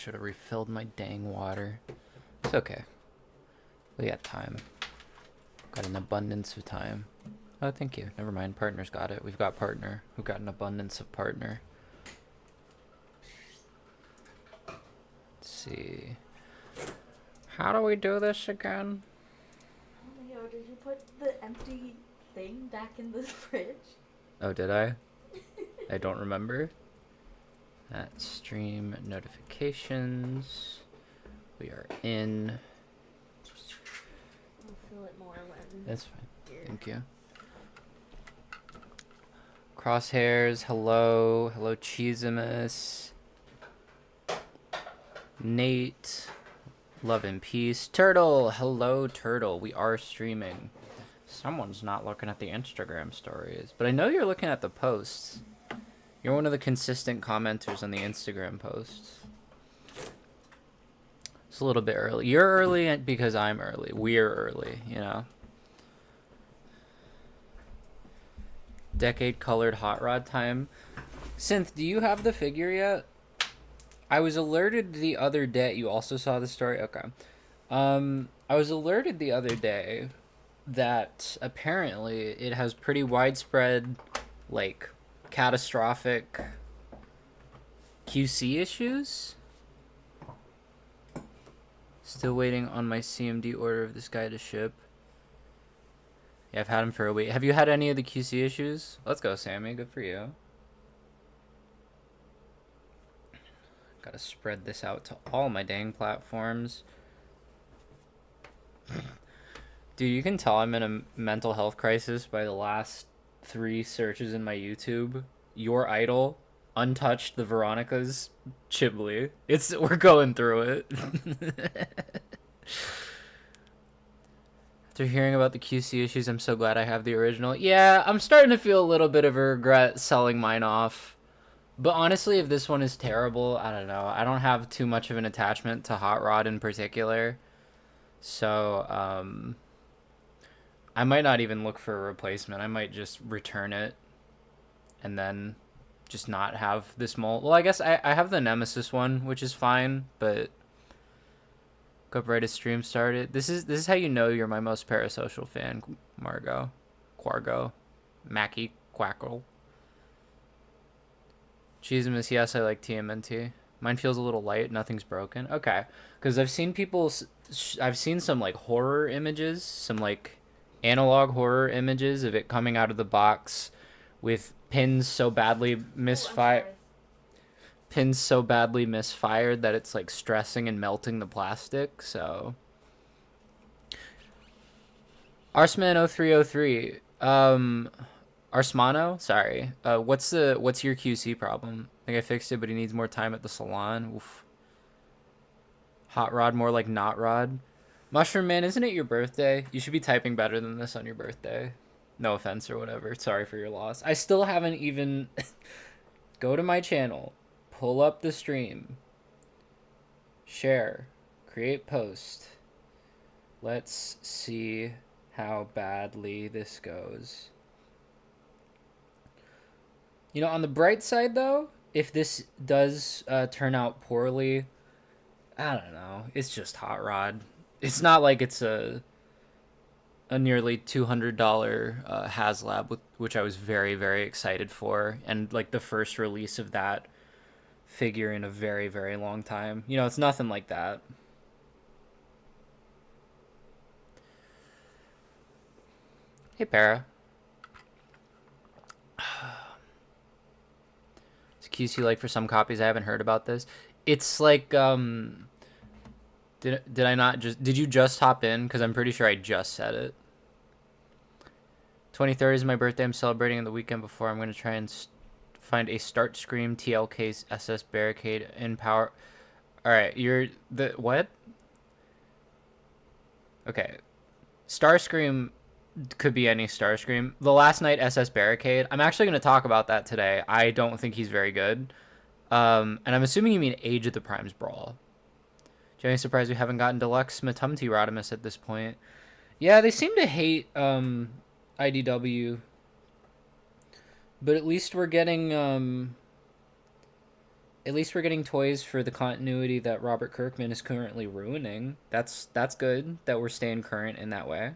Should have refilled my dang water. It's okay. We got time. Got an abundance of time. Oh, thank you. Never mind. Partner's got it. We've got partner. We've got an abundance of partner. Let's see. How do we do this again? Oh my god, did you put the empty thing back in the fridge? Oh, did I? I don't remember. At stream notifications. We are in. I'll fill it more when. That's fine. Thank you. Crosshairs, hello. Hello, Cheesimus. Nate. Love and peace. Turtle, hello, Turtle. We are streaming. Someone's not looking at the Instagram stories, but I know you're looking at the posts. You're one of the consistent commenters on the Instagram posts. It's a little bit early. You're early because I'm early. We're early, you know. Decade colored hot rod time. Synth, do you have the figure yet? I was alerted the other day. You also saw the story? Okay. I was alerted the other day that apparently it has pretty widespread, like, catastrophic QC issues. Still waiting on my CMD order of this guy to ship. Yeah, I've had him for a week. Have you had any of the QC issues? Let's go, Sammy. Good for you. Gotta spread this out to all my dang platforms. Dude, you can tell I'm in a mental health crisis by the last 3 searches in my YouTube. Your Idol, Untouched, the Veronicas, Chiblee. We're going through it. After hearing about the QC issues, I'm so glad I have the original. Yeah, I'm starting to feel a little bit of a regret selling mine off. But honestly, if this one is terrible, I don't know. I don't have too much of an attachment to Hot Rod in particular. So, I might not even look for a replacement. I might just return it and then just not have this mold. Well, I guess I have the Nemesis one, which is fine, but go up right as stream started. This is how you know you're my most parasocial fan, Margot. Quargo. Mackie Quackle. Cheesimus, yes, I like TMNT. Mine feels a little light. Nothing's broken. Okay. Because I've seen I've seen some, like, horror images. Some, like, analog horror images of it coming out of the box with pins so badly misfired. Pins so badly misfired that it's, like, stressing and melting the plastic. So. Arsman0303. Arsmano? Sorry. What's your QC problem? I think I fixed it, but he needs more time at the salon. Oof. Hot Rod, more like Not Rod. Mushroom Man, isn't it your birthday? You should be typing better than this on your birthday. No offense or whatever. Sorry for your loss. I still haven't even... Go to my channel. Pull up the stream. Share. Create post. Let's see how badly this goes. You know, on the bright side, though, if this does turn out poorly, I don't know. It's just Hot Rod. It's not like it's a nearly $200 HasLab, which I was very, very excited for. And, like, the first release of that figure in a very, very long time. You know, it's nothing like that. Hey, Para. QC like for some copies. I haven't heard about this. It's like did I not just did you just hop in? Because I'm pretty sure I just said it. 23rd is my birthday. I'm celebrating on the weekend before. I'm going to try and find a Start Scream TL case SS barricade in power. All right, you're the what? Okay, Starscream could be any Starscream. The Last Night SS Barricade. I'm actually going to talk about that today. I don't think he's very good. And I'm assuming you mean Age of the Primes Brawl. Jenny, surprised we haven't gotten Deluxe mtmte Rodimus at this point. Yeah, they seem to hate IDW. But at least we're getting At least we're getting toys for the continuity that Robert Kirkman is currently ruining. That's good that we're staying current in that way.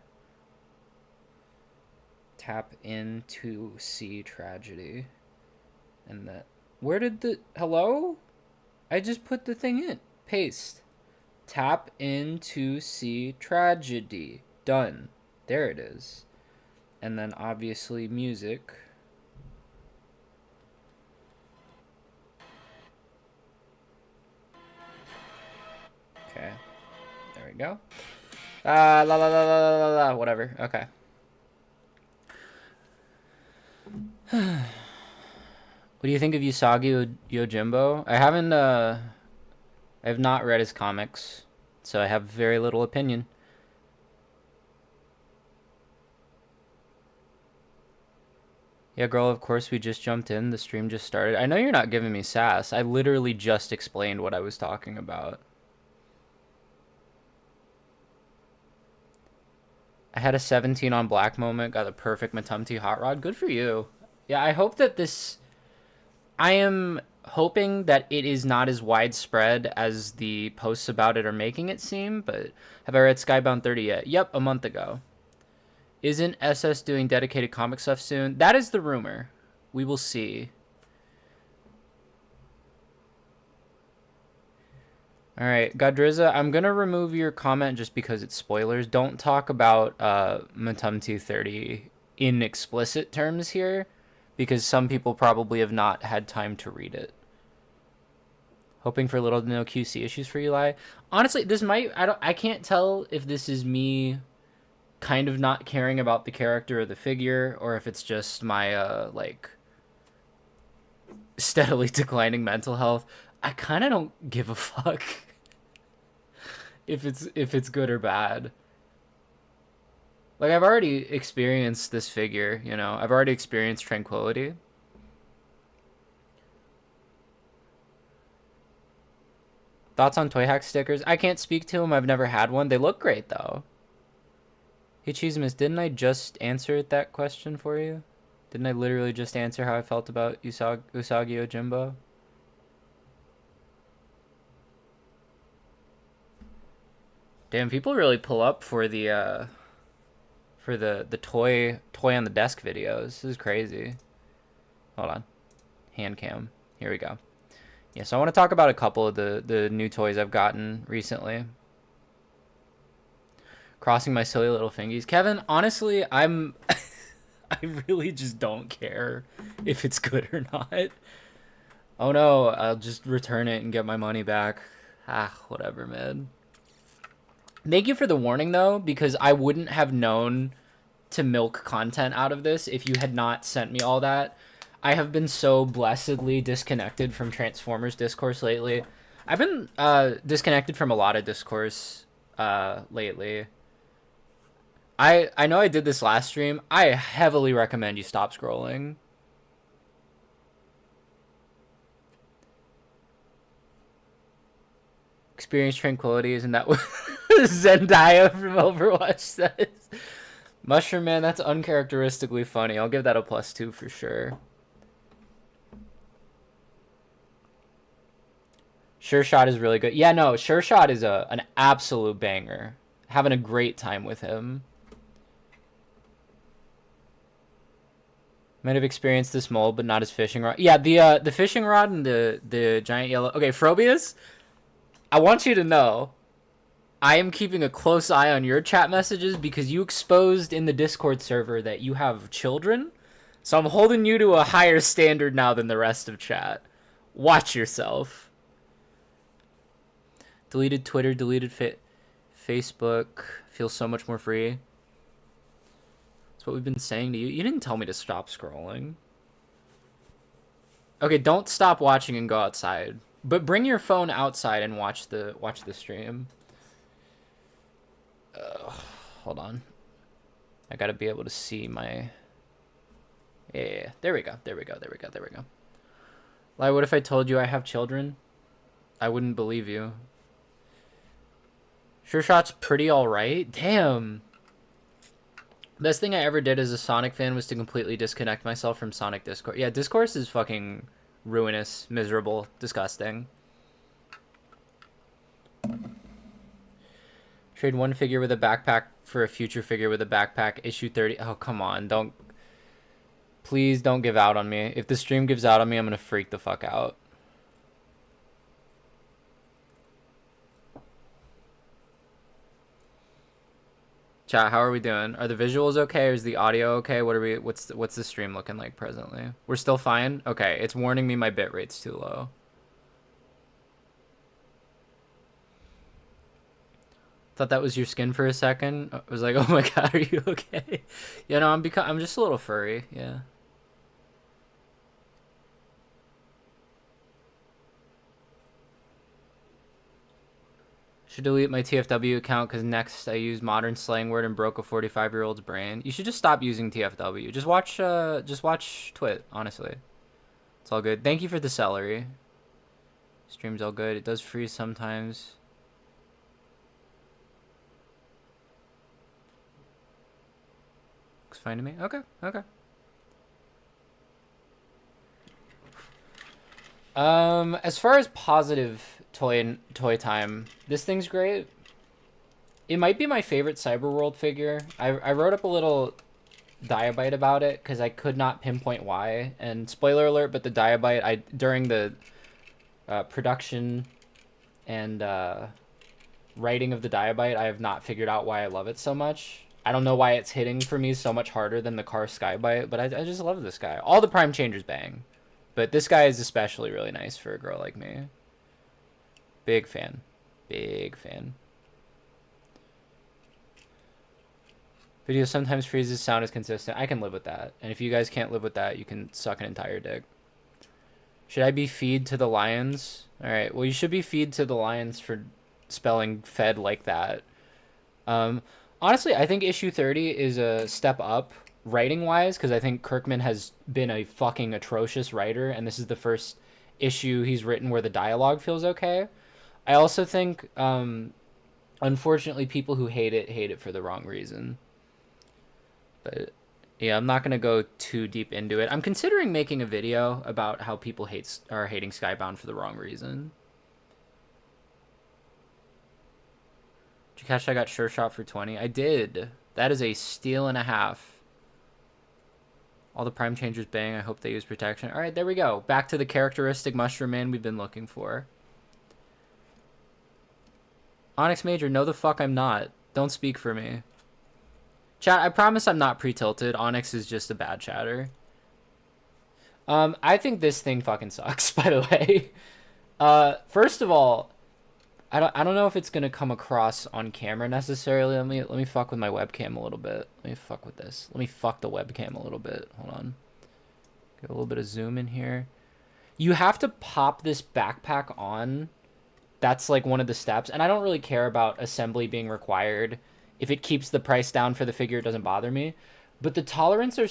Tap into see tragedy. And that. Where did the. Hello? I just put the thing in. Paste. Tap into see tragedy. Done. There it is. And then obviously music. Okay. There we go. La la la la la la la. Whatever. Okay. What do you think of Usagi Yojimbo? I have not read his comics, so I have very little opinion. Yeah, girl, of course we just jumped in. The stream just started. I know you're not giving me sass. I literally just explained what I was talking about. I had a 17 on black moment, got a perfect mtmte hot rod. Good for you. Yeah, I hope that this... I am hoping that it is not as widespread as the posts about it are making it seem, but have I read Skybound 30 yet? Yep, a month ago. Isn't SS doing dedicated comic stuff soon? That is the rumor. We will see. Alright, Godriza, I'm going to remove your comment just because it's spoilers. Don't talk about mtmte 30 in explicit terms here, because some people probably have not had time to read it. Hoping for little to no QC issues for Eli. Honestly, this might... I can't tell if this is me kind of not caring about the character or the figure, or if it's just my, like, steadily declining mental health. I kind of don't give a fuck if it's good or bad. Like, I've already experienced this figure, you know? I've already experienced tranquility. Thoughts on Toy Hack stickers? I can't speak to them. I've never had one. They look great, though. Hey, Cheesemas, didn't I just answer that question for you? Didn't I literally just answer how I felt about Usagi Yojimbo? Damn, people really pull up for the toy on the desk videos. This is crazy. Hold on. Hand cam. Here we go. Yeah, so I want to talk about a couple of the new toys I've gotten recently. Crossing my silly little fingies. Kevin, honestly, I really just don't care if it's good or not. Oh no, I'll just return it and get my money back. Ah, whatever, man. Thank you for the warning, though, because I wouldn't have known to milk content out of this if you had not sent me all that. I have been so blessedly disconnected from Transformers discourse lately. I've been disconnected from a lot of discourse lately. I know I did this last stream. I heavily recommend you stop scrolling. Experience tranquility, isn't that what Zendaya from Overwatch says? Mushroom Man, that's uncharacteristically funny. I'll give that a +2 for sure. Sure Shot is really good. Yeah, no, Sure Shot is an absolute banger. Having a great time with him. Might have experienced this mold, but not his fishing rod. Yeah, the fishing rod and the giant yellow... Okay, Frobius, I want you to know I am keeping a close eye on your chat messages because you exposed in the Discord server that you have children. So I'm holding you to a higher standard now than the rest of chat. Watch yourself. Deleted Twitter, deleted Facebook. Feels so much more free. That's what we've been saying to you. You didn't tell me to stop scrolling. Okay, don't stop watching and go outside. But bring your phone outside and watch the stream. Hold on. I gotta be able to see my... Yeah, there we go. Like, what if I told you I have children? I wouldn't believe you. Sure Shot's pretty alright. Damn. Best thing I ever did as a Sonic fan was to completely disconnect myself from Sonic Discourse. Yeah, Discourse is fucking ruinous, miserable, disgusting. Trade one figure with a backpack for a future figure with a backpack. Issue 30. Oh, come on. Don't. Please don't give out on me. If the stream gives out on me, I'm going to freak the fuck out. Chat, how are we doing? Are the visuals okay? Or is the audio okay? What's the stream looking like presently? We're still fine? Okay, it's warning me my bit rate's too low. Thought that was your skin for a second. I was like, oh my god, are you okay? You know, I'm just a little furry, yeah. Should delete my TFW account because next I used modern slang word and broke a 45-year-old's brain. You should just stop using TFW. Just watch Twit, honestly. It's all good. Thank you for the celery. Stream's all good. It does freeze sometimes. Looks fine to me. Okay, okay. As far as positive toy time, this thing's great. It might be my favorite Cyberworld figure. I wrote up a little diabite about it because I could not pinpoint why. And spoiler alert, but the diabite, during the production and writing of the diabite, I have not figured out why I love it so much. I don't know why it's hitting for me so much harder than the car Skybite, but I just love this guy. All the Prime Changers bang. But this guy is especially really nice for a girl like me. Big fan. Big fan. Video sometimes freezes, sound is consistent. I can live with that. And if you guys can't live with that, you can suck an entire dick. Should I be feed to the lions? Alright, well you should be feed to the lions for spelling fed like that. Honestly, I think issue 30 is a step up writing-wise, because I think Kirkman has been a fucking atrocious writer, and this is the first issue he's written where the dialogue feels okay. I also think, unfortunately, people who hate it for the wrong reason. But yeah, I'm not gonna go too deep into it. I'm considering making a video about how people are hating Skybound for the wrong reason. Did you catch I got Sure Shot for 20? I did. That is a steal and a half. All the Prime Changers bang. I hope they use protection. All right, there we go. Back to the characteristic Mushroom Man we've been looking for. Onyx Major, no the fuck I'm not. Don't speak for me. Chat, I promise I'm not pre-tilted. Onyx is just a bad chatter. I think this thing fucking sucks, by the way. First of all, I don't know if it's gonna come across on camera necessarily. Let me fuck with my webcam a little bit. Let me fuck with this. Let me fuck the webcam a little bit. Hold on. Get a little bit of zoom in here. You have to pop this backpack on. That's like one of the steps. And I don't really care about assembly being required. If it keeps the price down for the figure, it doesn't bother me. But the tolerance are...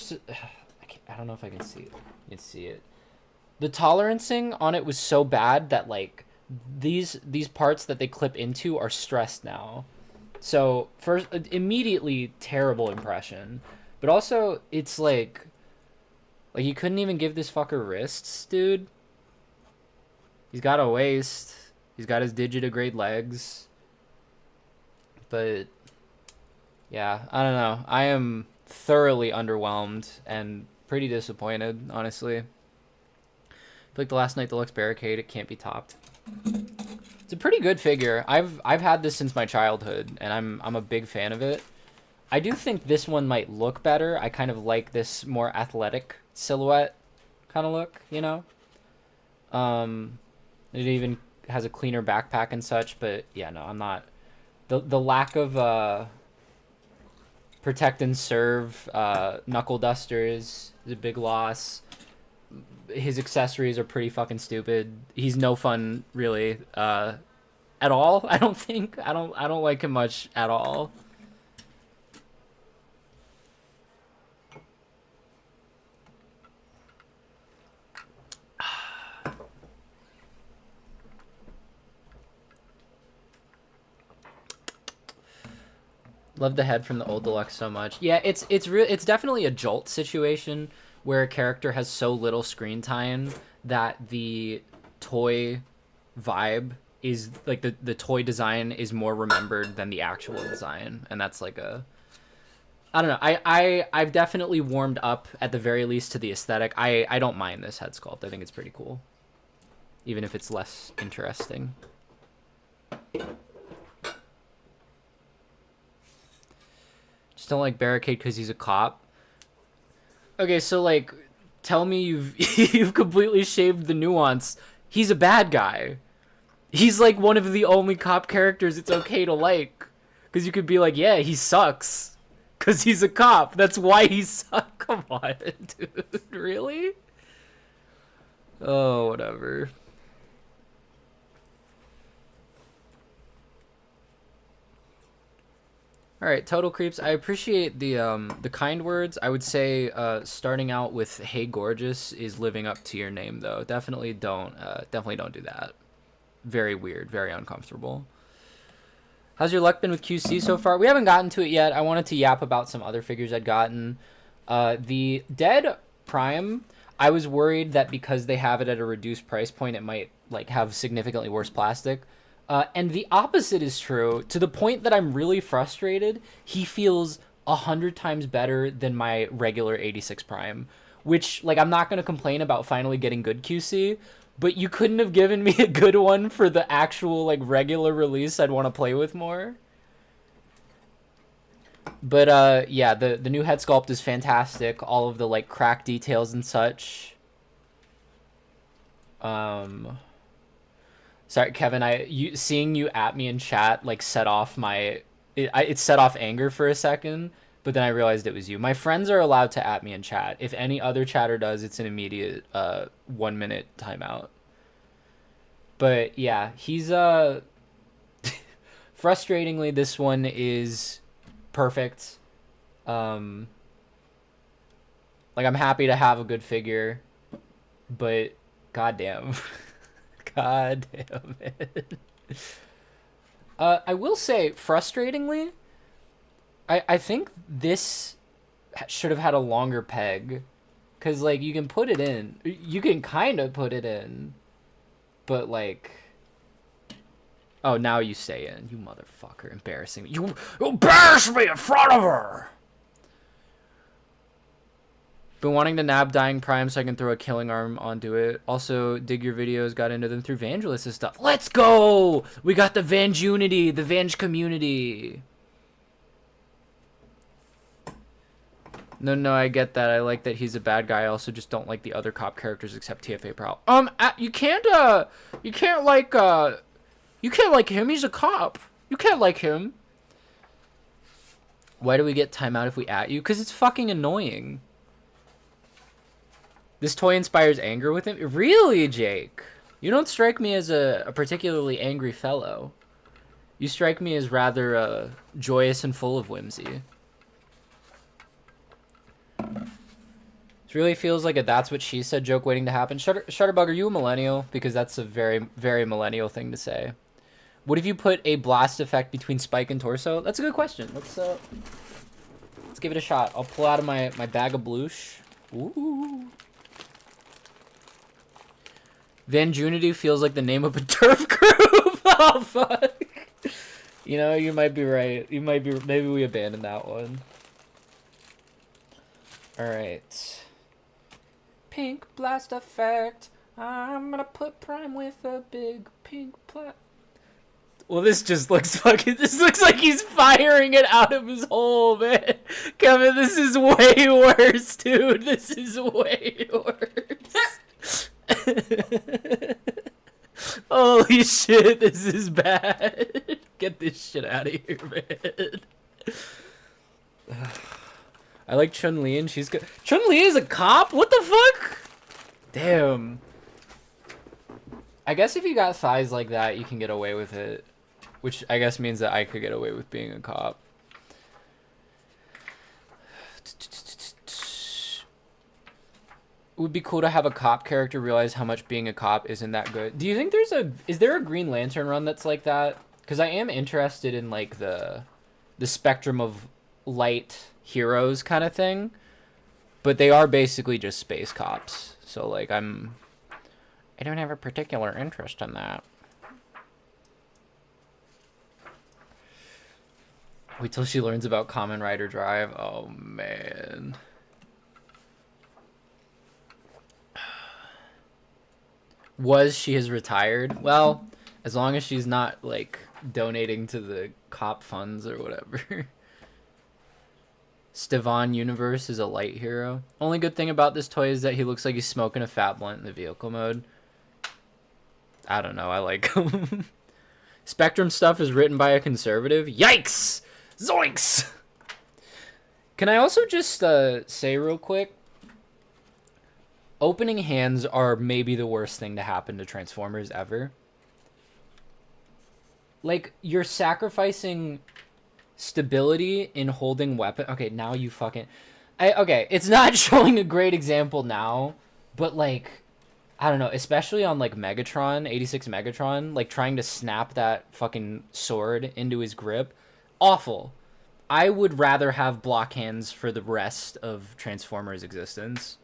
I don't know if I can see it. You can see it. The tolerancing on it was so bad that like these parts that they clip into are stressed now. So first, immediately terrible impression. But also it's like you couldn't even give this fucker wrists, dude. He's got a waist. He's got his digitigrade legs. But yeah, I don't know. I am thoroughly underwhelmed and pretty disappointed, honestly. I feel like the Last Night Deluxe Barricade, it can't be topped. It's a pretty good figure. I've had this since my childhood, and I'm a big fan of it. I do think this one might look better. I kind of like this more athletic silhouette kind of look, you know? It even has a cleaner backpack and such, but yeah, no, I'm not. The lack of protect and serve knuckle dusters is a big loss. His accessories are pretty fucking stupid. He's no fun really at all. I don't think. I don't like him much at all. Love the head from the old deluxe so much. Yeah, it's definitely a jolt situation where a character has so little screen time that the toy vibe is like the toy design is more remembered than the actual design, and that's like a I don't know. I've definitely warmed up at the very least to the aesthetic. I don't mind this head sculpt. I think it's pretty cool, even if it's less interesting. Just don't like Barricade because he's a cop. Okay, so like, tell me you've you've completely shaved the nuance. He's a bad guy. He's like one of the only cop characters it's okay to like, because you could be like, yeah, he sucks, because he's a cop. That's why he sucks. Come on, dude. Really? Oh, whatever. All right, Total Creeps. I appreciate the kind words. I would say starting out with "Hey Gorgeous" is living up to your name, though. Definitely don't do that. Very weird, very uncomfortable. How's your luck been with QC so far? We haven't gotten to it yet. I wanted to yap about some other figures I'd gotten. The Dead Prime, I was worried that because they have it at a reduced price point, it might like have significantly worse plastic. And the opposite is true, to the point that I'm really frustrated. He feels 100 times better than my regular 86 Prime, which, like, I'm not going to complain about finally getting good QC, but you couldn't have given me a good one for the actual, like, regular release I'd want to play with more. But, yeah, the new head sculpt is fantastic. All of the, like, crack details and such. Sorry, Kevin. Seeing you at me in chat like set off it set off anger for a second, but then I realized it was you. My friends are allowed to at me in chat. If any other chatter does, it's an immediate 1 minute timeout. But yeah, he's frustratingly, this one is perfect. Like, I'm happy to have a good figure, but goddamn. God damn it. I will say, frustratingly, I think this should have had a longer peg. Because, like, you can put it in. You can kind of put it in. But, like... Oh, now you stay in. You motherfucker. Embarrassing me. You embarrass me in front of her! Been wanting to nab Dying Prime so I can throw a killing arm onto it. Also, dig your videos, got into them through Vangelis and stuff. Let's go! We got the Vangeunity, the Vange community. No, I get that. I like that he's a bad guy. I also just don't like the other cop characters except TFA Prowl. You can't like him. He's a cop. You can't like him. Why do we get timeout if we at you? Because it's fucking annoying. This toy inspires anger with him? Really, Jake? You don't strike me as a particularly angry fellow. You strike me as rather joyous and full of whimsy. This really feels like a "that's what she said" joke waiting to happen. Shutterbug, are you a millennial? Because that's a very, very millennial thing to say. What if you put a blast effect between Spike and Torso? That's a good question. Let's give it a shot. I'll pull out of my bag of bloosh. Ooh. Vangeunity feels like the name of a turf group. Oh, fuck. You know, you might be right. Maybe we abandoned that one. Alright. Pink blast effect. I'm gonna put Prime with a big pink plat. Well, this just looks fucking... This looks like he's firing it out of his hole, man. Kevin, this is way worse, dude. This is way worse. Holy shit, this is bad. Get this shit out of here, man. I like Chun-Li and she's good. Chun-Li is a cop? What the fuck? Damn. I guess if you got thighs like that, you can get away with it. Which I guess means that I could get away with being a cop. It would be cool to have a cop character realize how much being a cop isn't that good. Do you think is there a Green Lantern run that's like that? Because I am interested in like the spectrum of light heroes kind of thing, but they are basically just space cops. So like I'm I don't have a particular interest in that. Wait till she learns about Kamen Rider Drive. Oh, man. She has retired? Well, as long as she's not, like, donating to the cop funds or whatever. Stevan Universe is a light hero. Only good thing about this toy is that he looks like he's smoking a fat blunt in the vehicle mode. I don't know. I like him. Spectrum stuff is written by a conservative. Yikes! Zoinks! Can I also just say real quick? Opening hands are maybe the worst thing to happen to Transformers ever. Like, you're sacrificing stability in holding weapon. Okay, now you fucking... okay, it's not showing a great example now, but, like, I don't know, especially on, like, Megatron, 86 Megatron, like, trying to snap that fucking sword into his grip. Awful. I would rather have block hands for the rest of Transformers' existence.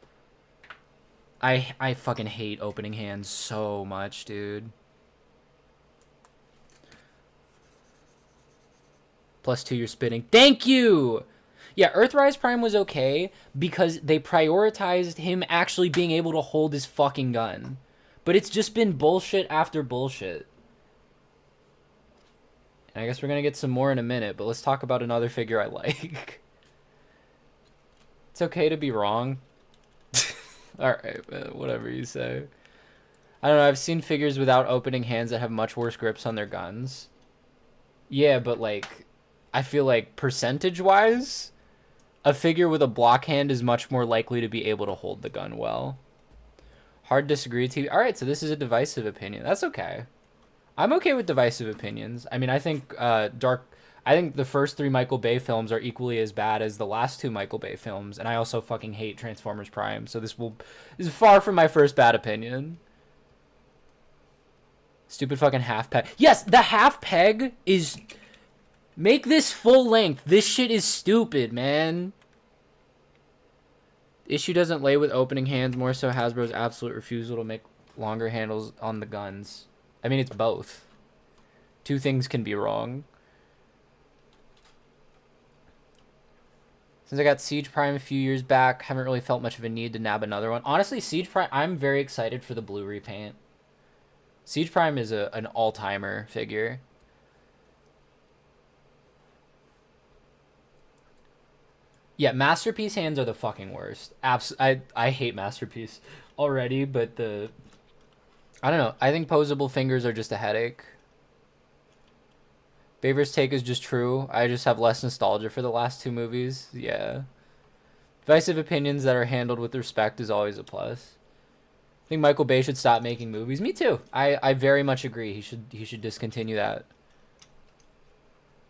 I fucking hate opening hands so much, dude. +2, you're spitting. Thank you! Yeah, Earthrise Prime was okay because they prioritized him actually being able to hold his fucking gun. But it's just been bullshit after bullshit. And I guess we're gonna get some more in a minute, but let's talk about another figure I like. It's okay to be wrong. Alright, whatever you say. I don't know, I've seen figures without opening hands that have much worse grips on their guns. Yeah, but like, I feel like percentage-wise, a figure with a block hand is much more likely to be able to hold the gun well. Hard disagree to you. Alright, so this is a divisive opinion. That's okay. I'm okay with divisive opinions. I mean, I think I think the first 3 Michael Bay films are equally as bad as the last 2 Michael Bay films, and I also fucking hate Transformers Prime, so this is far from my first bad opinion. Stupid fucking half peg. Yes, the half peg is... Make this full length. This shit is stupid, man. The issue doesn't lay with opening hands, more so Hasbro's absolute refusal to make longer handles on the guns. I mean, it's both. Two things can be wrong. Since I got Siege Prime a few years back, haven't really felt much of a need to nab another one. Honestly, Siege Prime, I'm very excited for the blue repaint. Siege Prime is an all-timer figure. Yeah, Masterpiece hands are the fucking worst. I hate Masterpiece already, but I don't know. I think posable fingers are just a headache. Baver's take is just true. I just have less nostalgia for the last 2 movies. Yeah. Divisive opinions that are handled with respect is always a plus. I think Michael Bay should stop making movies. Me too. I very much agree. He should discontinue that.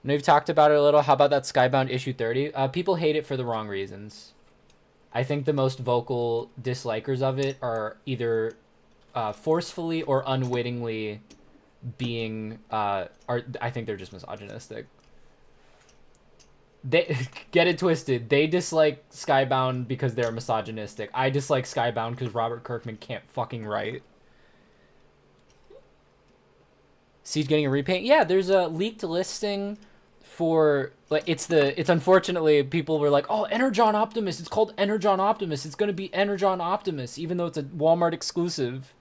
I know you've talked about it a little. How about that Skybound issue 30? People hate it for the wrong reasons. I think the most vocal dislikers of it are either forcefully or unwittingly being I think they're just misogynistic. They get it twisted. They dislike Skybound because they're misogynistic. I dislike Skybound because Robert Kirkman can't fucking write. Siege getting a repaint? Yeah, there's a leaked listing for like it's unfortunately people were like, oh, Energon Optimus. It's called Energon Optimus. It's gonna be Energon Optimus, even though it's a Walmart exclusive.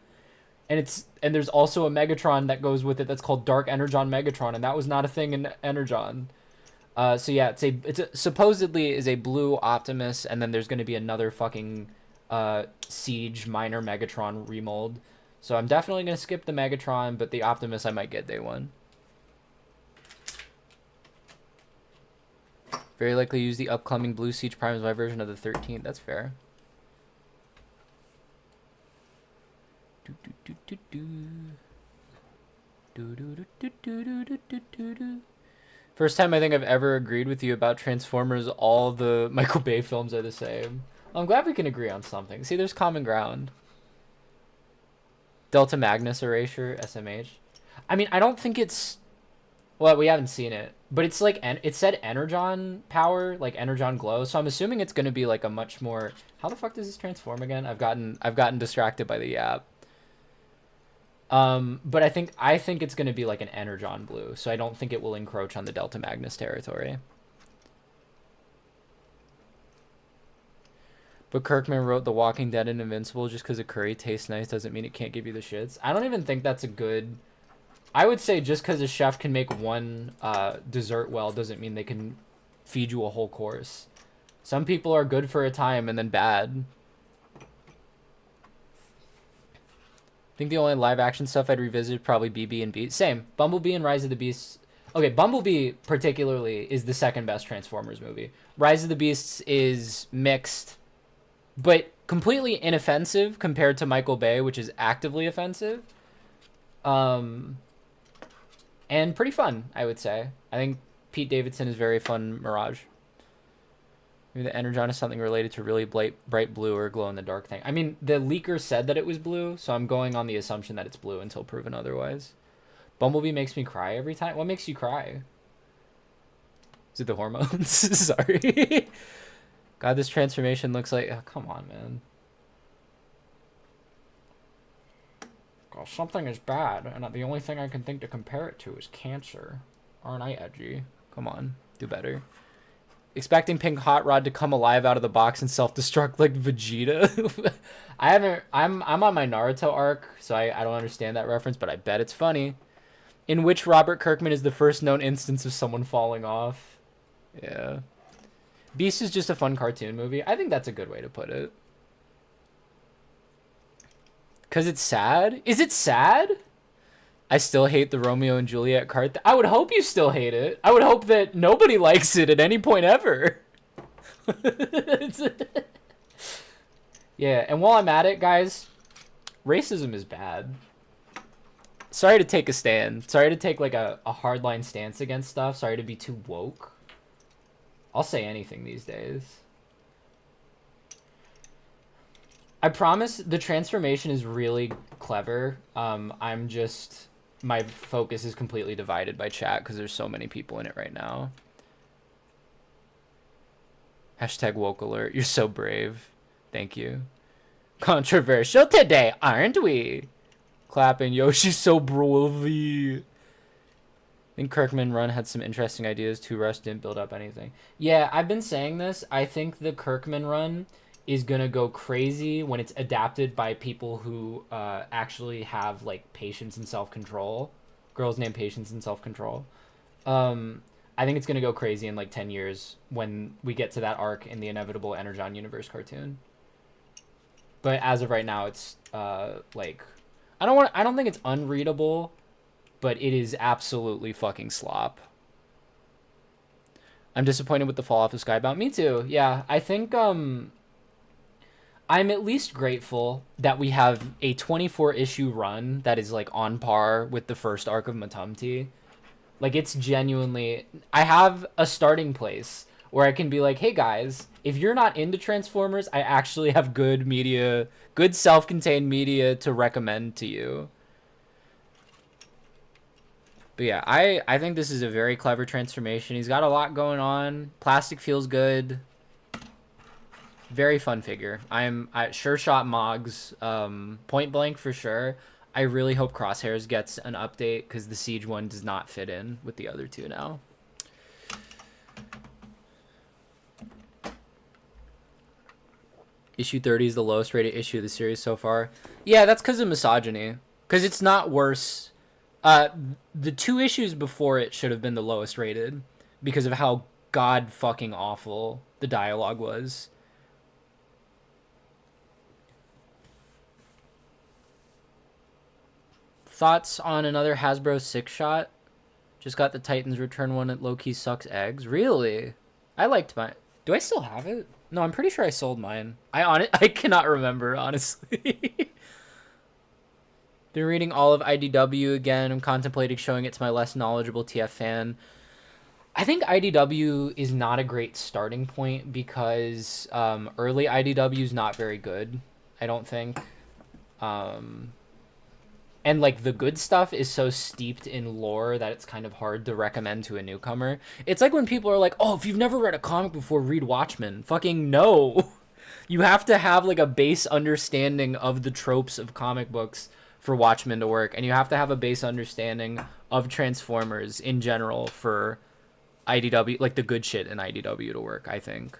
And there's also a Megatron that goes with it that's called Dark Energon Megatron, and that was not a thing in Energon. So yeah, supposedly is a blue Optimus, and then there's going to be another fucking Siege minor Megatron remold. So I'm definitely going to skip the Megatron, but the Optimus I might get day one. Very likely use the upcoming blue Siege Prime as my version of the 13th. That's fair. First time I think I've ever agreed with you about Transformers. All the Michael Bay films are the same. I'm glad we can agree on something. See, there's common ground. Delta Magnus Erasure, SMH. I mean, I don't think it's... Well, we haven't seen it. But it's like... It said Energon power, like Energon glow. So I'm assuming it's going to be like a much more... How the fuck does this transform again? I've gotten distracted by the app. But I think it's going to be like an Energon blue, so I don't think it will encroach on the Delta Magnus territory. But Kirkman wrote The Walking Dead and Invincible just because a curry tastes nice doesn't mean it can't give you the shits. I don't even think that's a good... I would say just because a chef can make one dessert well doesn't mean they can feed you a whole course. Some people are good for a time and then bad. I think the only live action stuff I'd revisit is probably BB and Beast. Same. Bumblebee and Rise of the Beasts. Okay, Bumblebee particularly is the second best Transformers movie. Rise of the Beasts is mixed, but completely inoffensive compared to Michael Bay, which is actively offensive. And pretty fun, I would say. I think Pete Davidson is very fun Mirage. Maybe the Energon is something related to really bright blue or glow-in-the-dark thing. I mean, the leaker said that it was blue, so I'm going on the assumption that it's blue until proven otherwise. Bumblebee makes me cry every time. What makes you cry? Is it the hormones? Sorry. God, this transformation looks like... Oh, come on, man. God, something is bad, and the only thing I can think to compare it to is cancer. Aren't I edgy? Come on, do better. Expecting Pink Hot Rod to come alive out of the box and self-destruct like Vegeta. I'm on my Naruto arc, so I don't understand that reference, but I bet it's funny. In which Robert Kirkman is the first known instance of someone falling off. Yeah. Beast is just a fun cartoon movie. I think that's a good way to put it. Because it's sad? Is it sad? I still hate the Romeo and Juliet card. I would hope you still hate it. I would hope that nobody likes it at any point ever. Yeah, and while I'm at it, guys, racism is bad. Sorry to take a stand. Sorry to take like a hardline stance against stuff. Sorry to be too woke. I'll say anything these days. I promise the transformation is really clever. I'm just... My focus is completely divided by chat because there's so many people in it right now. Hashtag woke alert. You're so brave. Thank you. Controversial today, aren't we? Clapping. Yo, she's so brovy. I think Kirkman run had some interesting ideas too. Rush didn't build up anything. Yeah, I've been saying this. I think the Kirkman run is gonna go crazy when it's adapted by people who actually have like patience and self-control. Girls named Patience and Self-Control. I think it's gonna go crazy in like 10 years when we get to that arc in the inevitable Energon universe cartoon. But as of right now, it's like I don't think it's unreadable, but it is absolutely fucking slop. I'm disappointed with the fall off of Skybound. Me too. Yeah, I think I'm at least grateful that we have a 24 issue run that is like on par with the first arc of mtmte. Like it's genuinely, I have a starting place where I can be like, hey guys, if you're not into Transformers, I actually have good media, good self-contained media to recommend to you. But yeah, I think this is a very clever transformation. He's got a lot going on. Plastic feels good. Very fun figure. I sure shot Moggs, point blank for sure. I really hope Crosshairs gets an update because the Siege one does not fit in with the other two now. Issue 30 is the lowest rated issue of the series so far. Yeah, that's because of misogyny. Because it's not worse. The 2 issues before it should have been the lowest rated because of how god fucking awful the dialogue was. Thoughts on another Hasbro 6-shot? Just got the Titans Return one at low-key sucks eggs. Really? I liked mine. Do I still have it? No, I'm pretty sure I sold mine. I cannot remember, honestly. Been reading all of IDW again. I'm contemplating showing it to my less knowledgeable TF fan. I think IDW is not a great starting point because early IDW is not very good, I don't think. And, like, the good stuff is so steeped in lore that it's kind of hard to recommend to a newcomer. It's like when people are like, oh, if you've never read a comic before, read Watchmen. Fucking no. You have to have, like, a base understanding of the tropes of comic books for Watchmen to work, and you have to have a base understanding of Transformers in general for IDW, like the good shit in IDW to work, I think.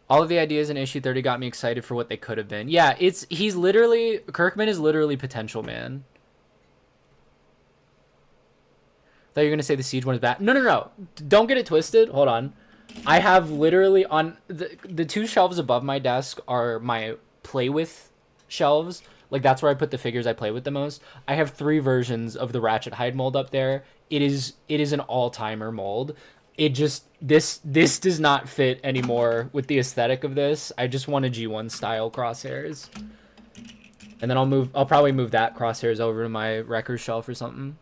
All of the ideas in issue 30 got me excited for what they could have been. Yeah, Kirkman is literally potential, man. Thought you were going to say the Siege one is bad. No. Don't get it twisted. Hold on. I have literally on the 2 shelves above my desk are my play with shelves. Like, that's where I put the figures I play with the most. I have 3 versions of the Ratchet Hide mold up there. It is an all-timer mold. It just, this does not fit anymore with the aesthetic of this. I just want a G1 style crosshairs. And then I'll probably move that crosshairs over to my record shelf or something.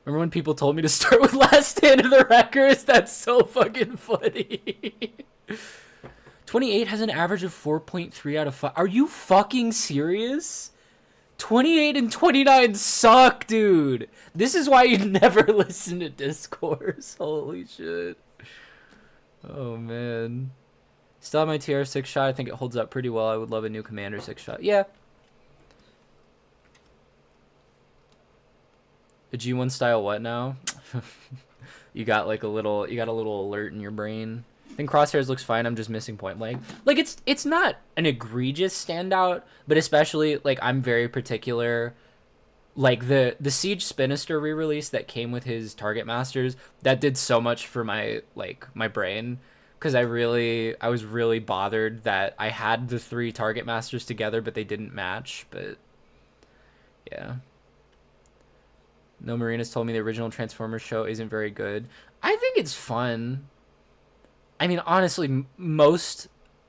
Remember when people told me to start with Last Stand of the Wreckers? That's so fucking funny. 28 has an average of 4.3 out of 5. Are you fucking serious? 28 and 29 suck, dude. This is why you never listen to Discourse. Holy shit. Oh, man. Still have my TR6 shot. I think it holds up pretty well. I would love a new Commander 6 shot. Yeah. A G1 style what now? You got a little alert in your brain. I think Crosshairs looks fine. I'm just missing Point Blank. Like, it's not an egregious standout, but especially, like, I'm very particular. Like, the Siege Spinister re-release that came with his Target Masters, that did so much for my brain. Because I was really bothered that I had the 3 Target Masters together, but they didn't match. But, yeah. No Marina's told me the original Transformers show isn't very good. I think it's fun. I mean, honestly,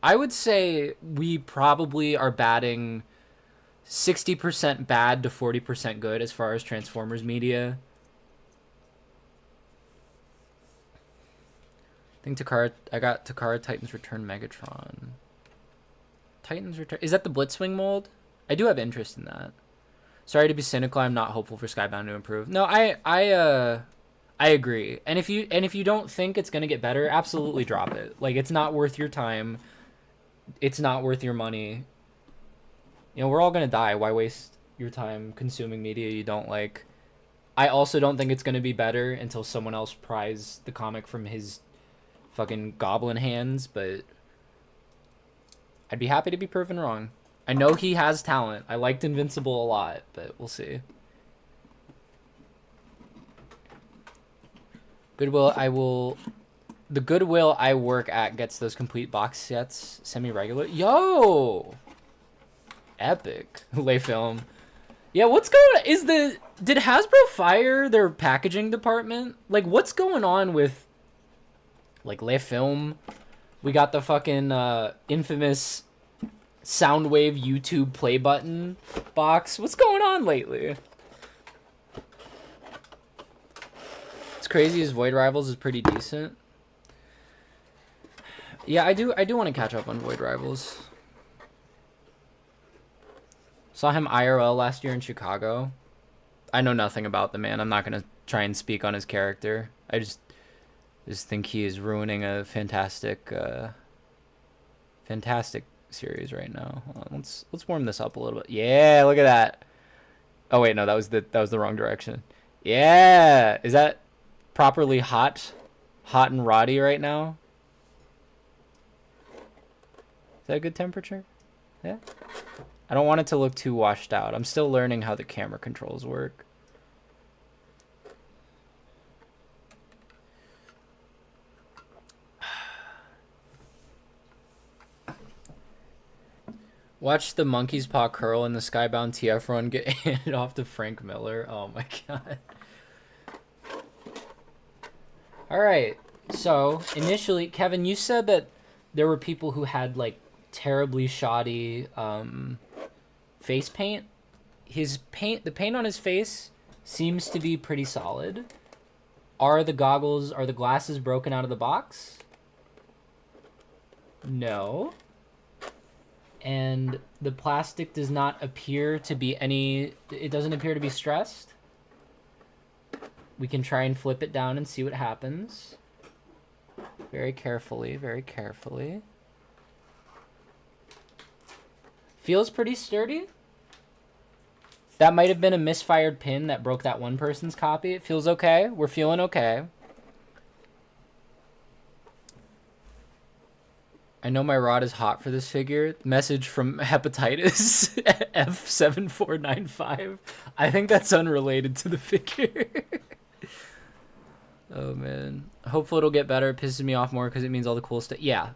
I would say we probably are batting 60% bad to 40% good as far as Transformers media. I think I got Takara Titans Return Megatron. Titans Return, is that the Blitzwing mold? I do have interest in that. Sorry to be cynical, I'm not hopeful for Skybound to improve. No, I agree. And if you don't think it's gonna get better, absolutely drop it. Like, it's not worth your time. It's not worth your money. You know, we're all gonna die. Why waste your time consuming media you don't like? I also don't think it's gonna be better until someone else pries the comic from his fucking goblin hands, but I'd be happy to be proven wrong. I know he has talent. I liked Invincible a lot, but we'll see. The Goodwill I work at gets those complete box sets semi-regular. Yo! Epic. Lay film. Yeah, what's going on? Did Hasbro fire their packaging department? Like, what's going on with, like, Lay film? We got the fucking infamous Soundwave YouTube play button box. What's going on lately? It's crazy as Void Rivals is pretty decent. Yeah, I do want to catch up on Void Rivals. Saw him IRL last year in Chicago. I know nothing about the man. I'm not going to try and speak on his character. I just think he is ruining a fantastic series right now. Hold on, let's warm this up a little bit. Yeah, look at that. Oh wait, no, that was the wrong direction. Yeah, is that properly hot and roddy right now? Is that a good temperature? Yeah. I don't want it to look too washed out. I'm still learning how the camera controls work. Watch the monkey's paw curl and the Skybound TF run get handed off to Frank Miller. Oh my god. Alright, so initially, Kevin, you said that there were people who had like terribly shoddy face paint. The paint on his face seems to be pretty solid. Are the glasses broken out of the box? No. And the plastic does not appear to be it doesn't appear to be stressed. We can try and flip it down and see what happens. Very carefully, very carefully. Feels pretty sturdy. That might have been a misfired pin that broke that one person's copy. It feels okay. We're feeling okay. I know my rod is hot for this figure. Message from hepatitis F7495. I think that's unrelated to the figure. Oh, man. Hopefully it'll get better. It pisses me off more because it means all the cool stuff. Yeah.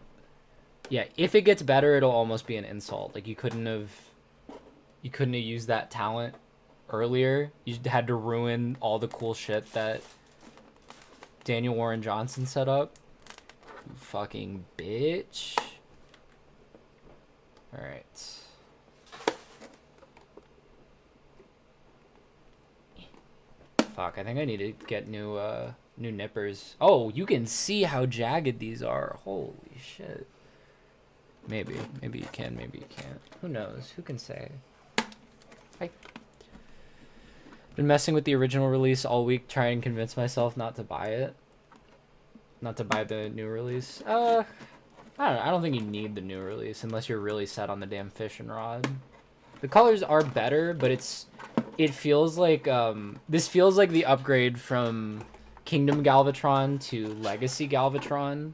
Yeah, if it gets better, it'll almost be an insult. Like, you couldn't have used that talent earlier. You had to ruin all the cool shit that Daniel Warren Johnson set up. You fucking bitch. All right. Fuck, I think I need to get new nippers. Oh, you can see how jagged these are. Holy shit. Maybe you can, maybe you can't. Who knows? Who can say? Hi. Been messing with the original release all week, trying to convince myself not to buy it. Not to buy the new release. I don't know. I don't think you need the new release unless you're really set on the damn fishing rod. The colors are better, but it feels like this feels like the upgrade from Kingdom Galvatron to Legacy Galvatron.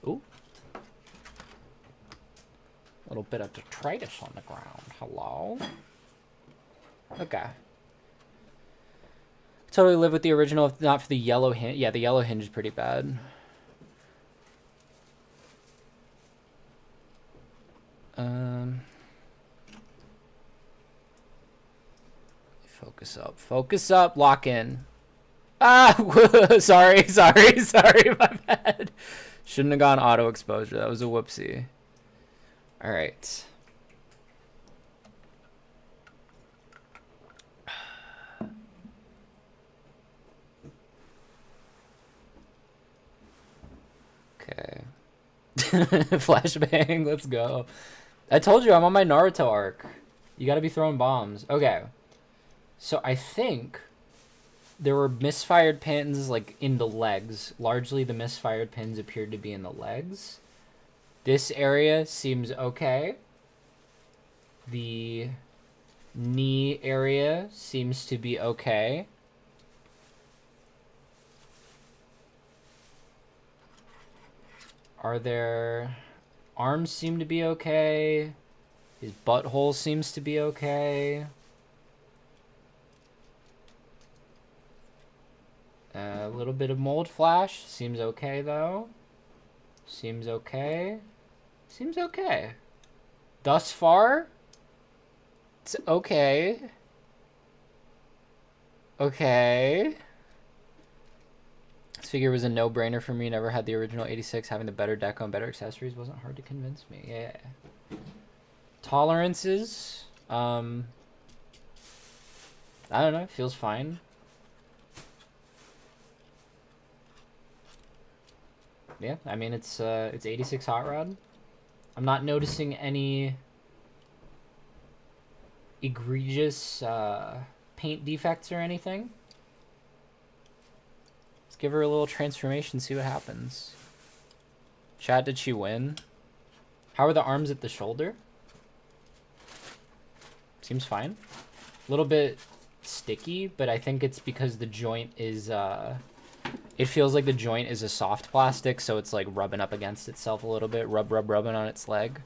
Ooh. A little bit of detritus on the ground. Hello. Okay. Totally live with the original if not for the yellow hinge. Yeah, the yellow hinge is pretty bad. Focus up. Focus up. Lock in. Ah! sorry, my bad. Shouldn't have gone auto exposure. That was a whoopsie. All right. Okay. Flashbang, let's go. I told you I'm on my Naruto arc. You gotta be throwing bombs. Okay. So I think there were misfired pins like in the legs. Largely the misfired pins appeared to be in the legs. This area seems okay. The knee area seems to be okay. Are there... Arms seem to be okay. His butthole seems to be okay. A little bit of mold flash. Seems okay, though. Seems okay. Seems okay. Thus far, it's okay. Okay. This figure was a no-brainer for me. Never had the original 86. Having the better deco and better accessories wasn't hard to convince me. Yeah. Tolerances. I don't know. It feels fine. Yeah, I mean, it's 86 Hot Rod. I'm not noticing any egregious paint defects or anything. Let's give her a little transformation, see what happens. Chat, did she win? How are the arms at the shoulder? Seems fine. A little bit sticky, but I think it's because the joint is... it feels like the joint is a soft plastic, so it's like rubbing up against itself a little bit. Rubbing on its leg.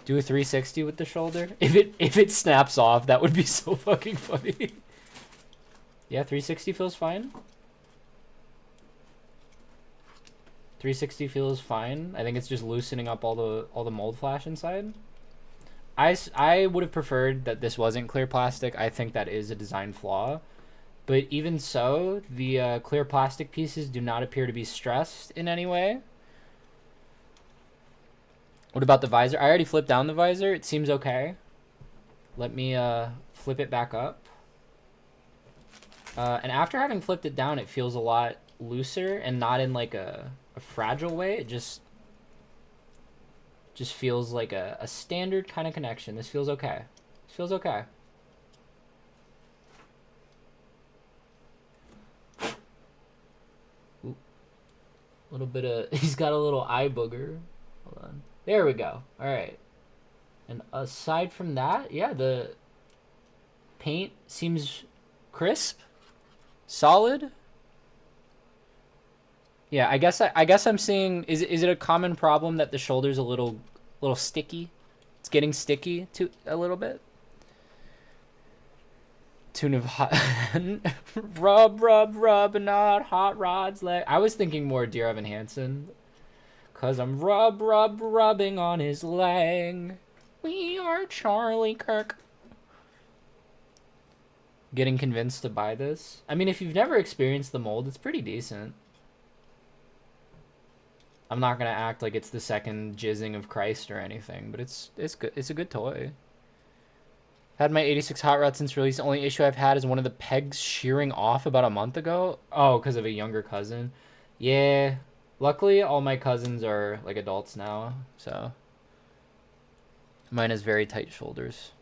Do a 360 with the shoulder. If it snaps off, that would be so fucking funny. Yeah, 360 feels fine. 360 feels fine. I think it's just loosening up all the mold flash inside. I would have preferred that this wasn't clear plastic. I think that is a design flaw. But even so, the clear plastic pieces do not appear to be stressed in any way. What about the visor? I already flipped down the visor. It seems okay. Let me flip it back up. And after having flipped it down, it feels a lot looser and not in like a fragile way. It just feels like a standard kind of connection. This feels okay. This feels okay. Ooh. Little bit of... He's got a little eye booger. Hold on. There we go. All right. And aside from that, yeah, the paint seems crisp, solid. Yeah, I guess I'm seeing, is it a common problem that the shoulder's a little sticky? It's getting sticky to a little bit. Tune of hot rub, not hot rod's leg. I was thinking more Dear Evan Hansen. Cause I'm rubbing on his leg. We are Charlie Kirk. Getting convinced to buy this. I mean, if you've never experienced the mold, it's pretty decent. I'm not gonna act like it's the second jizzing of Christ or anything, but it's good. It's a good toy. Had my 86 Hot Rod since release. The only issue I've had is one of the pegs shearing off about a month ago. Oh, because of a younger cousin. Yeah. Luckily, all my cousins are like adults now, so mine has very tight shoulders.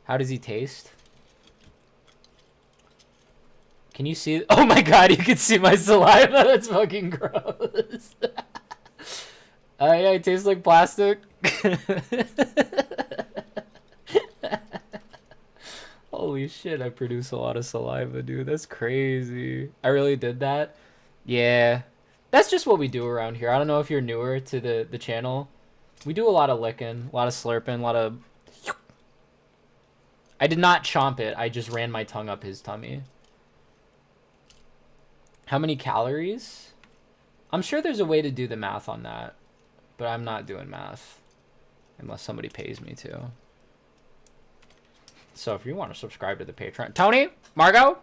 How does he taste? Can you see? Oh my god, you can see my saliva. That's fucking gross. Yeah, it tastes like plastic. Holy shit, I produce a lot of saliva, dude. That's crazy. I really did that. Yeah. That's just what we do around here. I don't know if you're newer to the channel. We do a lot of licking, a lot of slurping, a lot of... I did not chomp it. I just ran my tongue up his tummy. How many calories? I'm sure there's a way to do the math on that, but I'm not doing math unless somebody pays me to. So if you want to subscribe to the Patreon... Tony? Margot?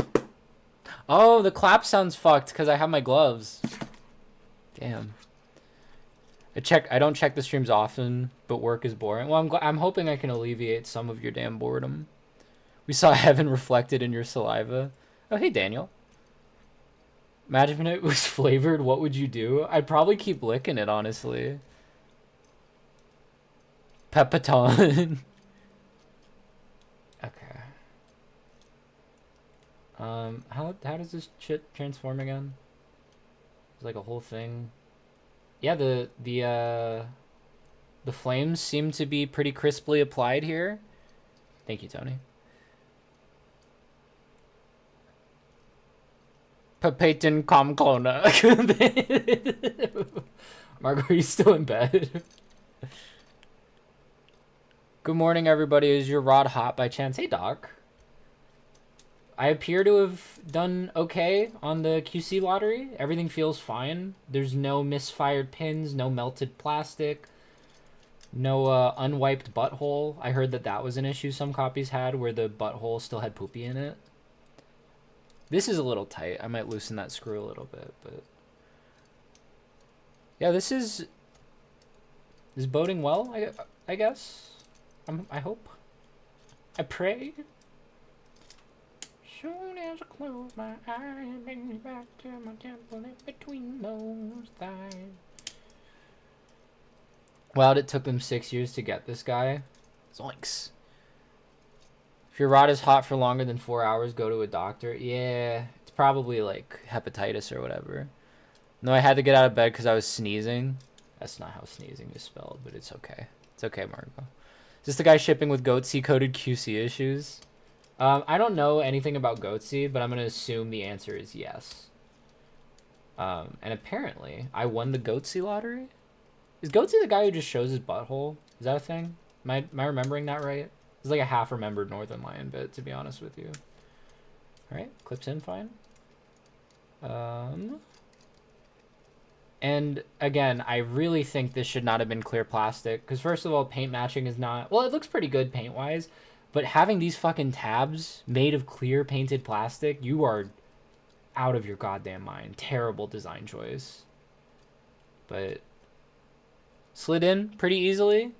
Oh, the clap sounds fucked because I have my gloves. Damn. I don't check the streams often, but work is boring. Well, I'm hoping I can alleviate some of your damn boredom. We saw heaven reflected in your saliva. Oh, hey, Daniel. Imagine if it was flavored, what would you do? I'd probably keep licking it, honestly. Peppaton. Okay. How does this shit transform again? It's like a whole thing. Yeah, the flames seem to be pretty crisply applied here. Thank you, Tony. Papatin Comclona. Margot, are you still in bed? Good morning, everybody. Is your rod hot by chance? Hey, Doc. I appear to have done okay on the QC lottery. Everything feels fine. There's no misfired pins, no melted plastic, no unwiped butthole. I heard that was an issue some copies had where the butthole still had poopy in it. This is a little tight. I might loosen that screw a little bit, but... Yeah, this is boding well, I guess. I hope. I pray. Soon as I close my eyes, bring me back to my temple in between those thighs. Wow, it took them 6 years to get this guy. Zoinks. If your rod is hot for longer than 4 hours, go to a doctor. Yeah, it's probably like hepatitis or whatever. No, I had to get out of bed because I was sneezing. That's not how sneezing is spelled, but it's okay. It's okay, Margot. Is this the guy shipping with GoatC-coded QC issues? I don't know anything about GoatC, but I'm going to assume the answer is yes. And apparently, I won the GoatC lottery? Is GoatC the guy who just shows his butthole? Is that a thing? Am I remembering that right? It's like a half-remembered Northern Lion bit, to be honest with you. Alright, clips in fine. And again, I really think this should not have been clear plastic. Because first of all, paint matching is not... Well, it looks pretty good paint-wise. But having these fucking tabs made of clear painted plastic, you are out of your goddamn mind. Terrible design choice. But slid in pretty easily.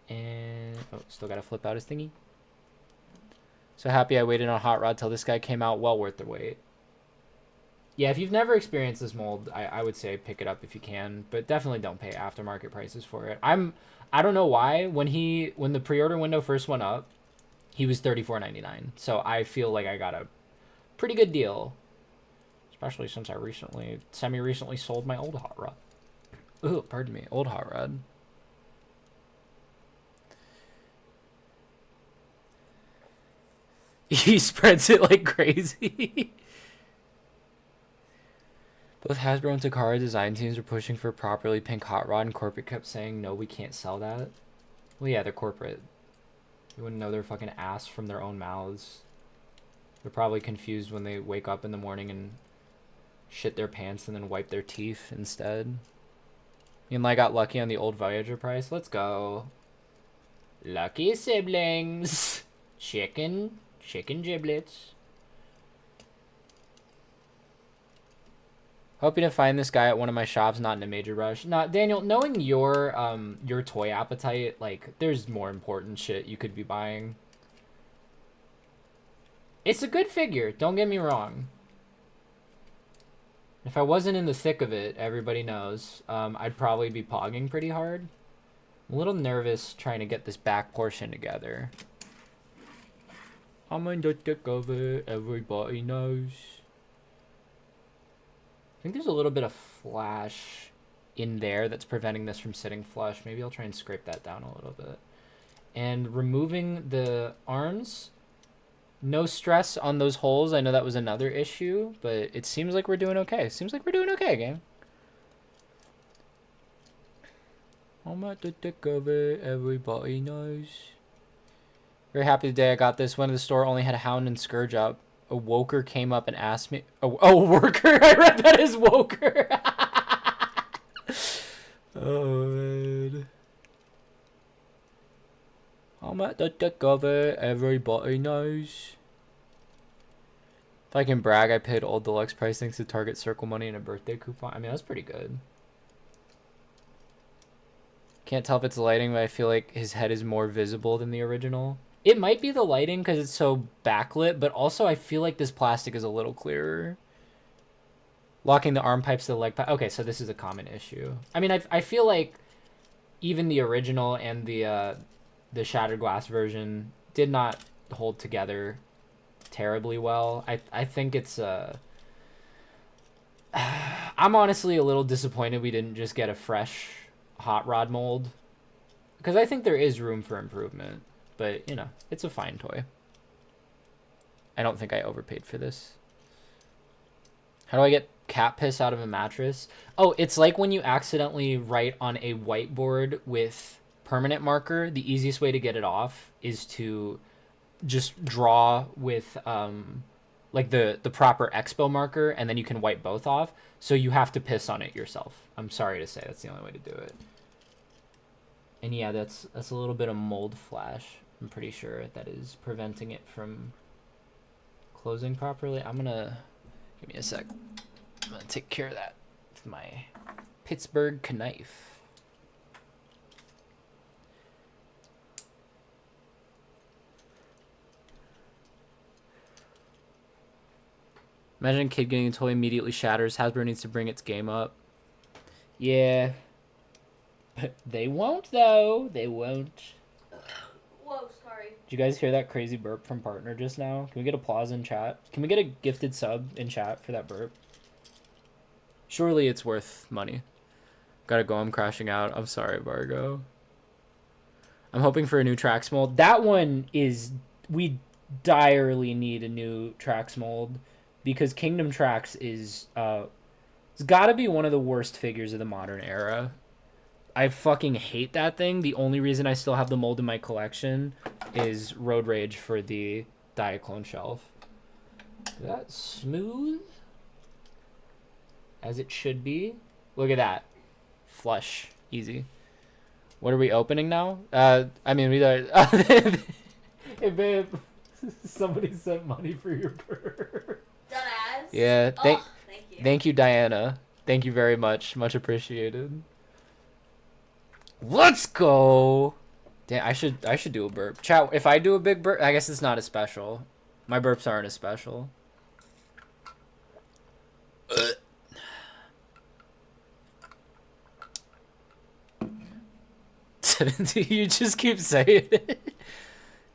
And oh, still gotta flip out his thingy. So happy I waited on Hot Rod till this guy came out. Well worth the wait. Yeah, if you've never experienced this mold, I would say pick it up if you can, but definitely don't pay aftermarket prices for it. I don't know why when the pre-order window first went up, he was $34.99. So I feel like I got a pretty good deal, especially since I semi-recently sold my old Hot Rod. Ooh, pardon me. Old hot rod. He spreads it like crazy. Both Hasbro and Takara design teams are pushing for a properly pink hot rod, and corporate kept saying, no, we can't sell that. Well, yeah, they're corporate. You wouldn't know their fucking ass from their own mouths. They're probably confused when they wake up in the morning and shit their pants and then wipe their teeth instead. You and I got lucky on the old Voyager price. Let's go. Lucky siblings. Chicken giblets. Hoping to find this guy at one of my shops, not in a major rush. Not Daniel, knowing your toy appetite, like there's more important shit you could be buying. It's a good figure, don't get me wrong. If I wasn't in the thick of it, everybody knows, I'd probably be pogging pretty hard. I'm a little nervous trying to get this back portion together. I'm in the thick of it, everybody knows. I think there's a little bit of flash in there that's preventing this from sitting flush. Maybe I'll try and scrape that down a little bit. And removing the arms, no stress on those holes. I know that was another issue, but it seems like we're doing okay. Seems like we're doing okay, gang. I'm at the thick of it, everybody knows. Very happy today I got this. Went to the store, only had a Hound and Scourge up. A woker came up and asked me... Oh, worker! I read that as woker! Oh, man. I'm at the thick of it, everybody knows. If I can brag, I paid old deluxe price thanks to Target Circle money and a birthday coupon. I mean, that's pretty good. Can't tell if it's lighting, but I feel like his head is more visible than the original. It might be the lighting because it's so backlit, but also I feel like this plastic is a little clearer. Locking the arm pipes to the leg pipe. Okay, so this is a common issue. I mean, I feel like even the original and the shattered glass version did not hold together terribly well. I think it's... I'm honestly a little disappointed we didn't just get a fresh hot rod mold, because I think there is room for improvement. But, you know, it's a fine toy. I don't think I overpaid for this. How do I get cat piss out of a mattress? Oh, it's like when you accidentally write on a whiteboard with permanent marker. The easiest way to get it off is to just draw with like the proper expo marker, and then you can wipe both off. So you have to piss on it yourself. I'm sorry to say, that's the only way to do it. And yeah, that's a little bit of mold flash. I'm pretty sure that is preventing it from closing properly. Give me a sec. I'm gonna take care of that with my Pittsburgh knife. Imagine a kid getting a toy immediately shatters. Hasbro needs to bring its game up. Yeah. They won't, though. They won't. Whoa, sorry. Did you guys hear that crazy burp from partner just now? Can we get applause in chat? Can we get a gifted sub in chat for that burp? Surely it's worth money. Gotta go, I'm crashing out. I'm sorry, Vargo. I'm hoping for a new Trax mold. That one is... We direly need a new Trax mold, because Kingdom Trax is... it's gotta be one of the worst figures of the modern era. I fucking hate that thing. The only reason I still have the mold in my collection is Road Rage for the Diaclone shelf. That's smooth. As it should be. Look at that. Flush. Easy. What are we opening now? I mean, we don't... Hey, babe. Somebody sent money for your burp. Deadass? Yeah. Thank you. Thank you, Diana. Thank you very much. Much appreciated. Let's go. Damn, I should do a burp. Chat, if I do a big burp, I guess it's not as special. My burps aren't as special. 70, you just keep saying it.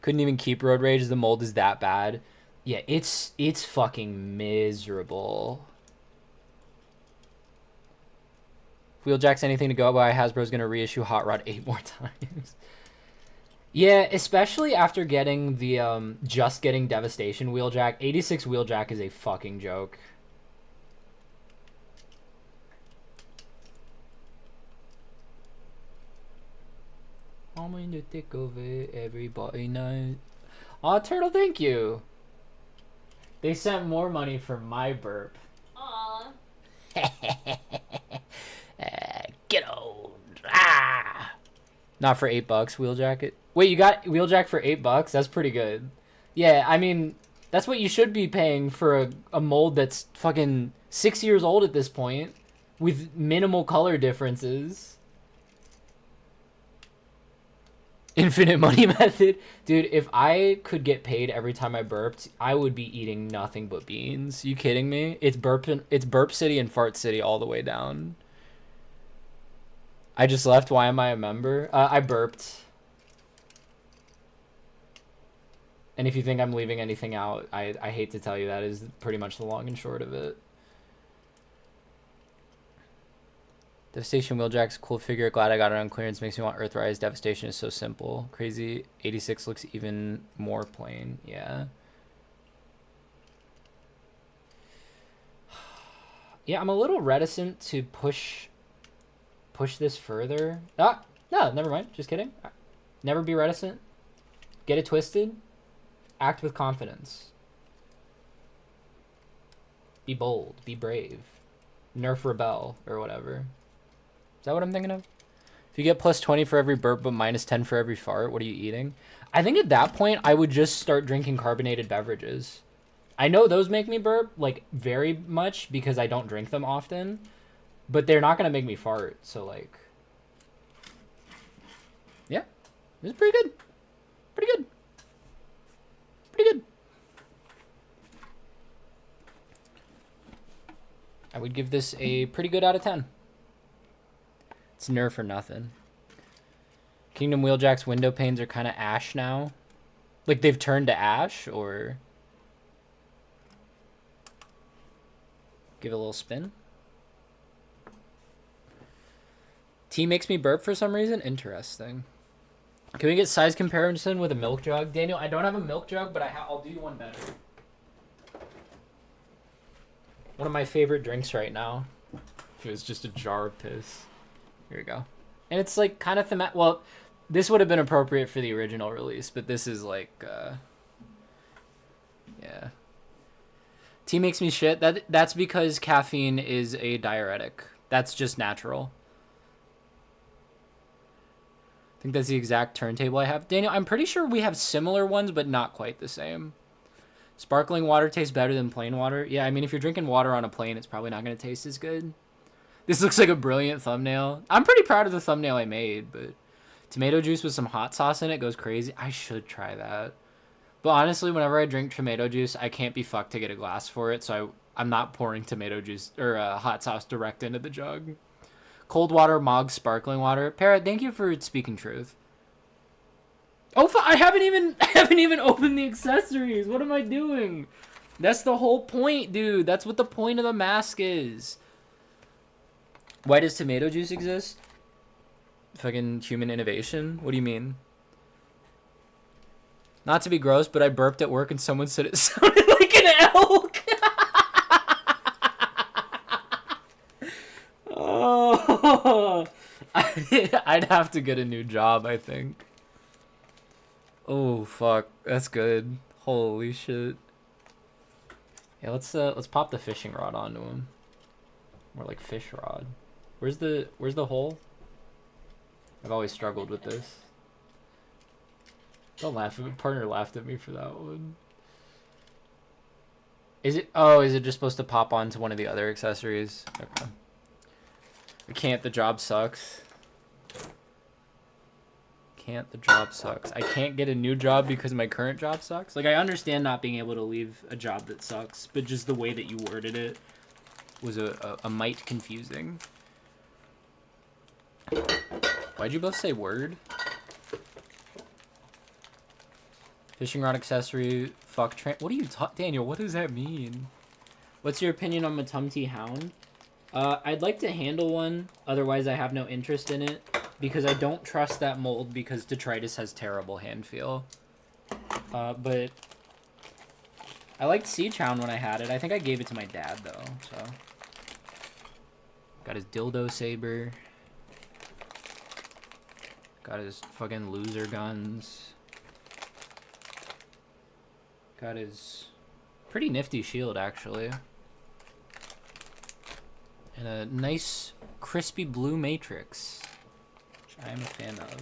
Couldn't even keep Road Rage. The mold is that bad. Yeah, it's fucking miserable. Wheeljack's anything to go by. Hasbro's gonna reissue Hot Rod 8 more times. Yeah, especially after getting the just getting Devastation Wheeljack. 86 Wheeljack is a fucking joke. I'm in the thick of it, everybody knows. Aw, Turtle, thank you. They sent more money for my burp. Aw. Get old. Ah. Not for $8, Wheeljack. Wait, you got Wheeljack for $8? That's pretty good. Yeah, I mean, that's what you should be paying for a mold that's fucking 6 years old at this point, with minimal color differences. Infinite money method. Dude, if I could get paid every time I burped, I would be eating nothing but beans. You kidding me? It's Burp City and Fart City all the way down. I just left. Why am I a member? I burped. And if you think I'm leaving anything out, I hate to tell you, that is pretty much the long and short of it. Devastation Wheeljack's a cool figure. Glad I got it on clearance. Makes me want Earthrise. Devastation is so simple. Crazy. 86 looks even more plain. Yeah. Yeah, I'm a little reticent to push this further. No, never mind. Just kidding. Never be reticent. Get it twisted. Act with confidence. Be bold. Be brave. Nerf rebel or whatever. Is that what I'm thinking of? If you get plus 20 for every burp but minus 10 for every fart, what are you eating? I think at that point, I would just start drinking carbonated beverages. I know those make me burp, like, very much because I don't drink them often. But they're not going to make me fart, so, like... Yeah. It's pretty good. Pretty good. Pretty good. I would give this a pretty good out of 10. It's Nerf or nothing. Kingdom Wheeljack's window panes are kind of ash now. Like, they've turned to ash, or... Give it a little spin. Tea makes me burp for some reason? Interesting. Can we get size comparison with a milk jug? Daniel, I don't have a milk jug, but I'll do you one better. One of my favorite drinks right now. It was just a jar of piss. Here we go. And it's like kind of thematic. Well, this would have been appropriate for the original release, but this is like, yeah. Tea makes me shit. That's because caffeine is a diuretic. That's just natural. I think that's the exact turntable I have. Daniel, I'm pretty sure we have similar ones, but not quite the same. Sparkling water tastes better than plain water. Yeah, I mean, if you're drinking water on a plane, it's probably not going to taste as good. This looks like a brilliant thumbnail. I'm pretty proud of the thumbnail I made, but tomato juice with some hot sauce in it goes crazy. I should try that. But honestly, whenever I drink tomato juice, I can't be fucked to get a glass for it, so I'm not pouring tomato juice or hot sauce direct into the jug. Cold water, Mog, sparkling water. Parrot, thank you for speaking truth. Oh, I haven't even opened the accessories. What am I doing? That's the whole point, dude. That's what the point of the mask is. Why does tomato juice exist? Fucking human innovation? What do you mean? Not to be gross, but I burped at work and someone said it sounded like an elk. Oh, I'd have to get a new job, I think. Oh fuck, that's good. Holy shit. Yeah, let's pop the fishing rod onto him. More like fish rod. Where's the hole? I've always struggled with this. Don't laugh at me. Partner laughed at me for that one. Is it just supposed to pop onto one of the other accessories? Okay. I can't, the job sucks. The job sucks. I can't get a new job because my current job sucks. Like, I understand not being able to leave a job that sucks, but just the way that you worded it was a mite confusing. Why'd you both say word? Fishing rod accessory, fuck What are you Daniel, what does that mean? What's your opinion on mtmte hound? I'd like to handle one, otherwise I have no interest in it, because I don't trust that mold because detritus has terrible hand feel. But I liked Siege Hound when I had it. I think I gave it to my dad, though, so. Got his dildo saber. Got his fucking loser guns. Got his pretty nifty shield, actually. And a nice crispy blue matrix, which I am a fan of.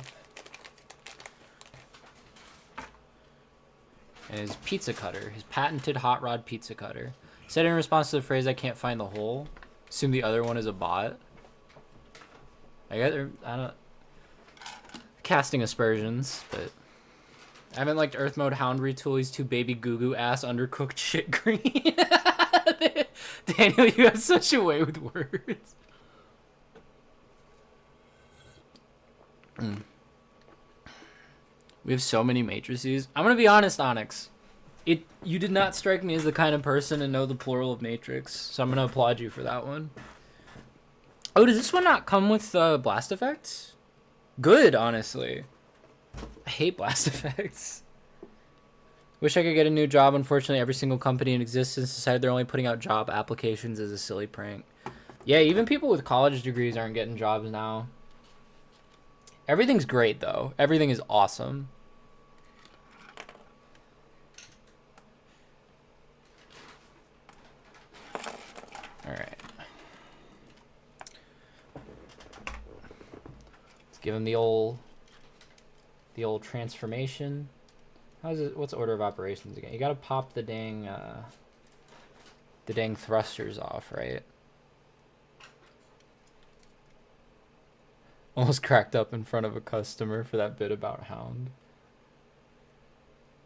And his pizza cutter, his patented hot rod pizza cutter. Said in response to the phrase, "I can't find the hole." Assume the other one is a bot. I don't casting aspersions, but I haven't liked Earth Mode Hound retool. He's too baby goo goo ass undercooked shit green. Daniel, you have such a way with words. We have so many matrices. I'm gonna be honest, Onyx. You did not strike me as the kind of person to know the plural of matrix, so I'm gonna applaud you for that one. Oh, does this one not come with blast effects? Good, honestly. I hate blast effects. Wish I could get a new job. Unfortunately, every single company in existence decided they're only putting out job applications as a silly prank. Yeah, even people with college degrees aren't getting jobs now. Everything's great, though. Everything is awesome. Alright. Let's give him the old transformation. How's it? What's order of operations again? You gotta pop the dang thrusters off, right? Almost cracked up in front of a customer for that bit about Hound.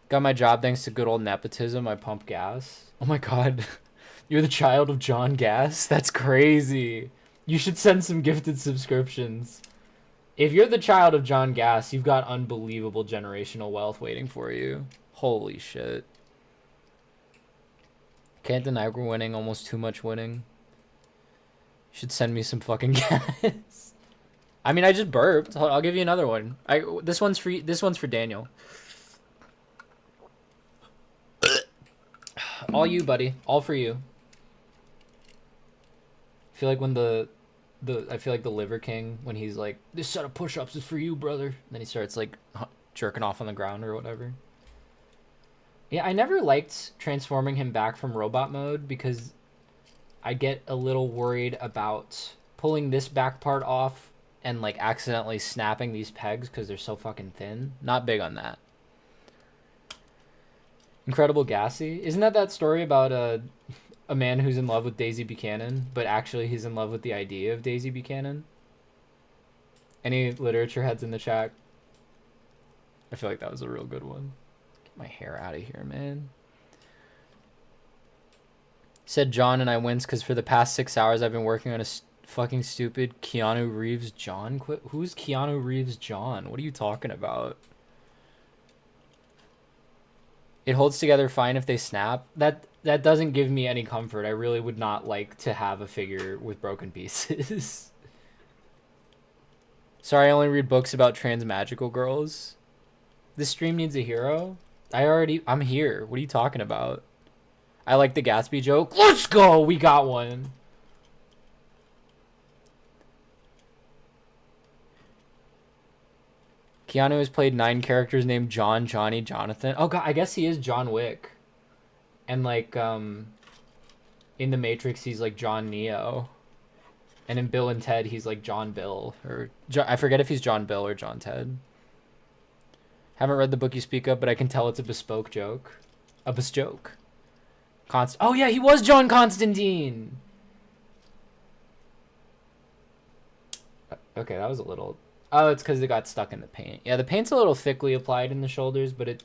Got my job thanks to good old nepotism. I pump gas. Oh my god. You're the child of John Gas? That's crazy. You should send some gifted subscriptions. If you're the child of John Gas, you've got unbelievable generational wealth waiting for you. Holy shit. Can't deny we're winning. Almost too much winning. You should send me some fucking gas. I mean, I just burped. I'll give you another one. This one's for Daniel. All you, buddy. All for you. I feel like when the Liver King, when he's like, "This set of push-ups is for you, brother." And then he starts like jerking off on the ground or whatever. Yeah, I never liked transforming him back from robot mode because I get a little worried about pulling this back part off and like accidentally snapping these pegs because they're so fucking thin. Not big on that. Incredible Gassy. Isn't that story about a man who's in love with Daisy Buchanan, but actually he's in love with the idea of Daisy Buchanan? Any literature heads in the chat? I feel like that was a real good one. Get my hair out of here, man. Said John and I wins because for the past 6 hours I've been working on a fucking stupid Keanu Reeves John quit. Who's Keanu Reeves John? What are you talking about? It holds together fine if they snap. That doesn't give me any comfort. I really would not like to have a figure with broken pieces. Sorry, I only read books about trans magical girls. This stream needs a hero. I'm here. What are you talking about? I like the Gatsby joke. Let's go! We got one. Keanu has played 9 characters named John, Johnny, Jonathan. Oh god, I guess he is John Wick. And like in The Matrix he's like John Neo. And in Bill and Ted he's like John Bill, or I forget if he's John Bill or John Ted. Haven't read the book you speak of, but I can tell it's a bespoke joke. A bespoke. Oh yeah, he was John Constantine. Okay, that was a little. Oh, it's because it got stuck in the paint. Yeah, the paint's a little thickly applied in the shoulders, but it's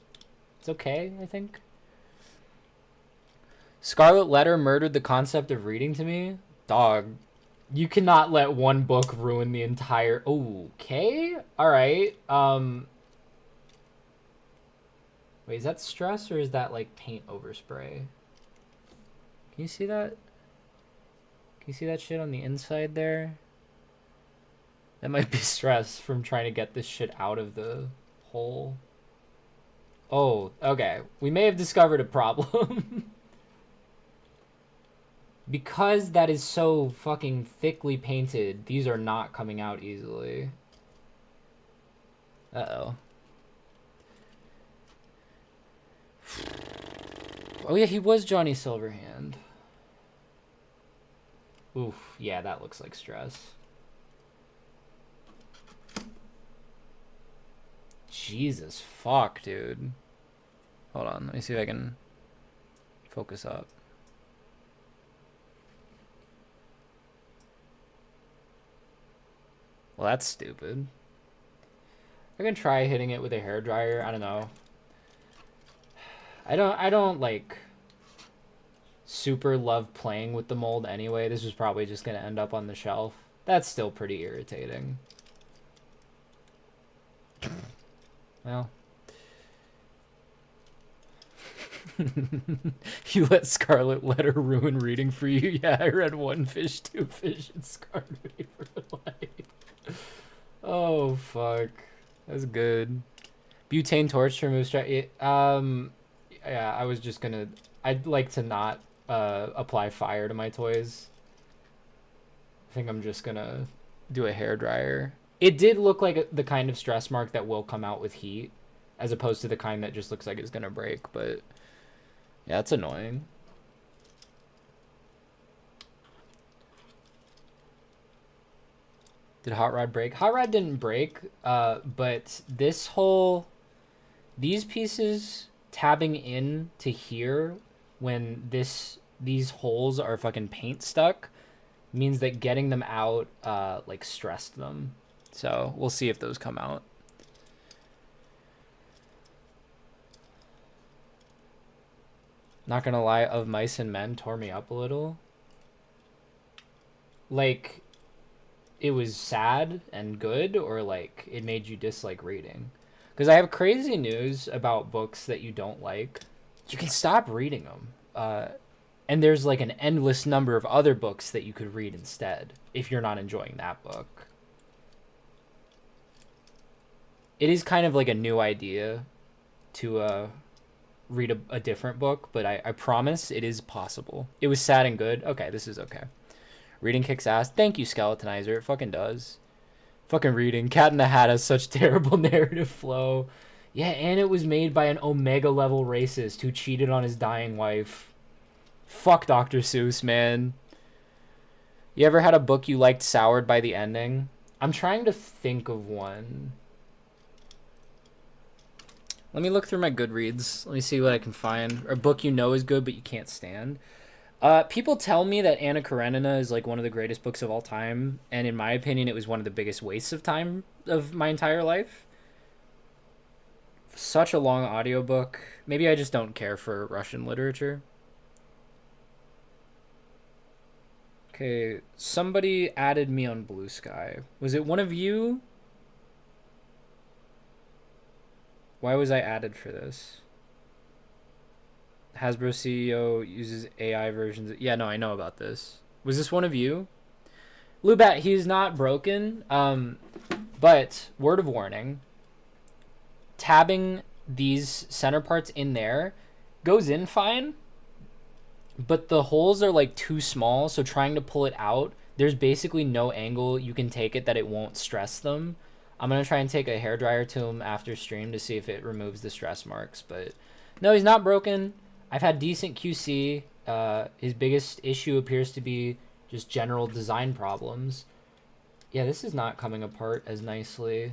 okay, I think. Scarlet Letter murdered the concept of reading to me. Dog, you cannot let one book ruin the entire. Okay, all right. Wait, is that stress or is that like paint overspray? Can you see that? Can you see that shit on the inside there? That might be stress from trying to get this shit out of the hole. Oh, okay. We may have discovered a problem. Because that is so fucking thickly painted, these are not coming out easily. Uh-oh. Oh yeah, he was Johnny Silverhand. Oof, yeah, that looks like stress. Jesus fuck, dude. Hold on, let me see if I can focus up. Well, that's stupid. I can try hitting it with a hairdryer. I don't know. I don't like super love playing with the mold anyway. This is probably just gonna end up on the shelf. That's still pretty irritating. Well. You let Scarlet Letter ruin reading for you? Yeah, I read One Fish, Two Fish, and Scarlet me for life. Oh, fuck. That's good. Butane torch to remove stress. Yeah, I was just gonna... I'd like to not apply fire to my toys. I think I'm just gonna do a hairdryer. It did look like the kind of stress mark that will come out with heat, as opposed to the kind that just looks like it's gonna break, but... Yeah, it's annoying. Did Hot Rod break? Hot Rod didn't break, but this whole... These pieces tabbing in to here when these holes are fucking paint stuck means that getting them out like stressed them. So we'll see if those come out. Not gonna lie, Of Mice and Men tore me up a little. Like, it was sad and good, or like it made you dislike reading? Because I have crazy news about books that you don't like. You can stop reading them. And there's like an endless number of other books that you could read instead if you're not enjoying that book. It is kind of like a new idea to read a different book, but I promise it is possible. It was sad and good. Okay, this is okay. Reading kicks ass. Thank you, Skeletonizer. It fucking does. Fucking reading. Cat in the Hat has such terrible narrative flow. Yeah, and it was made by an Omega level racist who cheated on his dying wife. Fuck Dr. Seuss, man. You ever had a book you liked soured by the ending? I'm trying to think of one. Let me look through my Goodreads. Let me see what I can find. Or a book you know is good but you can't stand. People tell me that Anna Karenina is like one of the greatest books of all time, and in my opinion, it was one of the biggest wastes of time of my entire life. Such a long audiobook. Maybe I just don't care for Russian literature. Okay, somebody added me on Blue Sky. Was it one of you? Why was I added for this? Hasbro CEO uses AI versions. Yeah, no, I know about this. Was this one of you? Lubat, he's not broken. But word of warning. Tabbing these center parts in there goes in fine, but the holes are like too small, so trying to pull it out, there's basically no angle you can take it that it won't stress them. I'm gonna try and take a hairdryer to him after stream to see if it removes the stress marks, but no, he's not broken. I've had decent QC. His biggest issue appears to be just general design problems. Yeah, this is not coming apart as nicely.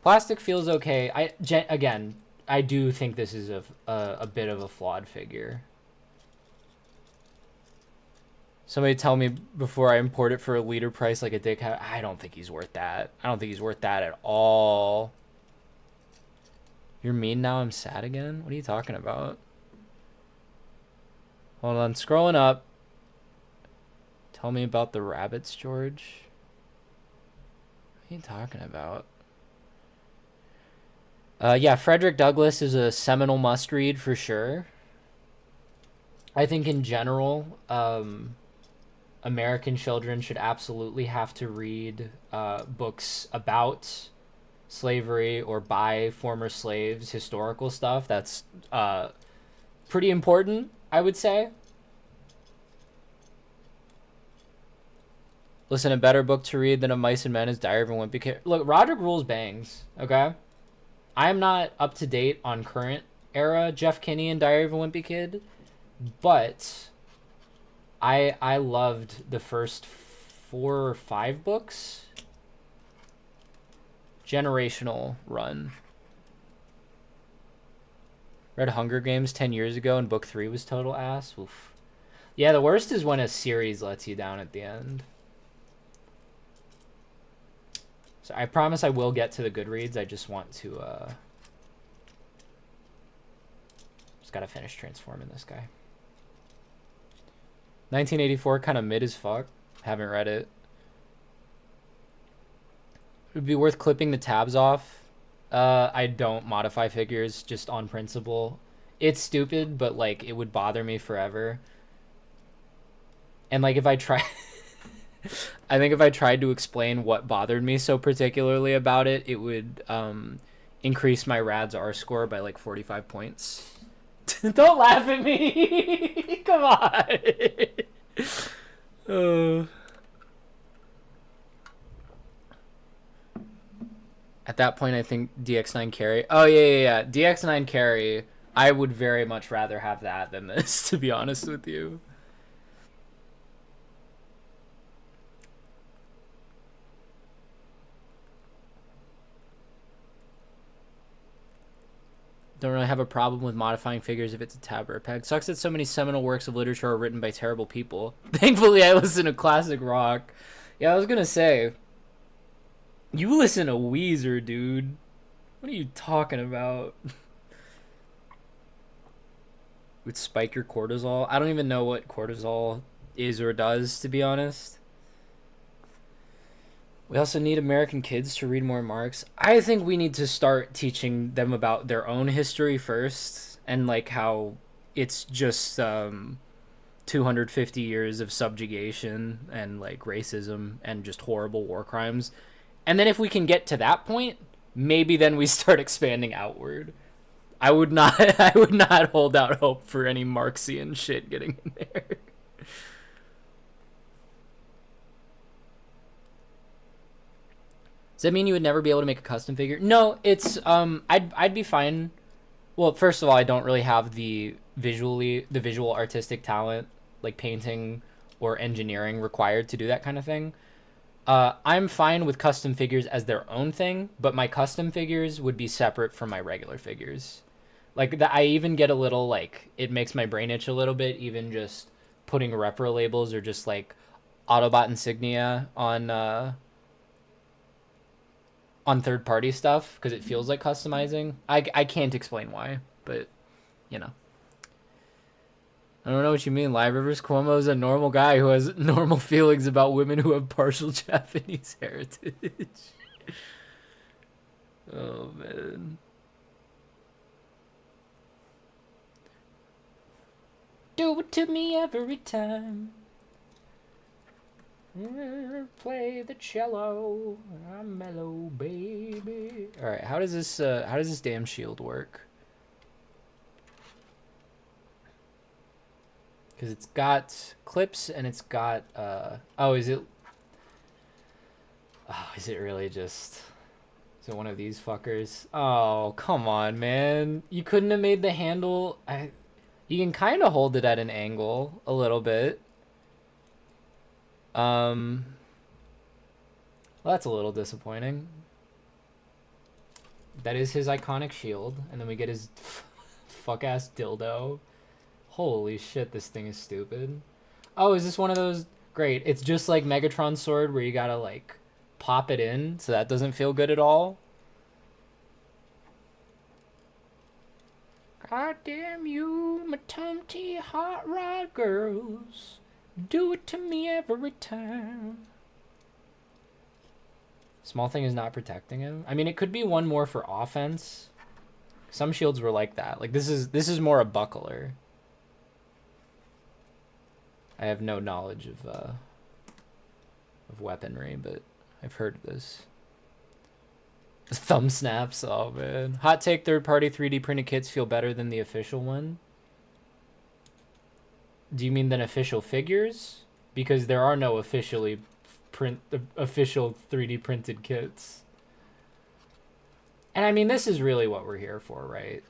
Plastic feels okay. Again, I do think this is a bit of a flawed figure. Somebody tell me before I import it for a liter price like a dickhead. I don't think he's worth that. I don't think he's worth that at all. You're mean now? I'm sad again? What are you talking about? Hold on, scrolling up. Tell me about the rabbits, George. What are you talking about? Yeah, Frederick Douglass is a seminal must-read for sure. I think in general, American children should absolutely have to read books about slavery or by former slaves, historical stuff. That's pretty important, I would say. Listen, a better book to read than A Mice and Men is Diary of a Wimpy Kid. Look, Roderick Rules bangs, okay? I am not up to date on current era Jeff Kinney and Diary of a Wimpy Kid, but I loved the first 4 or 5 books. Generational run. Read Hunger Games 10 years ago and book 3 was total ass. Oof. Yeah, the worst is when a series lets you down at the end. So I promise I will get to the Goodreads. I just want to just gotta finish transforming this guy. 1984, kind of mid as fuck. Haven't read it. It would be worth clipping the tabs off. I don't modify figures just on principle. It's stupid, but like it would bother me forever. And like if I try I think if I tried to explain what bothered me so particularly about it, it would increase my Rad's R score by like 45 points. Don't laugh at me. Come on. At that point, I think DX9 carry. Oh, yeah. DX9 carry. I would very much rather have that than this, to be honest with you. Don't really have a problem with modifying figures if it's a tab or a peg. Sucks that so many seminal works of literature are written by terrible people. Thankfully, I listen to classic rock. Yeah, I was gonna say, you listen to Weezer, dude. What are you talking about? Would spike your cortisol? I don't even know what cortisol is or does, to be honest. We also need American kids to read more Marx. I think we need to start teaching them about their own history first, and like how it's just 250 years of subjugation and like racism and just horrible war crimes. And then if we can get to that point, maybe then we start expanding outward. I would not hold out hope for any Marxian shit getting in there. Does that mean you would never be able to make a custom figure? No, it's I'd be fine. Well, first of all, I don't really have the visual artistic talent like painting or engineering required to do that kind of thing. I'm fine with custom figures as their own thing, but my custom figures would be separate from my regular figures. Like I even get a little like it makes my brain itch a little bit, even just putting repro labels or just like Autobot insignia on third-party stuff because it feels like customizing. I can't explain why, but you know. I don't know what you mean. Live Rivers Cuomo is a normal guy who has normal feelings about women who have partial Japanese heritage. Oh, man. Do it to me every time. Play the cello. I'm mellow, baby. All right, how does this damn shield work? Because it's got clips and it's got oh, is it really just, is it one of these fuckers? Oh, come on, man. You couldn't have made the handle. You can kind of hold it at an angle a little bit. Well, that's a little disappointing. That is his iconic shield, and then we get his fuck ass dildo. Holy shit, this thing is stupid. Oh, is this one of those? Great. It's just like Megatron's sword where you gotta like pop it in, so that doesn't feel good at all. God damn you, mtmte hot rod girls. Do it to me every time. Small thing is not protecting him. I mean, it could be one more for offense. Some shields were like that. Like this is more a buckler. I have no knowledge of of weaponry, but I've heard of this. Thumb snaps. Oh man. Hot take: third-party 3D printed kits feel better than the official one. Do you mean than official figures? Because there are no official 3D printed kits. And I mean, this is really what we're here for, right?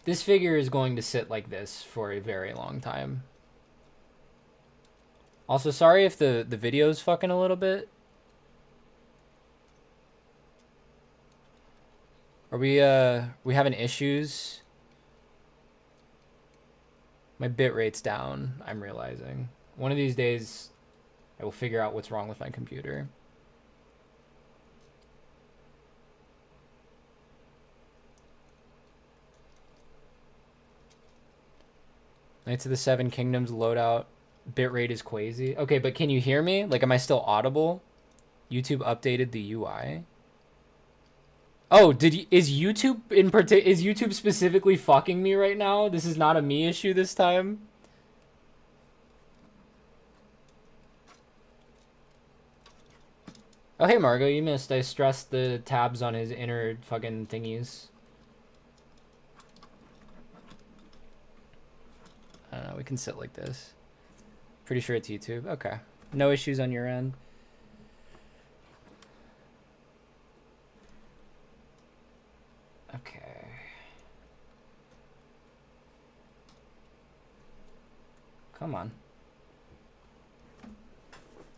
This figure is going to sit like this for a very long time. Also, sorry if the video's fucking a little bit. Are we having issues? My bit rate's down, I'm realizing. One of these days, I will figure out what's wrong with my computer. Knights of the Seven Kingdoms loadout bitrate is crazy. Okay, but can you hear me? Like, am I still audible? YouTube updated the UI. Oh, is YouTube specifically fucking me right now? This is not a me issue this time. Oh, hey, Margo, you missed. I stressed the tabs on his inner fucking thingies. I don't know. We can sit like this. Pretty sure it's YouTube. Okay. No issues on your end. Okay. Come on.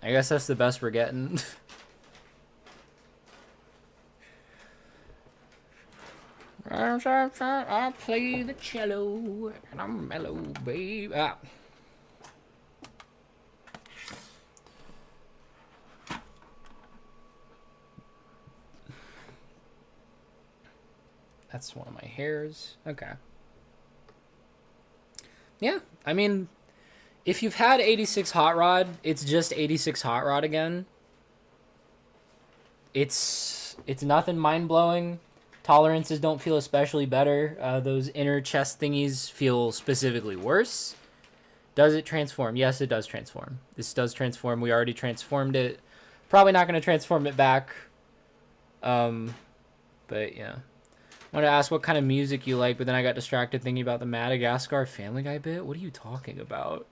I guess that's the best we're getting. I play the cello and I'm mellow, babe. Ah. That's one of my hairs. Okay. Yeah, I mean, if you've had 86 Hot Rod, it's just 86 Hot Rod again. It's nothing mind-blowing. Tolerances don't feel especially better. Those inner chest thingies feel specifically worse. Does it transform? Yes, it does transform. This does transform. We already transformed it. Probably not going to transform it back. But yeah. I wanted to ask what kind of music you like, but then I got distracted thinking about the Madagascar Family Guy bit. What are you talking about?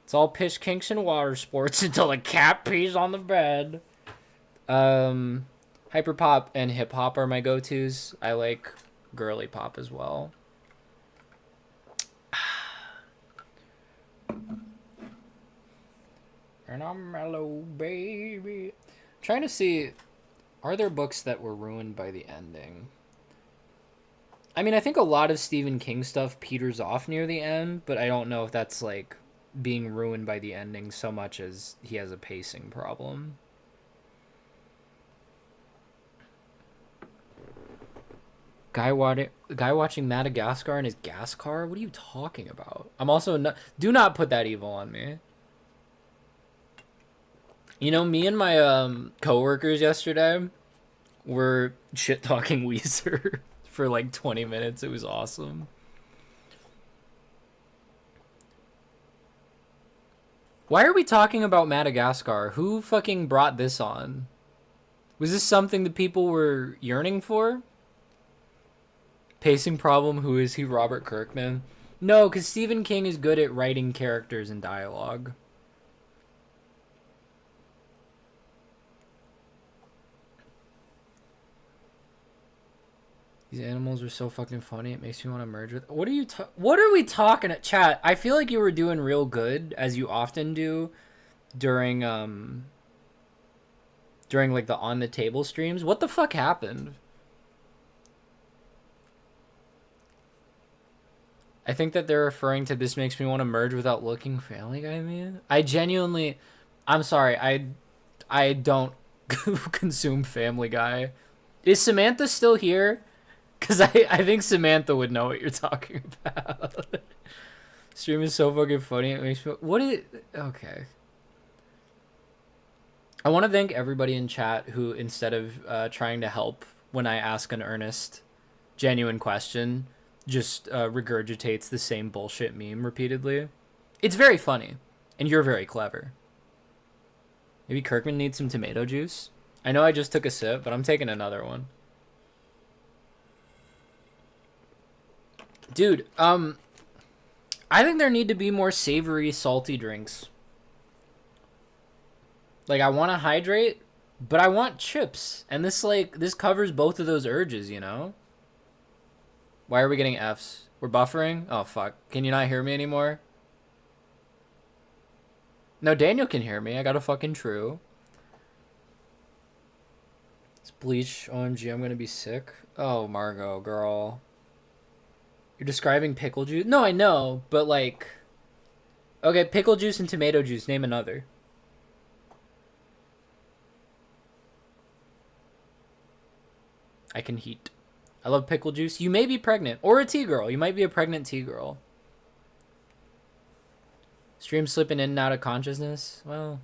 It's all piss, kinks, and water sports until a cat pees on the bed. Hyperpop and hip hop are my go-tos. I like girly pop as well. And I'm mellow, baby. Trying to see, are there books that were ruined by the ending? I mean, I think a lot of Stephen King stuff peters off near the end, but I don't know if that's like being ruined by the ending so much as he has a pacing problem. Guy watching Madagascar in his gas car? What are you talking about? I'm also not... Do not put that evil on me. You know, me and my coworkers yesterday were shit-talking Weezer for like 20 minutes. It was awesome. Why are we talking about Madagascar? Who fucking brought this on? Was this something that people were yearning for? Pacing problem, who is he? Robert Kirkman? No, because Stephen King is good at writing characters and dialogue. These animals are so fucking funny. It makes me want to merge with... What are we talking at, chat? I feel like you were doing real good, as you often do, during like the On the Table streams. What the fuck happened? I think that they're referring to this makes me want to merge without looking Family Guy, man. I genuinely... I'm sorry. I don't consume Family Guy. Is Samantha still here? Because I think Samantha would know what you're talking about. Stream is so fucking funny. It makes me... What is... Okay. I want to thank everybody in chat who, instead of trying to help when I ask an earnest, genuine question, just regurgitates the same bullshit meme repeatedly. It's very funny. And you're very clever. Maybe Kirkman needs some tomato juice. I know I just took a sip, but I'm taking another one. Dude, I think there need to be more savory, salty drinks. Like, I want to hydrate, but I want chips. And this covers both of those urges, you know? Why are we getting Fs? We're buffering? Oh, fuck. Can you not hear me anymore? No, Daniel can hear me. I got a fucking true. It's bleach. OMG, I'm gonna be sick. Oh, Margot, girl. You're describing pickle juice? No, I know, but like... Okay, pickle juice and tomato juice. Name another. I can heat. I love pickle juice. You may be pregnant. Or a tea girl. You might be a pregnant tea girl. Stream slipping in and out of consciousness? Well...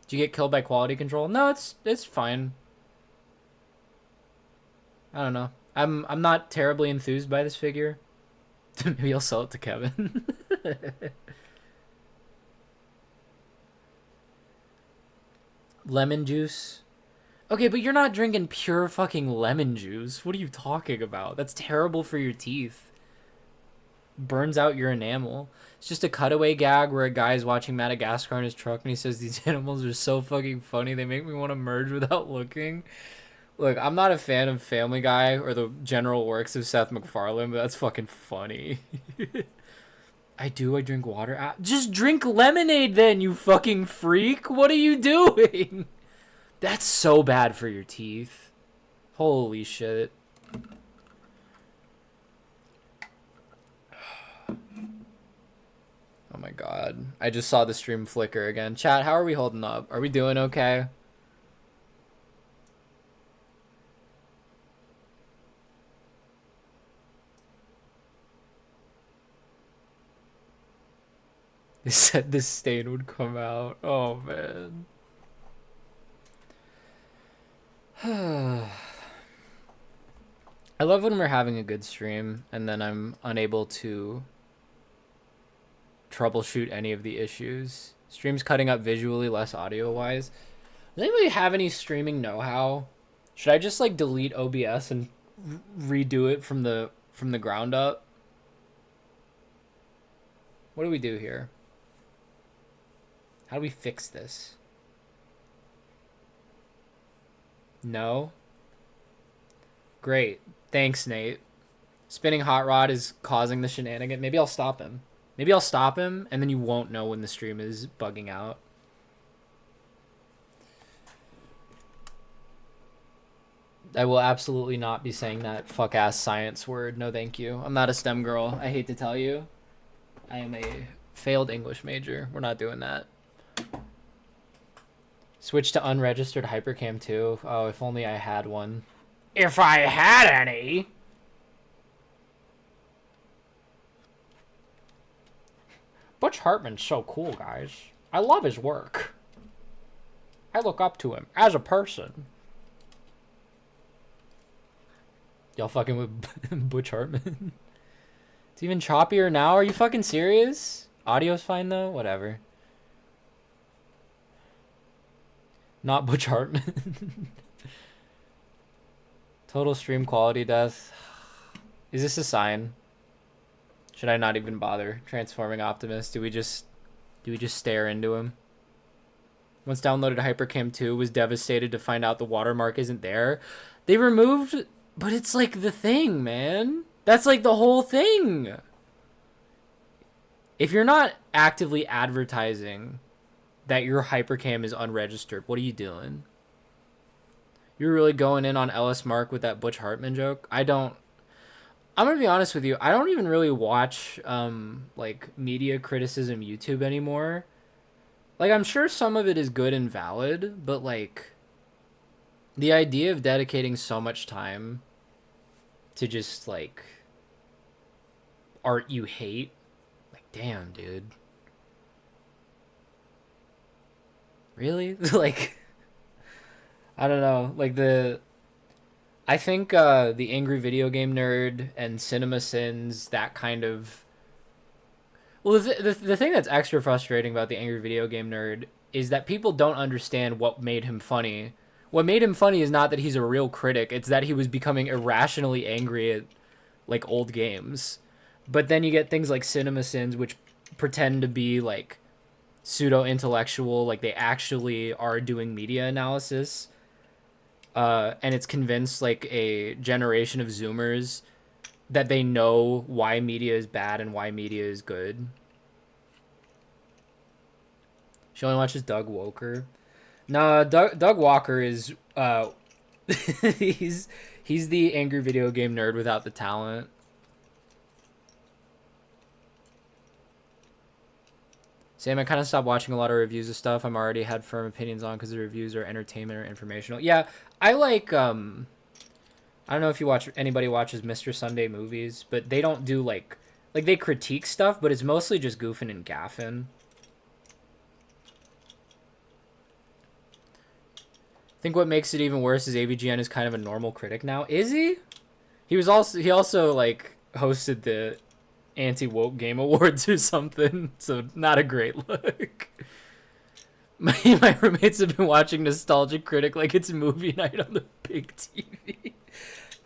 Did you get killed by quality control? No, it's fine. I don't know. I'm not terribly enthused by this figure. Maybe I'll sell it to Kevin. Lemon juice. Okay, but you're not drinking pure fucking lemon juice. What are you talking about? That's terrible for your teeth. Burns out your enamel. It's just a cutaway gag where a guy's watching Madagascar in his truck and he says these animals are so fucking funny they make me want to merge without looking. Look, I'm not a fan of Family Guy or the general works of Seth MacFarlane, but that's fucking funny. I drink water. Just drink lemonade then, you fucking freak. What are you doing? That's so bad for your teeth. Holy shit. Oh my god. I just saw the stream flicker again. Chat, how are we holding up? Are we doing okay? They said this stain would come out. Oh, man. I love when we're having a good stream and then I'm unable to troubleshoot any of the issues. Stream's cutting up visually, less audio-wise. Does anybody have any streaming know-how? Should I just, like, delete OBS and redo it from the ground up? What do we do here? How do we fix this? No? Great. Thanks, Nate. Spinning Hot Rod is causing the shenanigan. Maybe I'll stop him. Maybe I'll stop him, and then you won't know when the stream is bugging out. I will absolutely not be saying that fuck-ass science word. No, thank you. I'm not a STEM girl. I hate to tell you. I am a failed English major. We're not doing that. Switch to unregistered Hypercam 2. Oh, if only I had one. If I had any! Butch Hartman's so cool, guys. I love his work. I look up to him as a person. Y'all fucking with Butch Hartman? It's even choppier now? Are you fucking serious? Audio's fine though? Whatever. Not Butch Hartman. Total stream quality death. Is this a sign? Should I not even bother transforming Optimus? Do we just stare into him? Once downloaded Hypercam 2, was devastated to find out the watermark isn't there. They removed, but it's like the thing, man. That's like the whole thing. If you're not actively advertising that your Hypercam is unregistered, what are you doing? You're really going in on Ellis Mark with that Butch Hartman joke? I'm gonna be honest with you. I don't even really watch like media criticism YouTube anymore. Like, I'm sure some of it is good and valid, but like the idea of dedicating so much time to just like art you hate, like, damn, dude. Really? Like, I don't know. Like I think the Angry Video Game Nerd and Cinema Sins, that kind of... Well, the thing that's extra frustrating about the angry video game nerd is that people don't understand what made him funny. What made him funny is not that he's a real critic; it's that he was becoming irrationally angry at like old games. But then you get things like Cinema Sins, which pretend to be like pseudo intellectual, like they actually are doing media analysis, and it's convinced like a generation of Zoomers that they know why media is bad and why media is good. She only watches Doug Walker. No, Doug Walker is he's he's the angry video game nerd without the talent. Sam, I kind of stopped watching a lot of reviews of stuff I'm already had firm opinions on because the reviews are entertainment or informational. Yeah, I like I don't know if you watch anybody watches Mr. Sunday Movies, but they don't do like they critique stuff, but it's mostly just goofing and gaffing. I think what makes it even worse is AVGN is kind of a normal critic now. Is he? He also like hosted the anti-woke game awards or something, so not a great look. My roommates have been watching Nostalgia Critic like it's movie night on the big TV.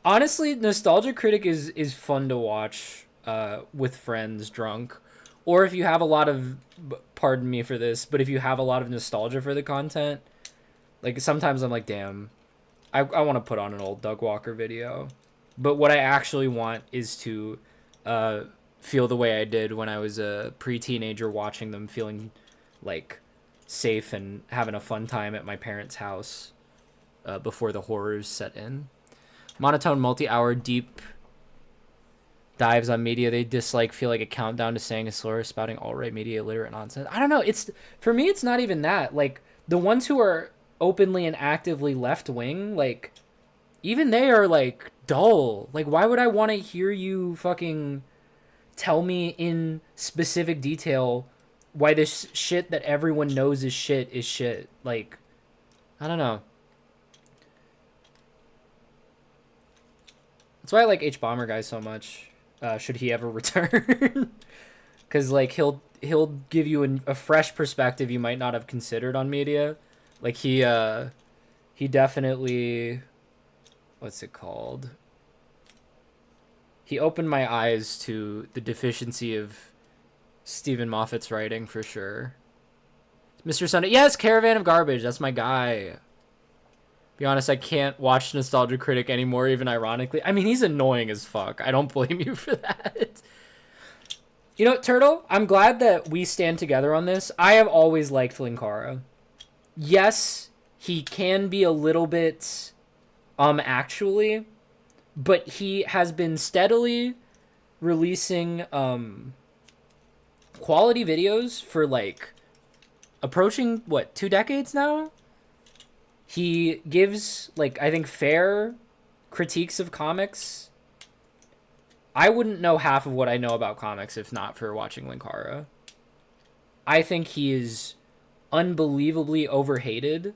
Honestly, Nostalgia Critic is fun to watch with friends drunk, or if you have a lot of, pardon me for this, but if you have a lot of nostalgia for the content, like sometimes I'm like, damn, I want to put on an old Doug Walker video, but what I actually want is to feel the way I did when I was a pre-teenager watching them, feeling like safe and having a fun time at my parents' house before the horrors set in. Monotone multi-hour deep dives on media they dislike feel like a countdown to saying a slur, spouting alt-right media illiterate nonsense. I don't know. It's for me, it's not even that. Like the ones who are openly and actively left-wing, like even they are like dull. Like why would I want to hear you fucking tell me in specific detail why this shit that everyone knows is shit? Like I don't know. That's why I like H Bomber Guy so much. Should he ever return? Because like he'll give you a fresh perspective you might not have considered on media. Like he definitely, what's it called? He opened my eyes to the deficiency of Stephen Moffat's writing for sure. Mr. Sunday, yes, Caravan of Garbage. That's my guy. Be honest, I can't watch Nostalgia Critic anymore, even ironically. I mean, he's annoying as fuck. I don't blame you for that. You know, Turtle, I'm glad that we stand together on this. I have always liked Linkara. Yes, he can be a little bit, actually, but he has been steadily releasing, quality videos for, like, approaching, what, 2 decades now? He gives, like, I think fair critiques of comics. I wouldn't know half of what I know about comics if not for watching Linkara. I think he is unbelievably overhated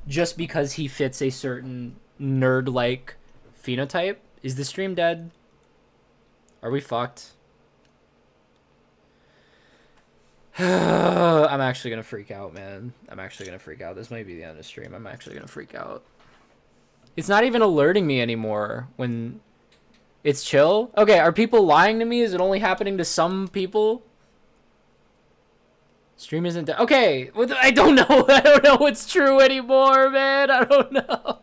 just because he fits a certain nerd-like phenotype. Is the stream dead? Are we fucked? I'm actually gonna freak out, man. I'm actually gonna freak out. This might be the end of the stream. I'm actually gonna freak out. It's not even alerting me anymore when it's chill. Okay, are people lying to me? Is it only happening to some people? Stream isn't dead. Okay, I don't know. I don't know what's true anymore, man. I don't know.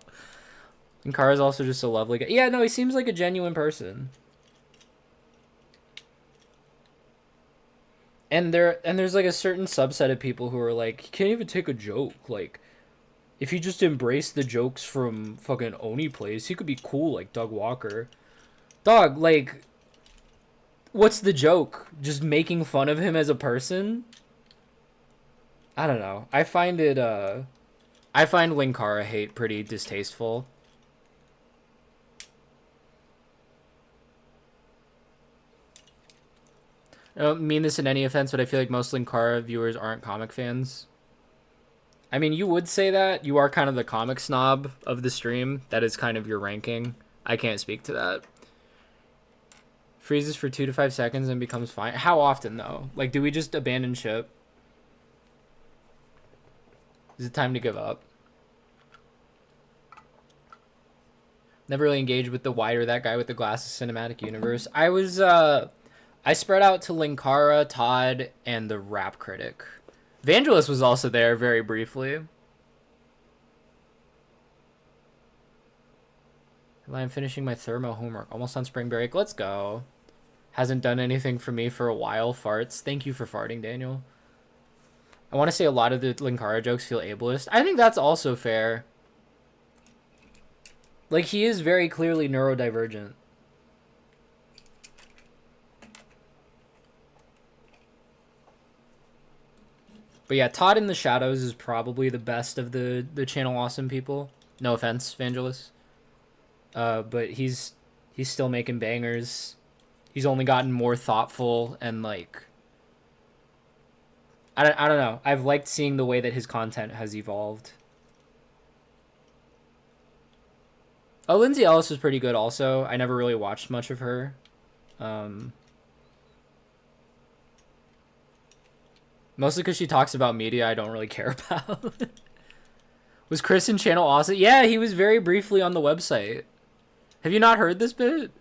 And Kara's also just a lovely guy. Yeah, no, he seems like a genuine person. And there's like a certain subset of people who are like, he can't even take a joke. Like, if he just embraced the jokes from fucking Oni Plays, he could be cool like Doug Walker. Dog, like, what's the joke? Just making fun of him as a person? I don't know. I find Linkara hate pretty distasteful. I don't mean this in any offense, but I feel like most Linkara viewers aren't comic fans. I mean, you would say that. You are kind of the comic snob of the stream. That is kind of your ranking. I can't speak to that. freezes for 2 to 5 seconds and becomes fine. How often though? Like, do we just abandon ship? Is it time to give up? Never really engaged with the wider that guy with the glasses cinematic universe. I spread out to Linkara, Todd, and the Rap Critic. Vangelis was also there very briefly. I'm finishing my thermo homework. Almost on spring break. Let's go. Hasn't done anything for me for a while. Farts. Thank you for farting, Daniel. I want to say a lot of the Linkara jokes feel ableist. I think that's also fair. Like, he is very clearly neurodivergent. But yeah, Todd in the Shadows is probably the best of the channel awesome people. No offense, Vangelis. But he's still making bangers. He's only gotten more thoughtful and like I don't know. I've liked seeing the way that his content has evolved. Oh, Lindsay Ellis was pretty good also. I never really watched much of her. Mostly because she talks about media I don't really care about. Was Chris in channel awesome? Yeah, he was very briefly on the website. Have you not heard this bit?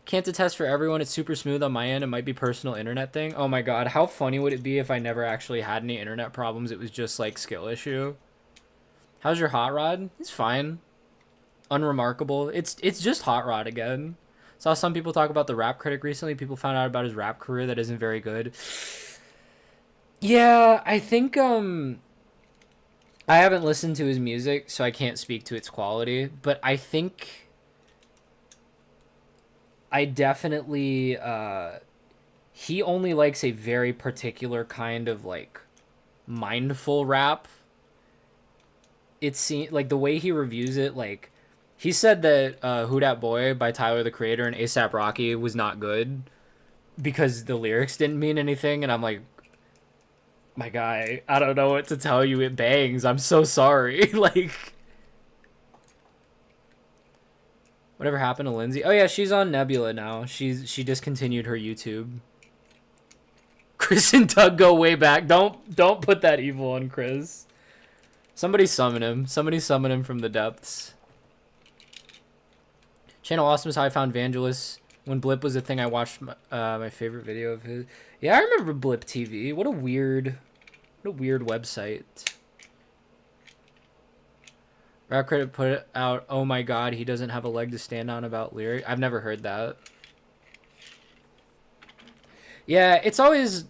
Can't attest for everyone. It's super smooth on my end. It might be personal internet thing. Oh my god, how funny would it be if I never actually had any internet problems? It was just like skill issue. How's your hot rod? It's fine. Unremarkable. It's just hot rod again. Saw some people talk about the Rap Critic recently. People found out about his rap career that isn't very good. Yeah, I think I haven't listened to his music, so I can't speak to its quality, but I think I definitely he only likes a very particular kind of like mindful rap. It seems like the way he reviews it, like he said that Who Dat Boy by Tyler the Creator and A$AP Rocky was not good because the lyrics didn't mean anything, and I'm like, my guy, I don't know what to tell you. It bangs. I'm so sorry. Like, whatever happened to Lindsay? Oh yeah, she's on Nebula now. She discontinued her YouTube. Chris and Doug go way back. Don't put that evil on Chris. Somebody summon him. Somebody summon him from the depths. Channel Awesome is how I found Vangelis. When Blip was a thing, I watched my favorite video of his. Yeah, I remember Blip TV. What a weird website. Rap Credit put it out. Oh my god, he doesn't have a leg to stand on about lyric. I've never heard that. Yeah, it's always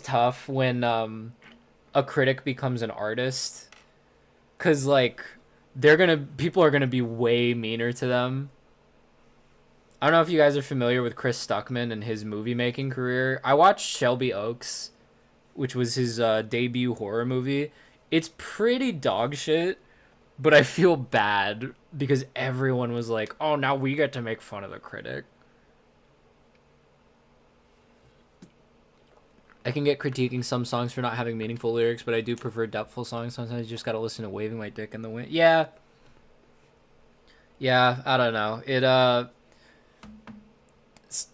tough when a critic becomes an artist, cause like people are gonna be way meaner to them. I don't know if you guys are familiar with Chris Stuckman and his movie making career. I watched Shelby Oaks, which was his debut horror movie. It's pretty dog shit, but I feel bad because everyone was like, oh, now we get to make fun of the critic. I can get critiquing some songs for not having meaningful lyrics, but I do prefer depthful songs. Sometimes you just gotta listen to Waving My Dick in the Wind. Yeah, I don't know.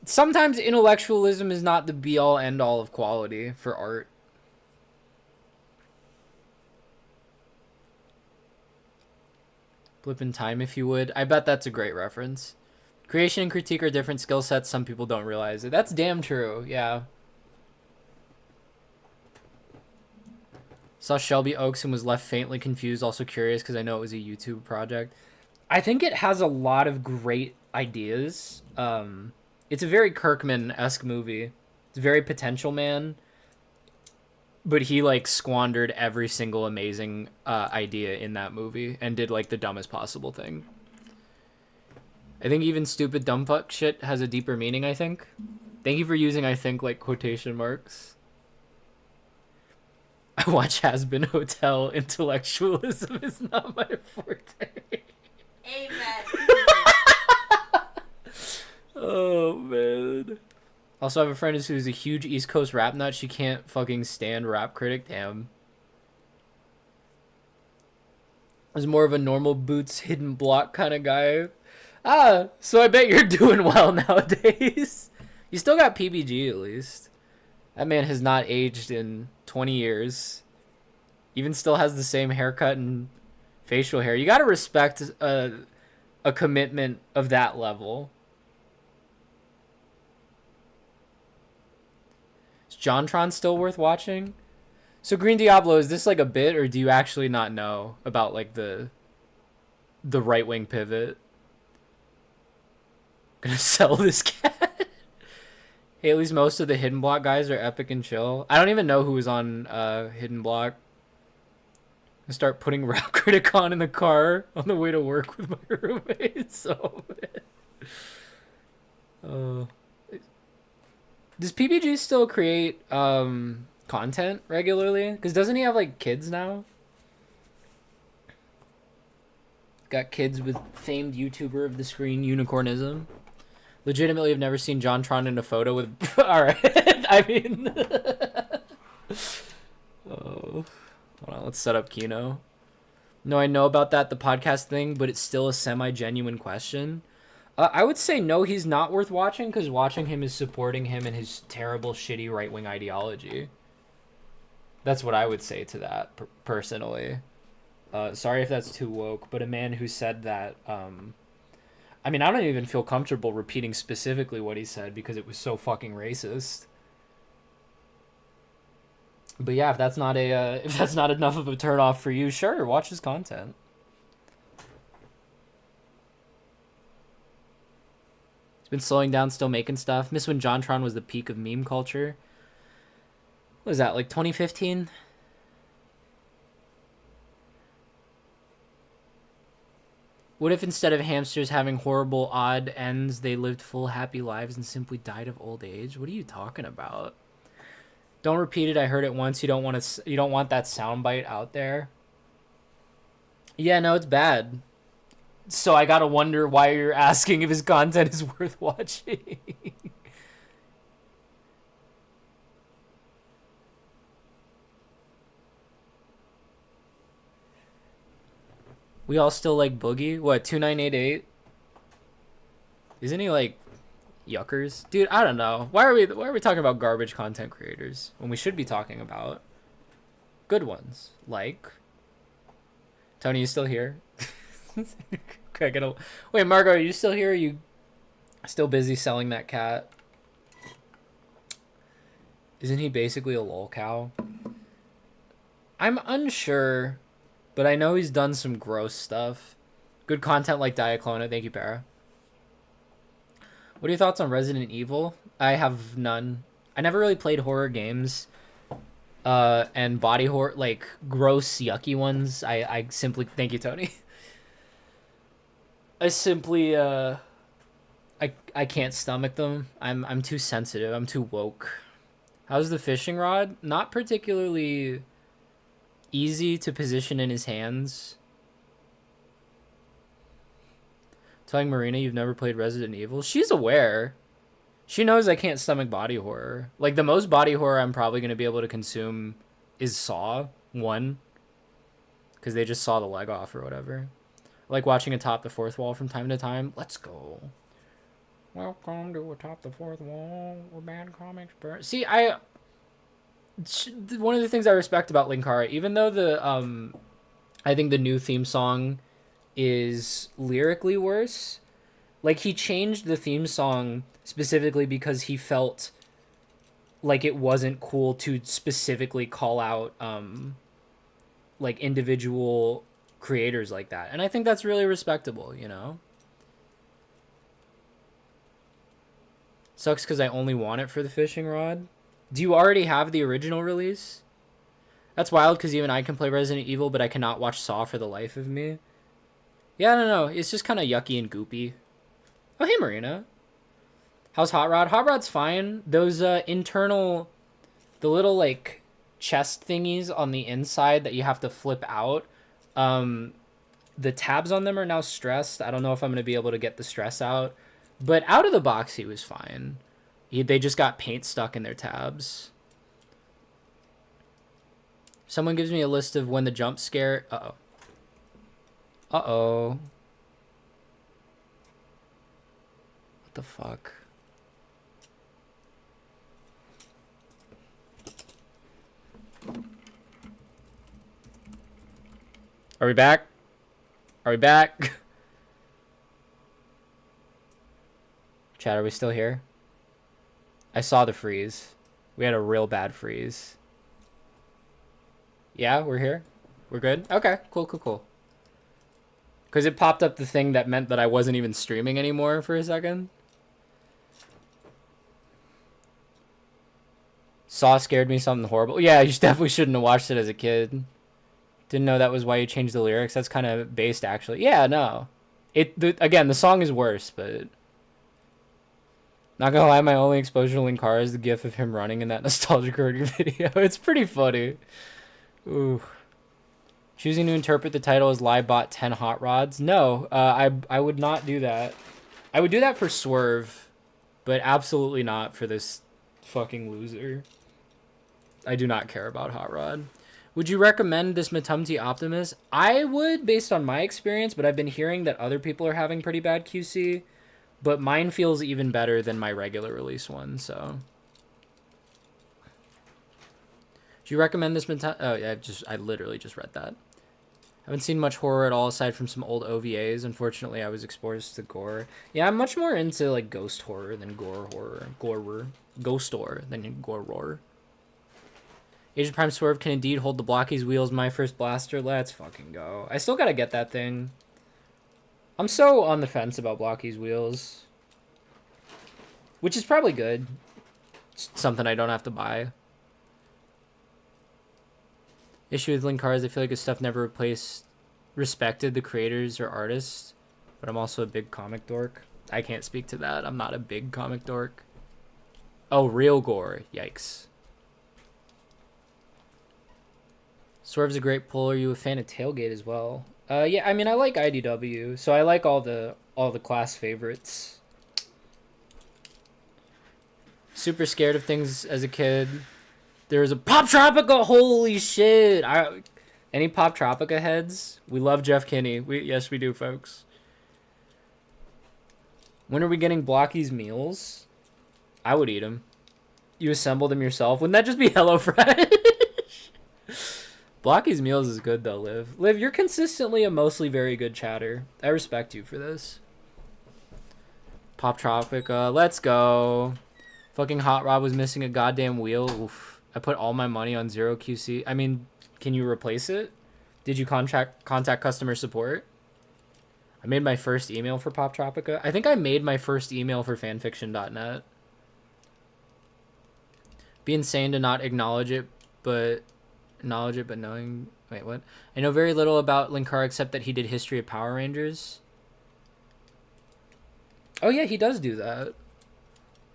Sometimes intellectualism is not the be-all, end-all of quality for art. Blip in time, if you would. I bet that's a great reference. Creation and critique are different skill sets. Some people don't realize it. That's damn true, yeah. Saw Shelby Oaks and was left faintly confused, also curious because I know it was a YouTube project. I think it has a lot of great ideas. It's a very Kirkman-esque movie. It's very Potential Man. But he, like, squandered every single amazing idea in that movie and did, like, the dumbest possible thing. I think even stupid dumb fuck shit has a deeper meaning, I think. Thank you for using, I think, like, quotation marks. I watch Has Been Hotel. Intellectualism is not my forte. Amen. Oh, man. Also, I have a friend who's a huge East Coast rap nut. She can't fucking stand Rap Critic. Damn. I was more of a normal Boots hidden block kind of guy. So I bet you're doing well nowadays. You still got PBG at least. That man has not aged in 20 years. Even still has the same haircut and facial hair. You gotta respect a commitment of that level. Is JonTron still worth watching? So Green Diablo, is this like a bit, or do you actually not know about like the right wing pivot? Gonna sell this cat. Hey, at least most of the Hidden Block guys are epic and chill. I don't even know who was on Hidden Block. I start putting Rap Critic on in the car on the way to work with my roommates. So, uh, does PBG still create content regularly? Because doesn't he have like kids now? Got kids with famed YouTuber of the screen Unicornism. Legitimately, have never seen JonTron in a photo with. All right, I mean, oh, hold on, let's set up Kino. No, I know about that, the podcast thing, but it's still a semi-genuine question. I would say no, he's not worth watching because watching him is supporting him and his terrible, shitty right-wing ideology. That's what I would say to that, personally. Sorry if that's too woke, but a man who said that. I mean, I don't even feel comfortable repeating specifically what he said because it was so fucking racist. But yeah, if that's not enough of a turnoff for you, sure, watch his content. He's been slowing down, still making stuff. Miss when JonTron was the peak of meme culture. What was that, like 2015? What if instead of hamsters having horrible odd ends, they lived full happy lives and simply died of old age? What are you talking about? Don't repeat it. I heard it once. You don't want that soundbite out there. Yeah, no, it's bad. So I gotta wonder why you're asking if his content is worth watching. We all still like Boogie. What, 2988? Isn't he like yuckers? Dude, I don't know. Why are we talking about garbage content creators when we should be talking about good ones? Like Tony, you still here? Okay, wait, Margo, are you still here? Are you still busy selling that cat? Isn't he basically a lol cow? I'm unsure, but I know he's done some gross stuff. Good content like Diaclona. Thank you, Para. What are your thoughts on Resident Evil? I have none. I never really played horror games. And body horror, like gross, yucky ones. I simply, thank you, Tony. I simply, I can't stomach them. I'm too sensitive. I'm too woke. How's the fishing rod? Not particularly easy to position in his hands. Telling Marina you've never played Resident Evil. She's aware. She knows I can't stomach body horror. Like, the most body horror I'm probably going to be able to consume is Saw 1. Because they just saw the leg off or whatever. I like watching Atop the Fourth Wall from time to time. Let's go. Welcome to Atop the Fourth Wall, where bad comics burn. See, one of the things I respect about Linkara, even though I think the new theme song is lyrically worse, like, he changed the theme song specifically because he felt like it wasn't cool to specifically call out like individual creators like that, and I think that's really respectable, you know. Sucks because I only want it for the fishing rod. Do you already have the original release? That's wild because even I can play Resident Evil, but I cannot watch Saw for the life of me. Yeah, I don't know. It's just kind of yucky and goopy. Oh, hey, Marina. How's Hot Rod? Hot Rod's fine. Those internal, the little, like, chest thingies on the inside that you have to flip out, the tabs on them are now stressed. I don't know if I'm going to be able to get the stress out. But out of the box, he was fine. They just got paint stuck in their tabs. Someone gives me a list of when the jump scare... Uh-oh. Uh-oh. the fuck? Are we back? Are we back? Chat, are we still here? I saw the freeze. We had a real bad freeze. Yeah, we're here. We're good? Okay, cool, cool, cool. Because it popped up the thing that meant that I wasn't even streaming anymore for a second. Saw scared me something horrible. Yeah, you definitely shouldn't have watched it as a kid. Didn't know that was why you changed the lyrics. That's kind of based, actually. Yeah, no. Again, the song is worse, but... Not gonna lie, my only exposure to Linkara is the gif of him running in that nostalgic Urger video. It's pretty funny. Ooh. Choosing to interpret the title as Live Bought 10 Hot Rods? No, I would not do that. I would do that for Swerve, but absolutely not for this fucking loser. I do not care about Hot Rod. Would you recommend this mtmte Optimus? I would, based on my experience, but I've been hearing that other people are having pretty bad QC. But mine feels even better than my regular release one, so... Do you recommend this mtmte? Oh, yeah, I literally just read that. Haven't seen much horror at all aside from some old OVAs. Unfortunately, I was exposed to gore. Yeah, I'm much more into like ghost horror than gore horror. Ghost horror than gore horror. Age of Prime Swerve can indeed hold the blockies wheels. My first blaster. Let's fucking go. I still gotta get that thing. I'm so on the fence about blockies wheels. Which is probably good. It's something I don't have to buy. Issue with Linkara is I feel like his stuff never respected the creators or artists. But I'm also a big comic dork. I can't speak to that. I'm not a big comic dork. Oh, real gore. Yikes. Swerve's a great pull. Are you a fan of Tailgate as well? Yeah, I mean, I like IDW, so I like all the class favorites. Super scared of things as a kid. There was a Pop Tropica. Holy shit! Any Pop Tropica heads? We love Jeff Kinney. Yes, we do, folks. When are we getting Blocky's meals? I would eat them. You assemble them yourself. Wouldn't that just be HelloFresh? Blocky's meals is good though, Liv. Liv, you're consistently a mostly very good chatter. I respect you for this. Pop Tropica, let's go. Fucking Hot Rod was missing a goddamn wheel. Oof. I put all my money on 0 QC. I mean, can you replace it? Did you contact customer support? I made my first email for Pop Tropica. I think I made my first email for fanfiction.net. Be insane to not acknowledge it, but knowing... Wait, what? I know very little about Linkara except that he did History of Power Rangers. Oh, yeah, he does do that.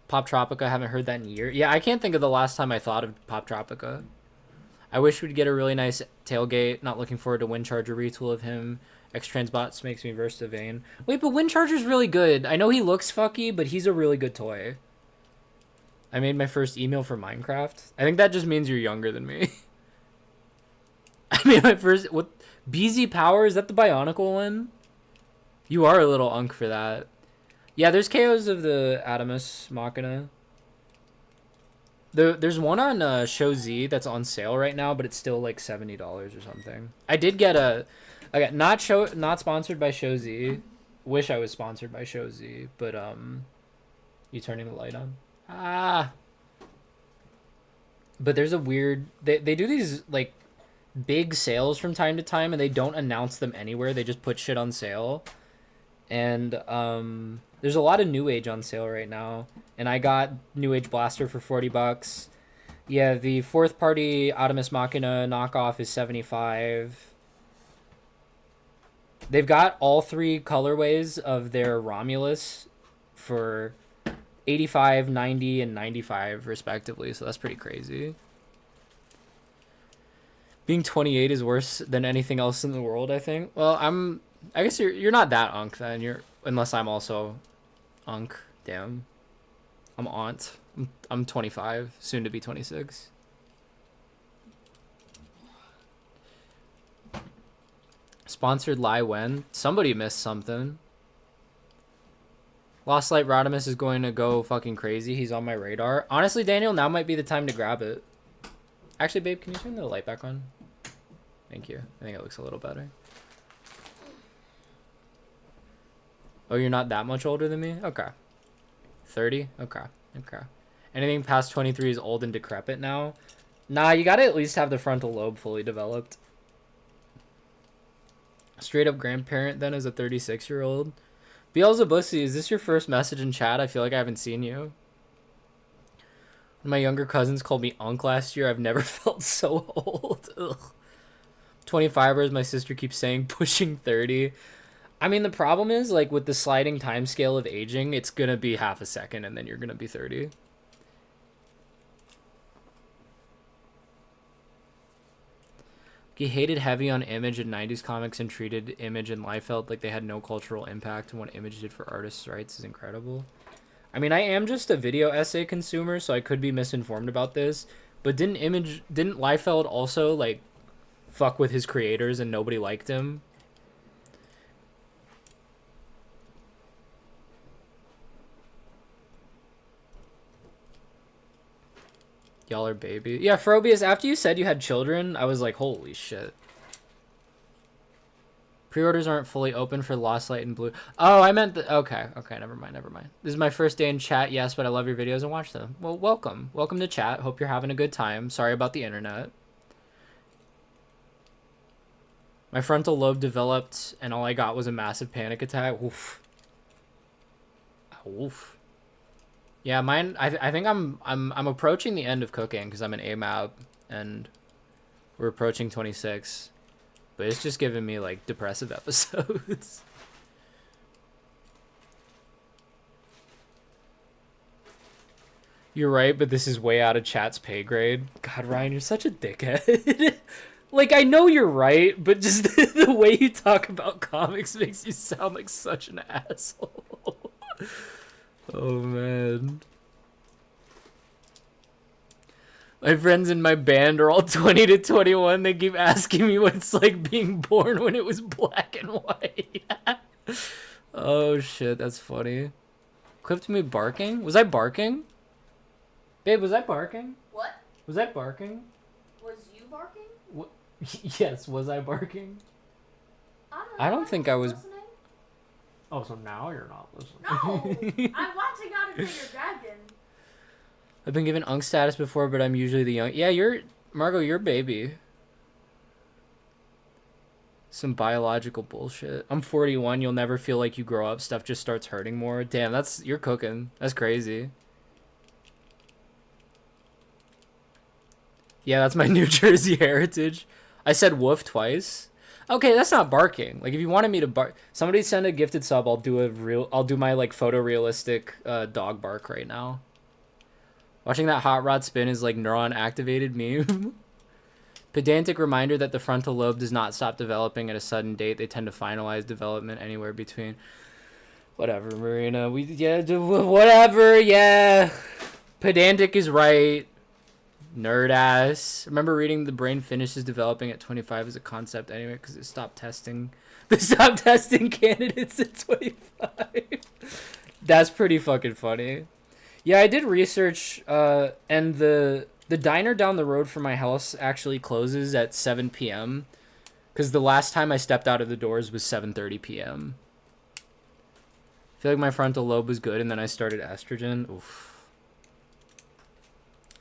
Pop Tropica, I haven't heard that in years. Yeah, I can't think of the last time I thought of Pop Tropica. I wish we'd get a really nice Tailgate. Not looking forward to Windcharger retool of him. X-Transbots makes me verse to Vane. Wait, but Windcharger's really good. I know he looks fucky, but he's a really good toy. I made my first email for Minecraft. I think that just means you're younger than me. I made my first... What? BZ Power? Is that the Bionicle one? You are a little unk for that. Yeah, there's KOs of the Adamus Machina. There's one on Show Z that's on sale right now, but it's still like $70 or something. I did get I got not sponsored by Show Z. Wish I was sponsored by Show Z, but you turning the light on? Ah. But there's a weird they do these like big sales from time to time, and they don't announce them anywhere. They just put shit on sale. And there's a lot of New Age on sale right now, and I got New Age Blaster for $40. Yeah, the fourth party Adamus Machina knockoff is $75. They've got all three colorways of their Romulus for $85, $90, and $95 respectively, so that's pretty crazy. Being 28 is worse than anything else in the world, I think. Well, I guess you're not that unk then. Unless I'm also unk. Damn. I'm aunt. I'm 25, soon to be 26. Sponsored Lie when? Somebody missed something. Lost Light Rodimus is going to go fucking crazy. He's on my radar. Honestly, Daniel, now might be the time to grab it. Actually, babe, can you turn the light back on? Thank you. I think it looks a little better. Oh, you're not that much older than me? Okay. 30? Okay. Okay. Anything past 23 is old and decrepit now? Nah, you gotta at least have the frontal lobe fully developed. Straight up grandparent then as a 36-year-old. Beelzebussy, is this your first message in chat? I feel like I haven't seen you. My younger cousins called me Unc last year. I've never felt so old. Ugh. 25ers, my sister keeps saying pushing 30. I mean, the problem is, like, with the sliding time scale of aging, it's gonna be half a second and then you're gonna be 30. He hated heavy on Image in 90s comics and treated Image and Liefeld like they had no cultural impact, and what Image did for artists' rights is incredible. I mean, I am just a video essay consumer, so I could be misinformed about this, but didn't Liefeld also, like, fuck with his creators and nobody liked him? Y'all are baby. Yeah, Frobius, after you said you had children, I was like, holy shit. Pre-orders aren't fully open for Lost Light and Blue. Oh, I meant the... Okay, never mind. This is my first day in chat, yes, but I love your videos and watch them. Well, welcome. Welcome to chat. Hope you're having a good time. Sorry about the internet. My frontal lobe developed, and all I got was a massive panic attack. Oof. Oof. Yeah, mine. I think I'm approaching the end of cooking because I'm an AMAB and we're approaching 26, but it's just giving me like depressive episodes. You're right, but this is way out of chat's pay grade. God, Ryan, you're such a dickhead. Like, I know you're right, but just the way you talk about comics makes you sound like such an asshole. Oh, man. My friends in my band are all 20 to 21. They keep asking me what it's like being born when it was black and white. Oh, shit. That's funny. Clipped me barking? Was I barking? Babe, was I barking? What? Was I barking? Was you barking? What? Yes, was I barking? I don't think I was... Listening? Oh, so now you're not listening. No! I'm watching How to Train Your Dragon. I've been given Unk status before, but I'm usually the young... Yeah, you're... Margot, you're baby. Some biological bullshit. I'm 41. You'll never feel like you grow up. Stuff just starts hurting more. Damn, that's... You're cooking. That's crazy. Yeah, that's my New Jersey heritage. I said woof twice. Okay, that's not barking. Like, if you wanted me to bark... Somebody send a gifted sub. I'll do my, like, photorealistic dog bark right now. Watching that hot rod spin is like neuron activated meme. Pedantic reminder that the frontal lobe does not stop developing at a sudden date. They tend to finalize development anywhere between... Whatever, Marina. Whatever, yeah. Pedantic is right. Nerd ass. Remember reading the brain finishes developing at 25 as a concept anyway because it stopped testing. They stopped testing candidates at 25. That's pretty fucking funny. Yeah, I did research, and the diner down the road from my house actually closes at 7 p.m. because the last time I stepped out of the doors was 7:30 p.m. I feel like my frontal lobe was good, and then I started estrogen. Oof.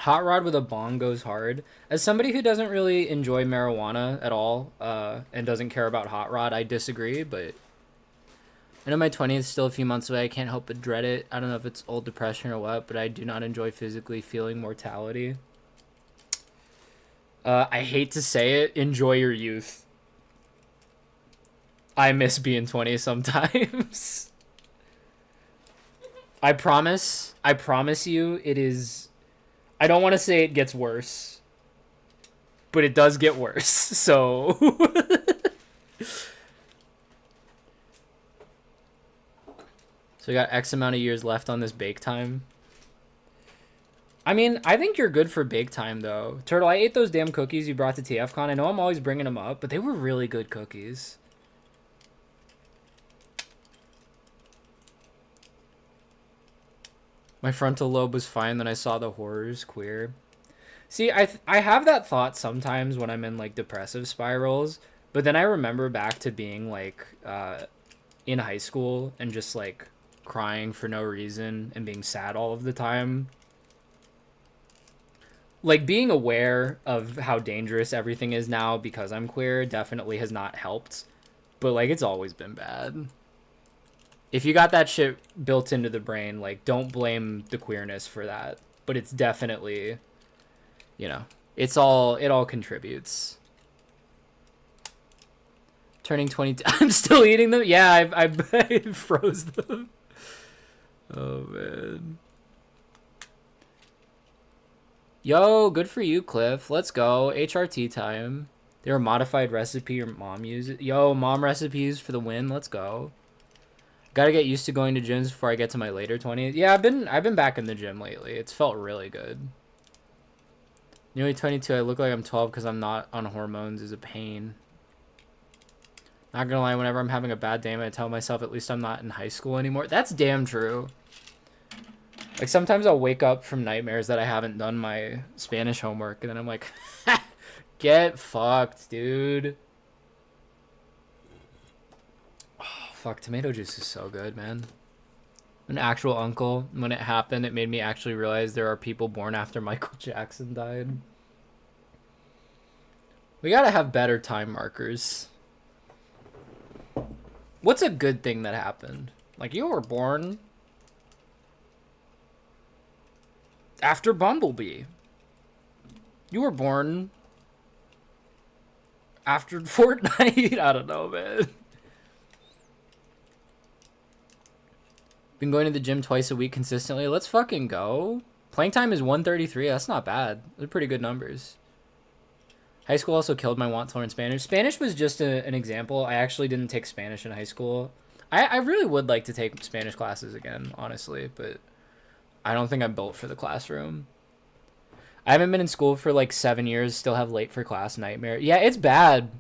Hot rod with a bong goes hard. As somebody who doesn't really enjoy marijuana at all, and doesn't care about hot rod, I disagree, but... I know my 20th is still a few months away. I can't help but dread it. I don't know if it's old depression or what, but I do not enjoy physically feeling mortality. I hate to say it. Enjoy your youth. I miss being 20 sometimes. I promise you it is... I don't want to say it gets worse, but it does get worse, so... So we got X amount of years left on this bake time. I mean, I think you're good for bake time, though. Turtle, I ate those damn cookies you brought to TFCon. I know I'm always bringing them up, but they were really good cookies. My frontal lobe was fine, then I saw the horrors. Queer. See, I have that thought sometimes when I'm in like depressive spirals, but then I remember back to being like in high school and just like crying for no reason and being sad all of the time. Like being aware of how dangerous everything is now because I'm queer definitely has not helped, but like it's always been bad. If you got that shit built into the brain, like don't blame the queerness for that, but it's definitely, you know, it all contributes. Turning 22. I'm still eating them. Yeah, I froze them. Oh man. Yo, good for you, Cliff. Let's go. HRT time. They're a modified recipe your mom uses. Yo, mom recipes for the win. Let's go. Gotta get used to going to gyms before I get to my later 20s. Yeah, I've been back in the gym lately. It's felt really good. Nearly 22. I look like I'm 12 because I'm not on hormones. Is a pain. Not gonna lie, whenever I'm having a bad day, I tell myself at least I'm not in high school anymore. That's damn true. Like sometimes I'll wake up from nightmares that I haven't done my Spanish homework, and then I'm like, get fucked, dude. Oh, fuck, tomato juice is so good, man. An actual uncle, when it happened, it made me actually realize there are people born after Michael Jackson died. We gotta have better time markers. What's a good thing that happened? Like, you were born after Bumblebee. You were born after Fortnite. I don't know, man. Been going to the gym twice a week consistently. Let's fucking go. Playing time is 133. That's not bad. Those are pretty good numbers. High school also killed my want to learn Spanish. Spanish was just an example. I actually didn't take Spanish in high school. I really would like to take Spanish classes again, honestly, but I don't think I'm built for the classroom. I haven't been in school for like 7 years, still have late for class nightmare. Yeah, it's bad.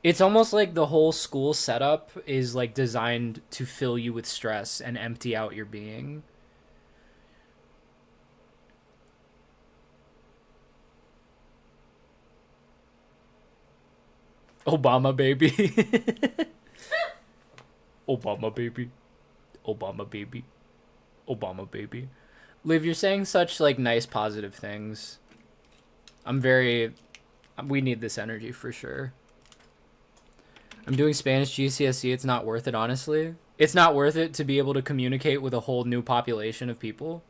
It's almost like the whole school setup is like designed to fill you with stress and empty out your being. Obama baby. Obama baby. Obama baby. Obama baby. Liv, you're saying such like nice positive things. We need this energy for sure. I'm doing Spanish GCSE. It's not worth it, honestly. It's not worth it to be able to communicate with a whole new population of people.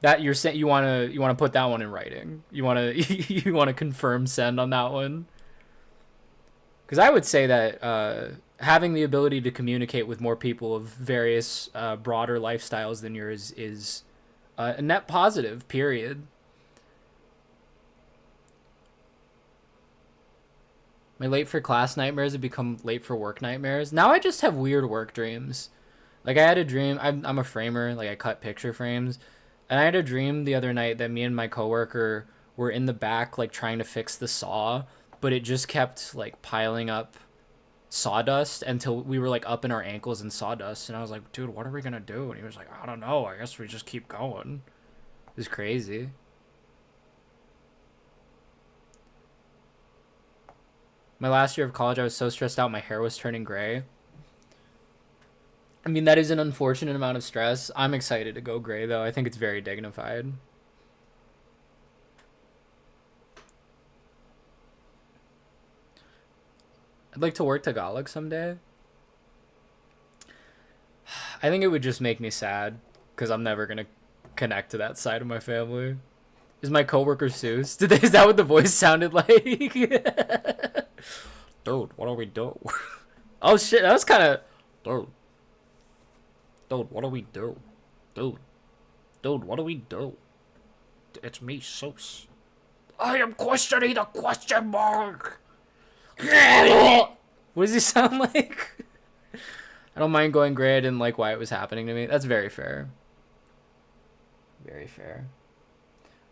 That you're saying you want to put that one in writing. You want to you want to confirm send on that one. Because I would say that having the ability to communicate with more people of various broader lifestyles than yours is a net positive, period. My late for class nightmares have become late for work nightmares. Now I just have weird work dreams. Like I had a dream, I'm a framer, like I cut picture frames. And I had a dream the other night that me and my coworker were in the back like trying to fix the saw, but it just kept like piling up sawdust until we were like up in our ankles in sawdust. And I was like, dude, what are we gonna do? And he was like, I don't know, I guess we just keep going. It was crazy. My last year of college, I was so stressed out my hair was turning gray. I mean, that is an unfortunate amount of stress. I'm excited to go gray, though. I think it's very dignified. I'd like to work Tagalog someday. I think it would just make me sad because I'm never going to connect to that side of my family. Is my coworker Seuss? Is that what the voice sounded like? Dude, what do we do? Oh, shit. That was kind of... Dude, what do we do? Dude, what do we do? It's me, Seuss. I am questioning the question mark. What does he sound like? I don't mind going gray. I didn't like why it was happening to me. That's very fair. Very fair.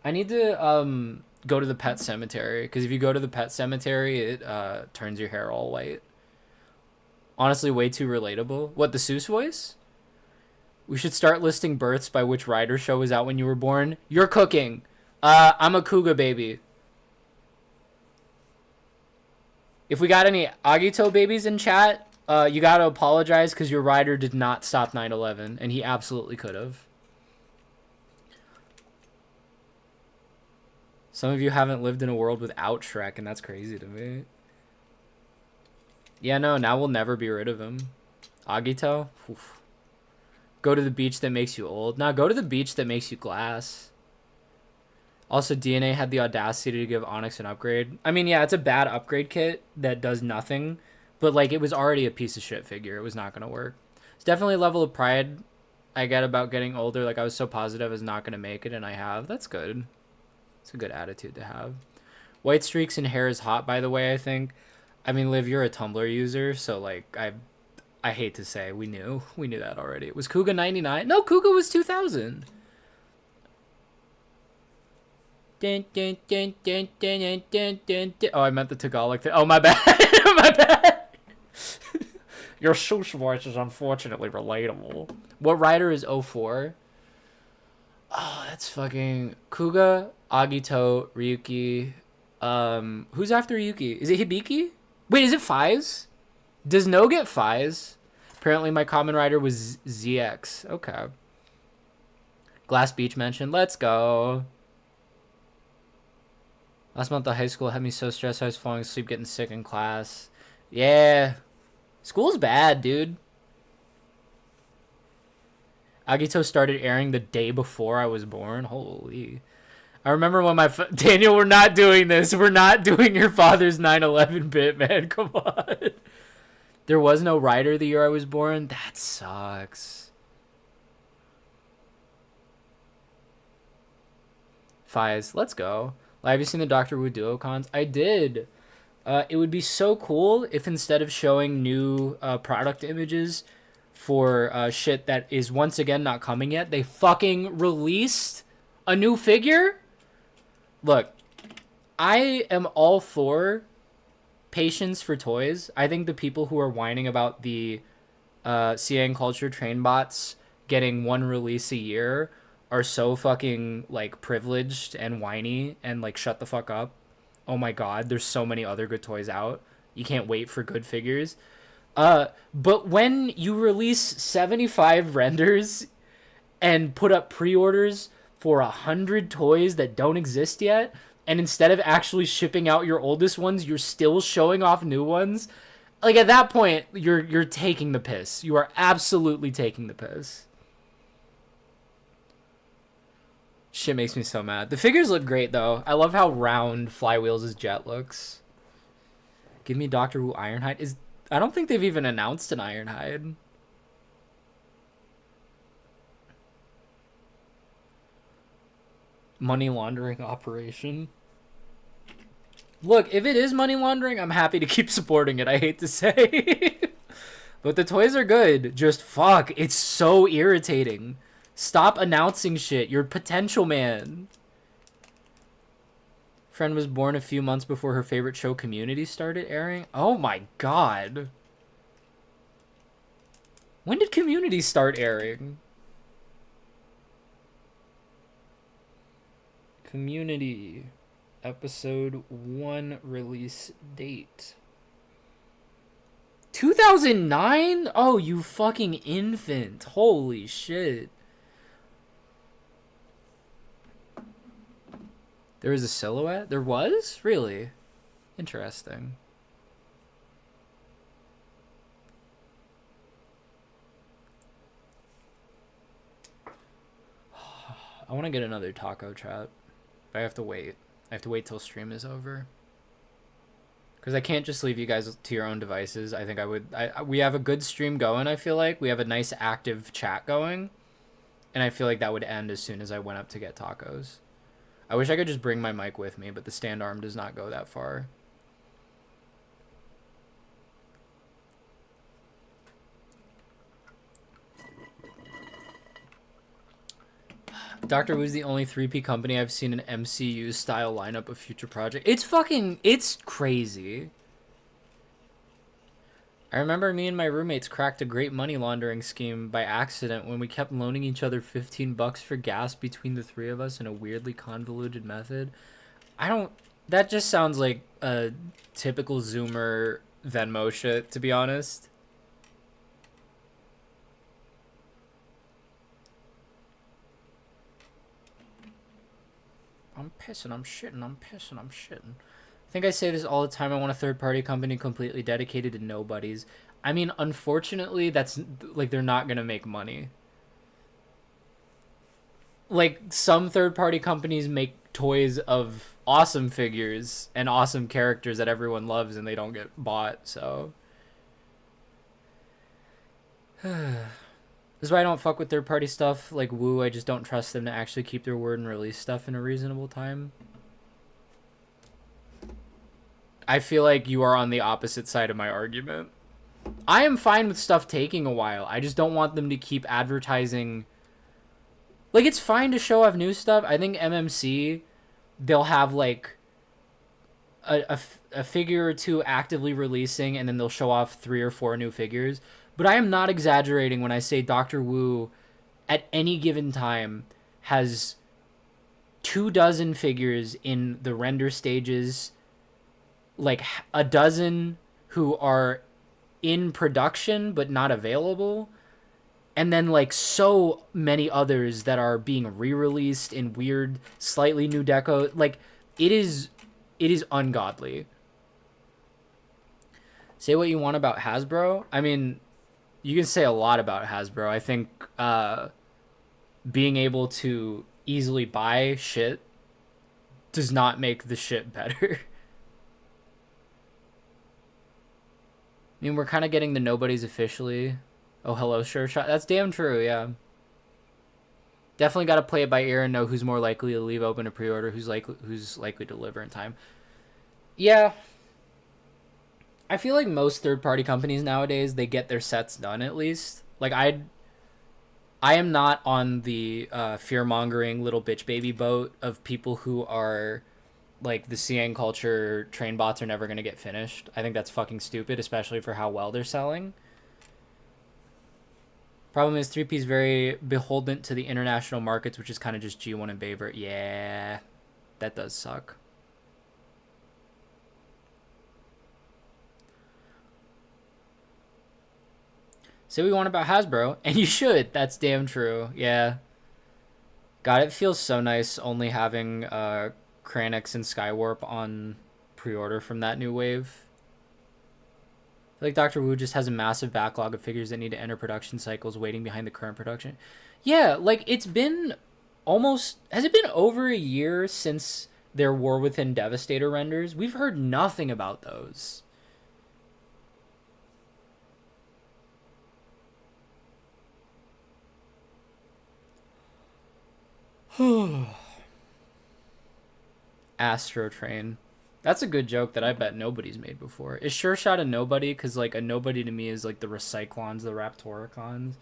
I need to go to the pet cemetery, because if you go to the pet cemetery, it turns your hair all white. Honestly, way too relatable. What, the Seuss voice? We should start listing births by which rider show was out when you were born. You're cooking. I'm a Kuga baby. If we got any Agito babies in chat, you gotta apologize because your rider did not stop 9/11, and he absolutely could have. Some of you haven't lived in a world without Shrek, and that's crazy to me. Yeah, no, now we'll never be rid of him. Agito? Oof. Go to the beach that makes you old. Nah, go to the beach that makes you glass. Also, DNA had the audacity to give Onyx an upgrade. I mean, yeah, it's a bad upgrade kit that does nothing. But, like, it was already a piece of shit figure. It was not going to work. It's definitely a level of pride I get about getting older. Like, I was so positive I was not going to make it, and I have. That's good. It's a good attitude to have. White streaks in hair is hot, by the way, I think. I mean, Liv, you're a Tumblr user, so, like, I hate to say, we knew that already. Was Kuga 99? No, Kuga was 2000. Oh, I meant the Tagalog thing. Oh, my bad. My bad. Your swoosh voice is unfortunately relatable. What rider is 04? Oh, that's fucking Kuga, Agito, Ryuki. Who's after Ryuki? Is it Hibiki? Wait, is it Fies? Does No get Fies? Apparently my common rider was ZX. Okay. Glass Beach mentioned. Let's go. Last month at high school had me so stressed I was falling asleep, getting sick in class. Yeah. School's bad, dude. Agito started airing the day before I was born. Holy. I remember when Daniel, we're not doing this. We're not doing your father's 9/11 bit, man. Come on. There was no rider the year I was born? That sucks. Fies, let's go. Have you seen the Doctor Who Duocons? I did. It would be so cool if instead of showing new product images for shit that is once again not coming yet, they fucking released a new figure. Look, I am all for patience for toys. I think the people who are whining about the CN Culture train bots getting one release a year are so fucking, like, privileged and whiny and, like, shut the fuck up. Oh my god, there's so many other good toys out. You can't wait for good figures. But when you release 75 renders and put up pre-orders for 100 toys that don't exist yet, and instead of actually shipping out your oldest ones, you're still showing off new ones, like, at that point, you're taking the piss. You are absolutely taking the piss. Shit makes me so mad. The figures look great, though. I love how round Flywheels' jet looks. Give me Doctor Who Ironhide. I don't think they've even announced an Ironhide. Money laundering operation. Look, if it is money laundering, I'm happy to keep supporting it. I hate to say. But the toys are good. Just fuck. It's so irritating. Stop announcing shit. You're potential, man. Friend was born a few months before her favorite show Community started airing. Oh my god. When did Community start airing? Community. Episode 1 release date. 2009? Oh, you fucking infant. Holy shit. There was a silhouette? There was? Really? Interesting. I want to get another taco chat. But I have to wait. I have to wait till stream is over. Because I can't just leave you guys to your own devices. I think we have a good stream going, I feel like. We have a nice active chat going. And I feel like that would end as soon as I went up to get tacos. I wish I could just bring my mic with me, but the stand arm does not go that far. Doctor Who's the only 3P company I've seen an MCU style lineup of future projects. It's crazy. I remember me and my roommates cracked a great money laundering scheme by accident when we kept loaning each other $15 for gas between the three of us in a weirdly convoluted method. I don't. That just sounds like a typical Zoomer Venmo shit, to be honest. I'm pissing, I'm shitting, I'm pissing, I'm shitting. I think I say this all the time. I want a third party company completely dedicated to nobodies. I mean, unfortunately, that's like they're not gonna make money. Like some third party companies make toys of awesome figures and awesome characters that everyone loves and they don't get bought, so this is why I don't fuck with third party stuff like Woo. I just don't trust them to actually keep their word and release stuff in a reasonable time. I feel like you are on the opposite side of my argument. I am fine with stuff taking a while. I just don't want them to keep advertising. Like, it's fine to show off new stuff. I think MMC, they'll have like a figure or two actively releasing, and then they'll show off 3 or 4 new figures. But I am not exaggerating when I say Dr. Wu at any given time has 24 figures in the render stages, like a dozen who are in production but not available, and then like so many others that are being re-released in weird slightly new deco. Like it is ungodly. Say what you want about Hasbro. I mean, you can say a lot about Hasbro. I think being able to easily buy shit does not make the shit better. I mean, we're kind of getting the nobodies officially. Oh, hello, sure shot. That's damn true, yeah. Definitely got to play it by ear and know who's more likely to leave open a pre-order, who's likely to deliver in time. Yeah. I feel like most third-party companies nowadays, they get their sets done at least. Like, I am not on the fear-mongering little bitch baby boat of people who are like the CN culture train bots are never going to get finished. I think that's fucking stupid, especially for how well they're selling. Problem is 3P is very beholden to the international markets, which is kind of just G1 and Baver. Yeah, that does suck. Say what you want about Hasbro, and you should. That's damn true. Yeah. God, it feels so nice only having Kranix and Skywarp on pre-order from that new wave. I feel like Dr. Wu just has a massive backlog of figures that need to enter production cycles waiting behind the current production. Yeah, like it's been almost... Has it been over a year since their War Within Devastator renders? We've heard nothing about those. Astro Train. That's a good joke that I bet nobody's made before. Is Sure Shot a nobody? Because, like, a nobody to me is, like, the Recyclons, the Raptoricons.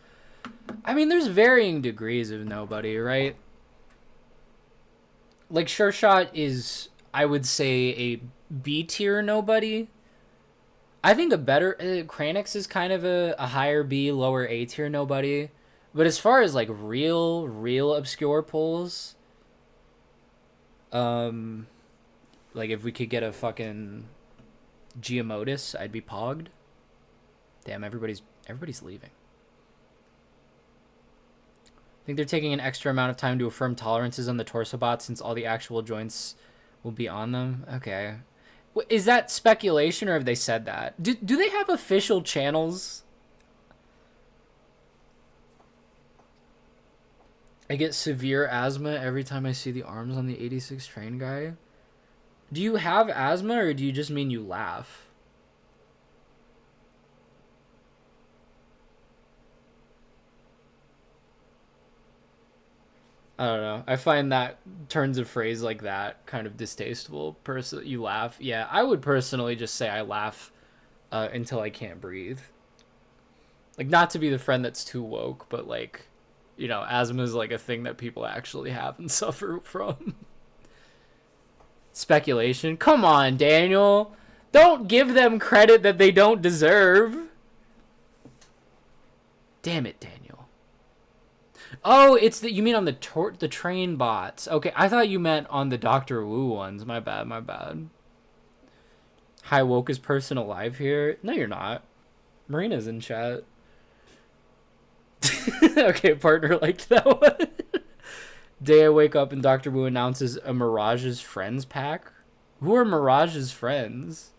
I mean, there's varying degrees of nobody, right? Like, Sure Shot is, I would say, a B-tier nobody. I think a better... Kranix is kind of a higher B, lower A-tier nobody. But as far as, like, real obscure pulls... like if we could get a fucking Geomotus, I'd be pogged. Damn, everybody's leaving. I think they're taking an extra amount of time to affirm tolerances on the torso bot since all the actual joints will be on them. Okay. Is that speculation or have they said that? Do they have official channels? I get severe asthma every time I see the arms on the 86 train guy. Do you have asthma or do you just mean you laugh? I don't know. I find that turns of phrase like that kind of distasteful. You laugh. Yeah, I would personally just say I laugh until I can't breathe. Like, not to be the friend that's too woke, but like, you know, asthma is like a thing that people actually have and suffer from. Speculation. Come on, Daniel. Don't give them credit that they don't deserve. Damn it, Daniel. Oh, it's the you mean on the train bots. Okay, I thought you meant on the Doctor Wu ones. My bad, my bad. Hi, woke is person alive here? No, you're not. Marina's in chat. Okay, partner liked that one. Day I wake up and Doctor Wu announces a Mirage's friends pack. Who are Mirage's friends?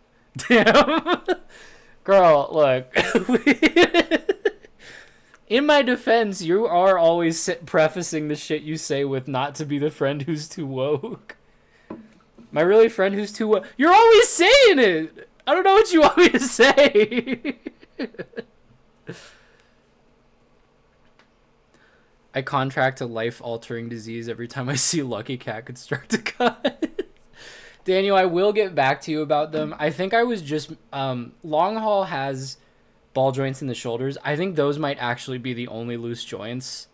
Damn. Girl, look. In my defense, you are always prefacing the shit you say with not to be the friend who's too woke. My really friend who's too woke. You're always saying it! I don't know what you want me to say. I contract a life-altering disease every time I see Lucky Cat construct a cut. Daniel, I will get back to you about them. I think I was just... long haul has ball joints in the shoulders. I think those might actually be the only loose joints.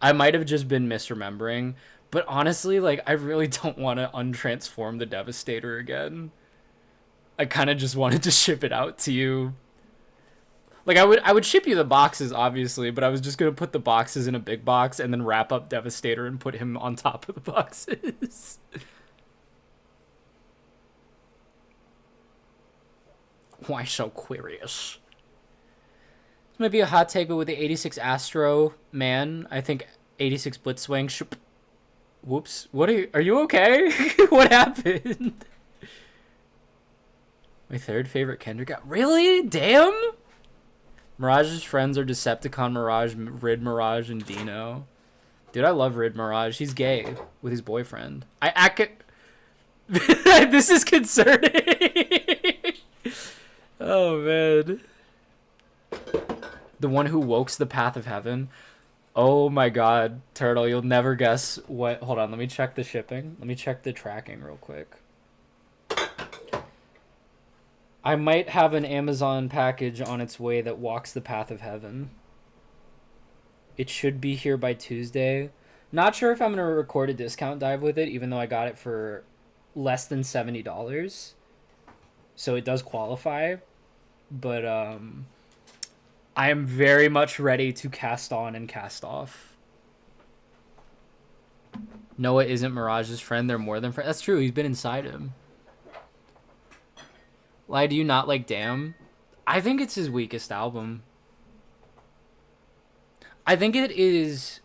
I might have just been misremembering. But honestly, like, I really don't want to untransform the Devastator again. I kind of just wanted to ship it out to you. Like, I would ship you the boxes, obviously, but I was just going to put the boxes in a big box and then wrap up Devastator and put him on top of the boxes. Why so curious? This might be a hot take, but with the 86 Astro man, I think 86 Blitzwing should... Whoops. What are you okay? What happened? My third favorite Kendrick... Really? Damn? Mirage's friends are Decepticon Mirage, Rid Mirage, and Dino. Dude, I love Rid Mirage. He's gay with his boyfriend. This is concerning. Oh, man. The one who wokes the path of heaven. Oh, my God. Turtle, you'll never guess what... Hold on, let me check the shipping. Let me check the tracking real quick. I might have an Amazon package on its way that walks the path of heaven. It should be here by Tuesday. Not sure if I'm going to record a discount dive with it, even though I got it for less than $70. So it does qualify. But I am very much ready to cast on and cast off. Noah isn't Mirage's friend. They're more than friends. That's true. He's been inside him. Why do you not like Damn? I think it's his weakest album. I think it is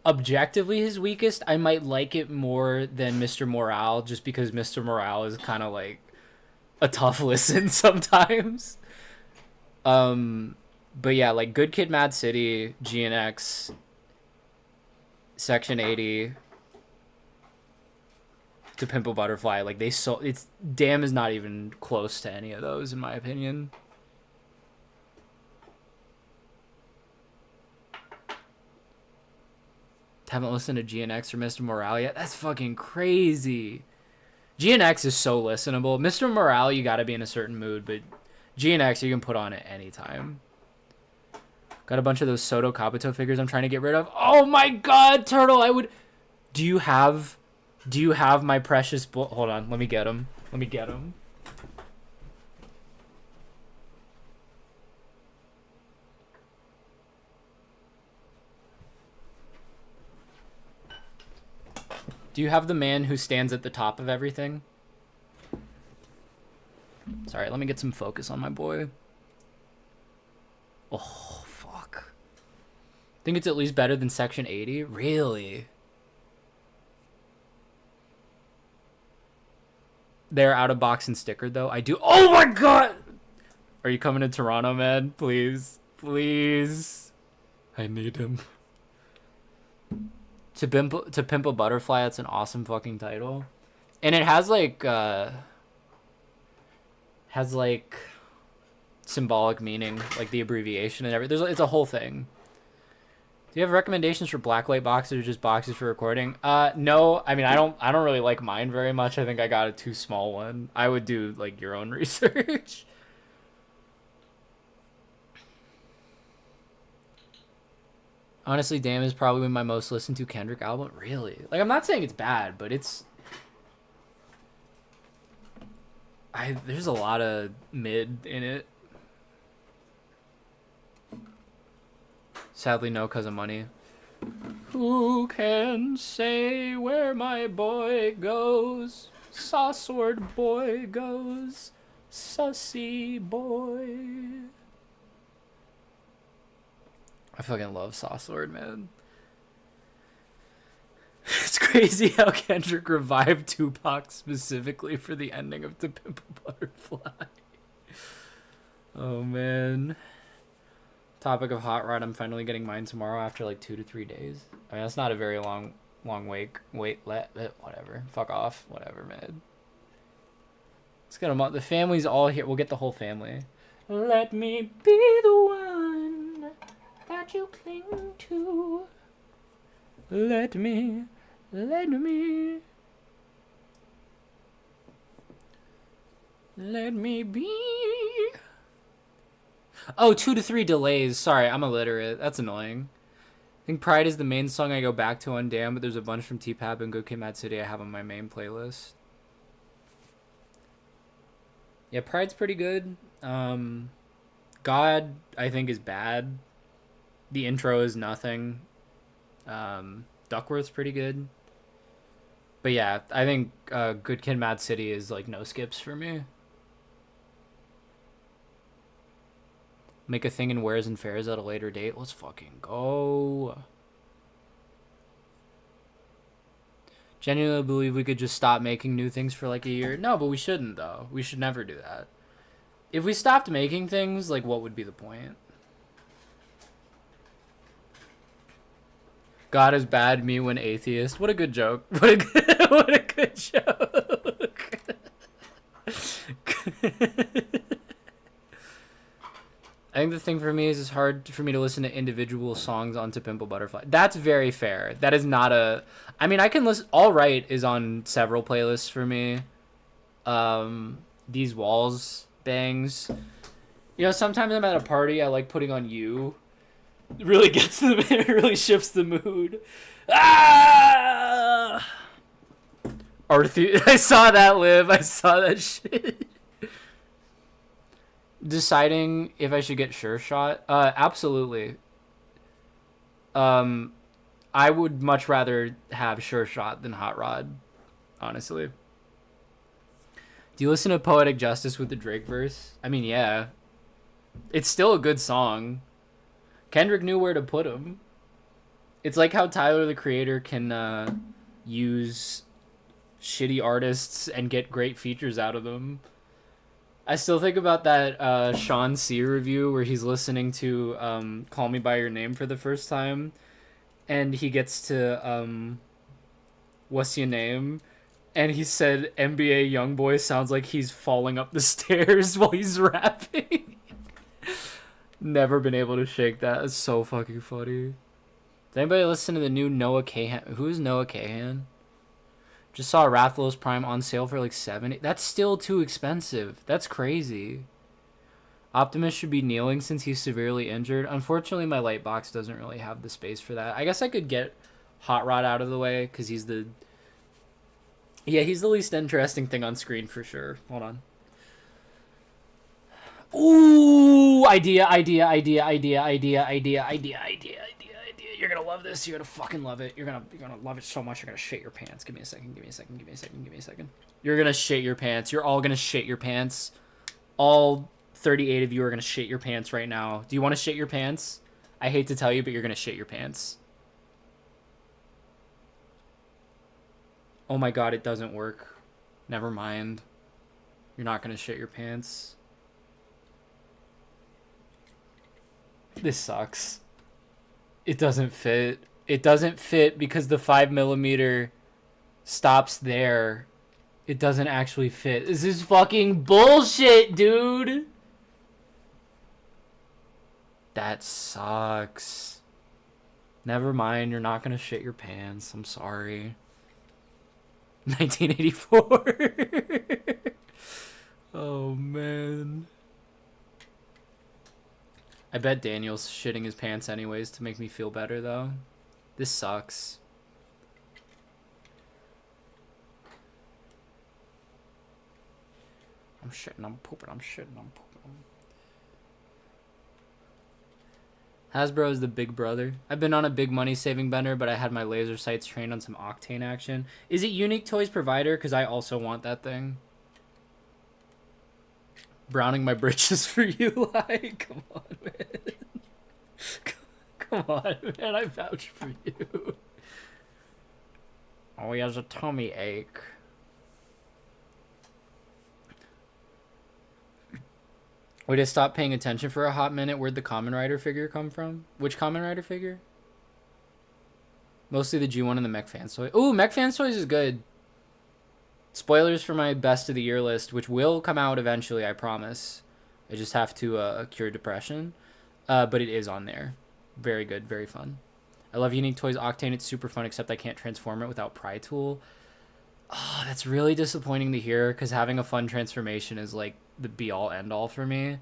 objectively his weakest. I might like it more than Mr. Morale just because Mr. Morale is kind of like a tough listen sometimes. But yeah, like Good Kid, Mad City, GNX, Section 80, To Pimp a Butterfly, like it's Damn is not even close to any of those in my opinion. Haven't listened to GNX or Mr. Morale yet? That's fucking crazy. GNX is so listenable. Mr. Morale, you gotta be in a certain mood, but GNX you can put on at any time. Got a bunch of those Soto Kabuto figures I'm trying to get rid of. Oh my God, Turtle, I would... Do you have my precious... Hold on, let me get him. Do you have the man who stands at the top of everything? Sorry, let me get some focus on my boy. Oh, fuck. Think it's at least better than Section 80? Really? They're out of box and stickered, though. I do... Oh, my God! Are you coming to Toronto, man? Please. Please. I need him. To Pimp a Butterfly, that's an awesome fucking title. And it has, like, symbolic meaning, like the abbreviation and everything. It's a whole thing. Do you have recommendations for blacklight boxes or just boxes for recording? No. I mean, I don't really like mine very much. I think I got a too small one. I would do, like, your own research. Honestly, Damn is probably my most listened to Kendrick album. Really? Like, I'm not saying it's bad, but it's... There's a lot of mid in it. Sadly, no, cause of money. Who can say where my boy goes? Sauceward boy goes. Sussy boy. I fucking love Sauceward, man. It's crazy how Kendrick revived Tupac specifically for the ending of To Pimp a Butterfly. Oh, man. Topic of Hot Rod, I'm finally getting mine tomorrow after like 2 to 3 days. I mean, that's not a very long whatever. Fuck off. Whatever, man. Let's get them up. The family's all here. We'll get the whole family. Let me be the one that you cling to. Let me be. Oh, 2 to 3 delays. Sorry, I'm illiterate. That's annoying. I think Pride is the main song I go back to on Damn, but there's a bunch from T-Pap and Good Kid, Mad City I have on my main playlist. Yeah, Pride's pretty good. God, I think, is bad. The intro is nothing. Duckworth's pretty good. But yeah, I think Good Kid, Mad City is like no skips for me. Make a thing in Wares and Fairs at a later date. Let's fucking go. Genuinely believe we could just stop making new things for like a year. No, but we shouldn't, though. We should never do that. If we stopped making things, like, what would be the point? God is bad, me when atheist. What a good joke. What a good joke. I think the thing for me is it's hard for me to listen to individual songs on To Pimp a Butterfly. That's very fair. That is not a... I mean, I can listen... All Right is on several playlists for me. These Walls bangs. You know, sometimes I'm at a party, I like putting on You. It really gets them... It really shifts the mood. Ah! Arthur... I saw that, Liv. I saw that shit. Deciding if I should get Sure Shot? Absolutely. I would much rather have Sure Shot than Hot Rod, honestly. Do you listen to Poetic Justice with the Drake verse? I mean, yeah. It's still a good song. Kendrick knew where to put him. It's like how Tyler, the Creator, can use shitty artists and get great features out of them. I still think about that Sean C. review where he's listening to Call Me By Your Name for the first time. And he gets to What's Your Name? And he said NBA Youngboy sounds like he's falling up the stairs while he's rapping. Never been able to shake that. It's so fucking funny. Does anybody listen to the new Noah Kahan? Who is Noah Kahan? Just saw Rathalos Prime on sale for like $70. That's still too expensive. That's crazy. Optimus should be kneeling since he's severely injured. Unfortunately, my light box doesn't really have the space for that. I guess I could get Hot Rod out of the way because he's the... Yeah, he's the least interesting thing on screen for sure. Hold on. Ooh, idea. You're gonna love this. You're gonna fucking love it. You're gonna love it so much. You're gonna shit your pants. Give me a second. You're gonna shit your pants. You're all gonna shit your pants. All 38 of you are gonna shit your pants right now. Do you want to shit your pants? I hate to tell you, but you're gonna shit your pants. Oh my god, it doesn't work. Never mind. You're not gonna shit your pants. This sucks. It doesn't fit. It doesn't fit because the 5mm stops there. It doesn't actually fit. This is fucking bullshit, dude. That sucks. Never mind. You're not gonna shit your pants. I'm sorry. 1984. Oh, man. I bet Daniel's shitting his pants anyways to make me feel better, though. This sucks. I'm shitting, I'm pooping, I'm shitting, I'm pooping. Hasbro is the big brother. I've been on a big money saving bender, but I had my laser sights trained on some Octane action. Is it Unique Toys Provider? Because I also want that thing. Browning my britches for you, like, come on, man. Come on, man, I vouch for you. Oh, he has a tummy ache. We just stopped paying attention for a hot minute. Where'd the Kamen Rider figure come from? Which Kamen Rider figure? Mostly the G1 and the Mech Fans Toys. Ooh, Mech Fans Toys is good. Spoilers for my best of the year list, which will come out eventually, I promise. I just have to cure depression. But it is on there. Very good, very fun. I love Unique Toys Octane. It's super fun, except I can't transform it without Pry Tool. Oh, that's really disappointing to hear, because having a fun transformation is like the be-all, end-all for me.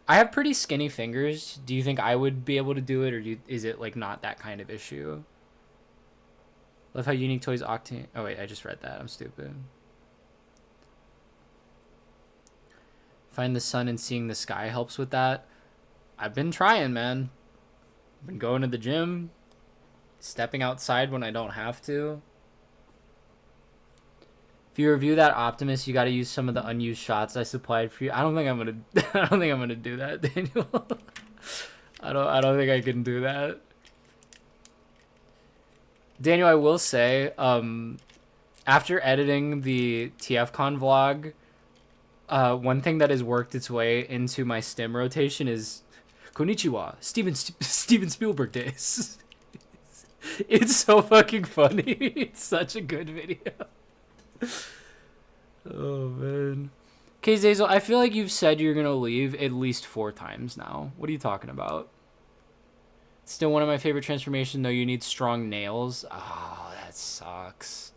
I have pretty skinny fingers. Do you think I would be able to do it, or is it like not that kind of issue? Love how Unique Toys Octane... Oh, wait, I just read that. I'm stupid. Find the sun and seeing the sky helps with that. I've been trying, man. Been going to the gym. Stepping outside when I don't have to. If you review that Optimus, you got to use some of the unused shots I supplied for you. I don't think I'm gonna. I don't think I'm gonna do that, Daniel. I don't think I can do that. Daniel, I will say, after editing the TFCon vlog, one thing that has worked its way into my stim rotation is Konnichiwa, Steven Spielberg days. It's so fucking funny. It's such a good video. Oh, man. Okay, Zazel, I feel like you've said you're going to leave at least 4 times now. What are you talking about? Still one of my favorite transformations, though. You need strong nails. Oh, that sucks.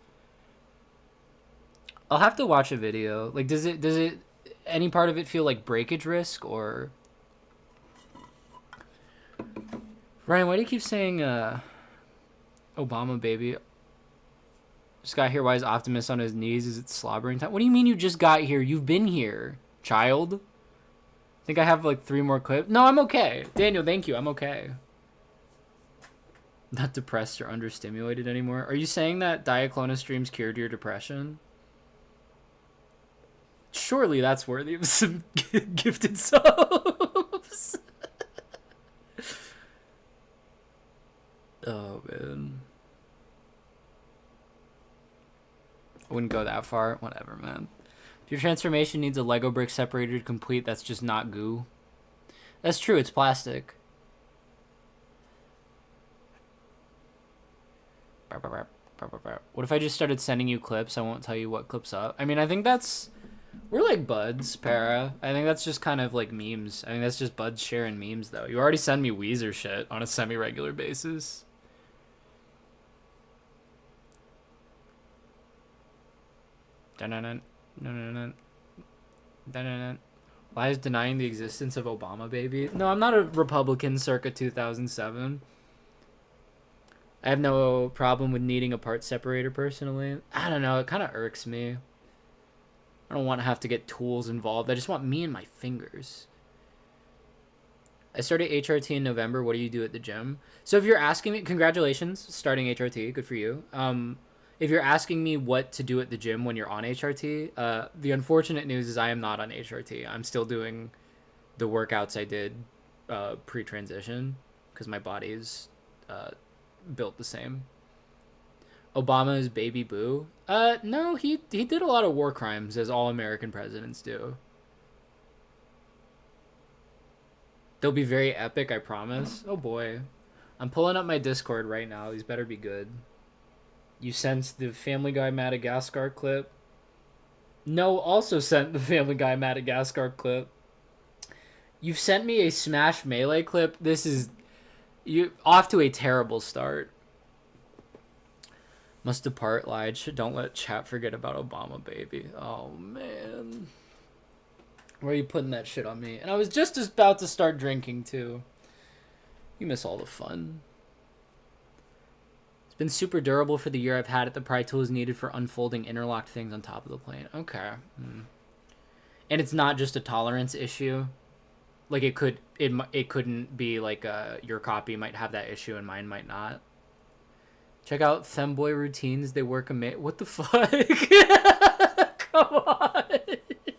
I'll have to watch a video. Like, does it any part of it feel like breakage risk, or... Ryan, why do you keep saying Obama baby? Just got here. Why is Optimus on his knees? Is it slobbering time? What do you mean you just got here? You've been here, child. I think I have like 3 more clips. No, I'm okay. Daniel, thank you. I'm okay. Not depressed or understimulated anymore. Are you saying that Diaclona streams cured your depression? Surely that's worthy of some gifted subs. Oh, man. I wouldn't go that far. Whatever, man. If your transformation needs a Lego brick separator to complete, that's just not goo. That's true. It's plastic. What if I just started sending you clips? I won't tell you what clips up. I mean, I think that's... We're like buds, Para. I think that's just kind of like memes. I think that's just buds sharing memes, though. You already send me Weezer shit on a semi-regular basis. Why is denying the existence of Obama baby? No, I'm not a Republican circa 2007. I have no problem with needing a part separator personally. I don't know, it kind of irks me. I don't want to have to get tools involved. I just want me and my fingers. I started HRT in November. What do you do at the gym? So if you're asking me, congratulations, starting HRT. Good for you. If you're asking me what to do at the gym when you're on HRT, the unfortunate news is I am not on HRT. I'm still doing the workouts I did pre-transition because my body is built the same. Obama's baby boo? No, he did a lot of war crimes, as all American presidents do. They'll be very epic, I promise. Oh boy. I'm pulling up my Discord right now. These better be good. You sent the Family Guy Madagascar clip. No also sent the Family Guy Madagascar clip. You've sent me a Smash Melee clip. This is... You off to a terrible start. Must depart, lied. Don't let chat forget about Obama, baby. Oh, man. Why are you putting that shit on me? And I was just about to start drinking, too. You miss all the fun. It's been super durable for the year I've had it. The pry tool is needed for unfolding interlocked things on top of the plane. Okay. And it's not just a tolerance issue. Like it couldn't be like your copy might have that issue and mine might not. Check out Femboy routines. They work what the fuck? Come on,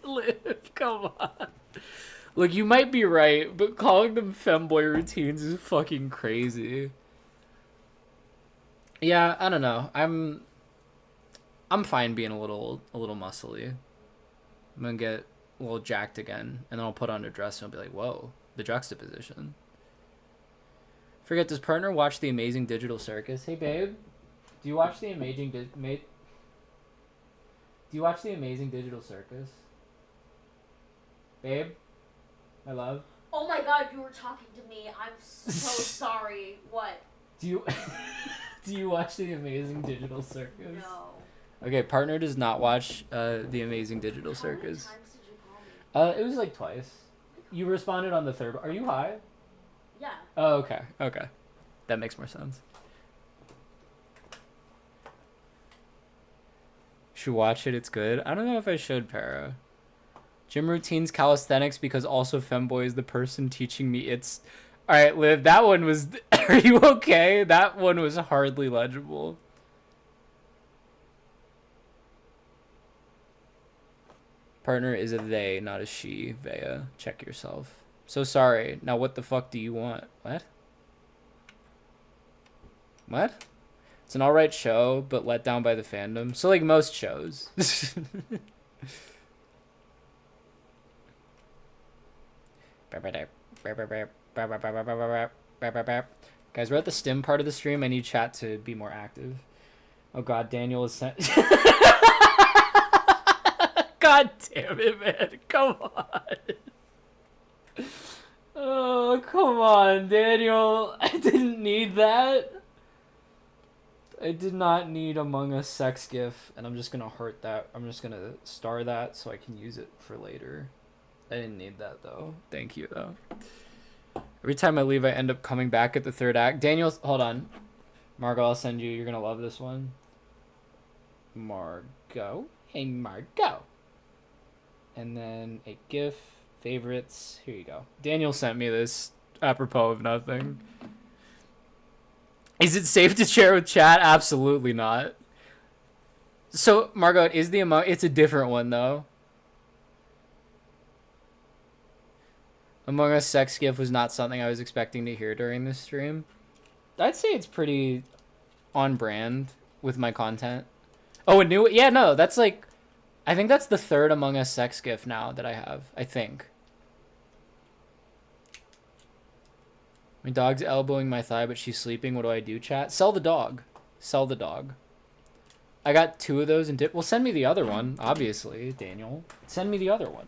Liv. Come on. Look, you might be right, but calling them femboy routines is fucking crazy. Yeah, I don't know. I'm fine being a little muscly. I'm gonna get a little jacked again, and then I'll put on a dress and I'll be like, whoa, the juxtaposition. Forget, does partner watch The Amazing Digital Circus? Hey babe, do you watch The Amazing Do you watch The Amazing Digital Circus? Babe, my love. Oh my god, you were talking to me. I'm so sorry. What? Do you do you watch The Amazing Digital Circus? No. Okay, partner does not watch The Amazing Digital Circus. How many times did you call me? It was like twice. You responded on the third. Are you high? Yeah. Oh, okay. Okay. That makes more sense. Should watch it. It's good. I don't know if I should, Para. Gym routines, calisthenics, because also femboy is the person teaching me it's... Alright, Liv, that one was... Are you okay? That one was hardly legible. Partner is a they, not a she, Vea. Check yourself. So sorry. Now what the fuck do you want? What? What? It's an alright show, but let down by the fandom. So like most shows. Guys, we're at the stim part of the stream. I need chat to be more active. Oh god, Daniel is sent... God damn it, man. Come on. Oh, come on, Daniel. I didn't need that. I did not need Among Us sex gif, and I'm just gonna hurt that. I'm just gonna star that so I can use it for later. I didn't need that, though. Thank you, though. Every time I leave, I end up coming back at the third act. Daniel, hold on. Margot, I'll send you. You're gonna love this one. Margot. Hey, Margot. And then a GIF, favorites. Here you go. Daniel sent me this apropos of nothing. Is it safe to share with chat? Absolutely not. So, Margot, is the amount... It's a different one, though. Among Us sex GIF was not something I was expecting to hear during this stream. I'd say it's pretty on brand with my content. Oh, a new... Yeah, no, that's like... I think that's the third Among Us sex GIF now that I have. I think. My dog's elbowing my thigh, but she's sleeping. What do I do, chat? Sell the dog. Sell the dog. I got 2 of those and well, send me the other one, obviously, Daniel. Send me the other one.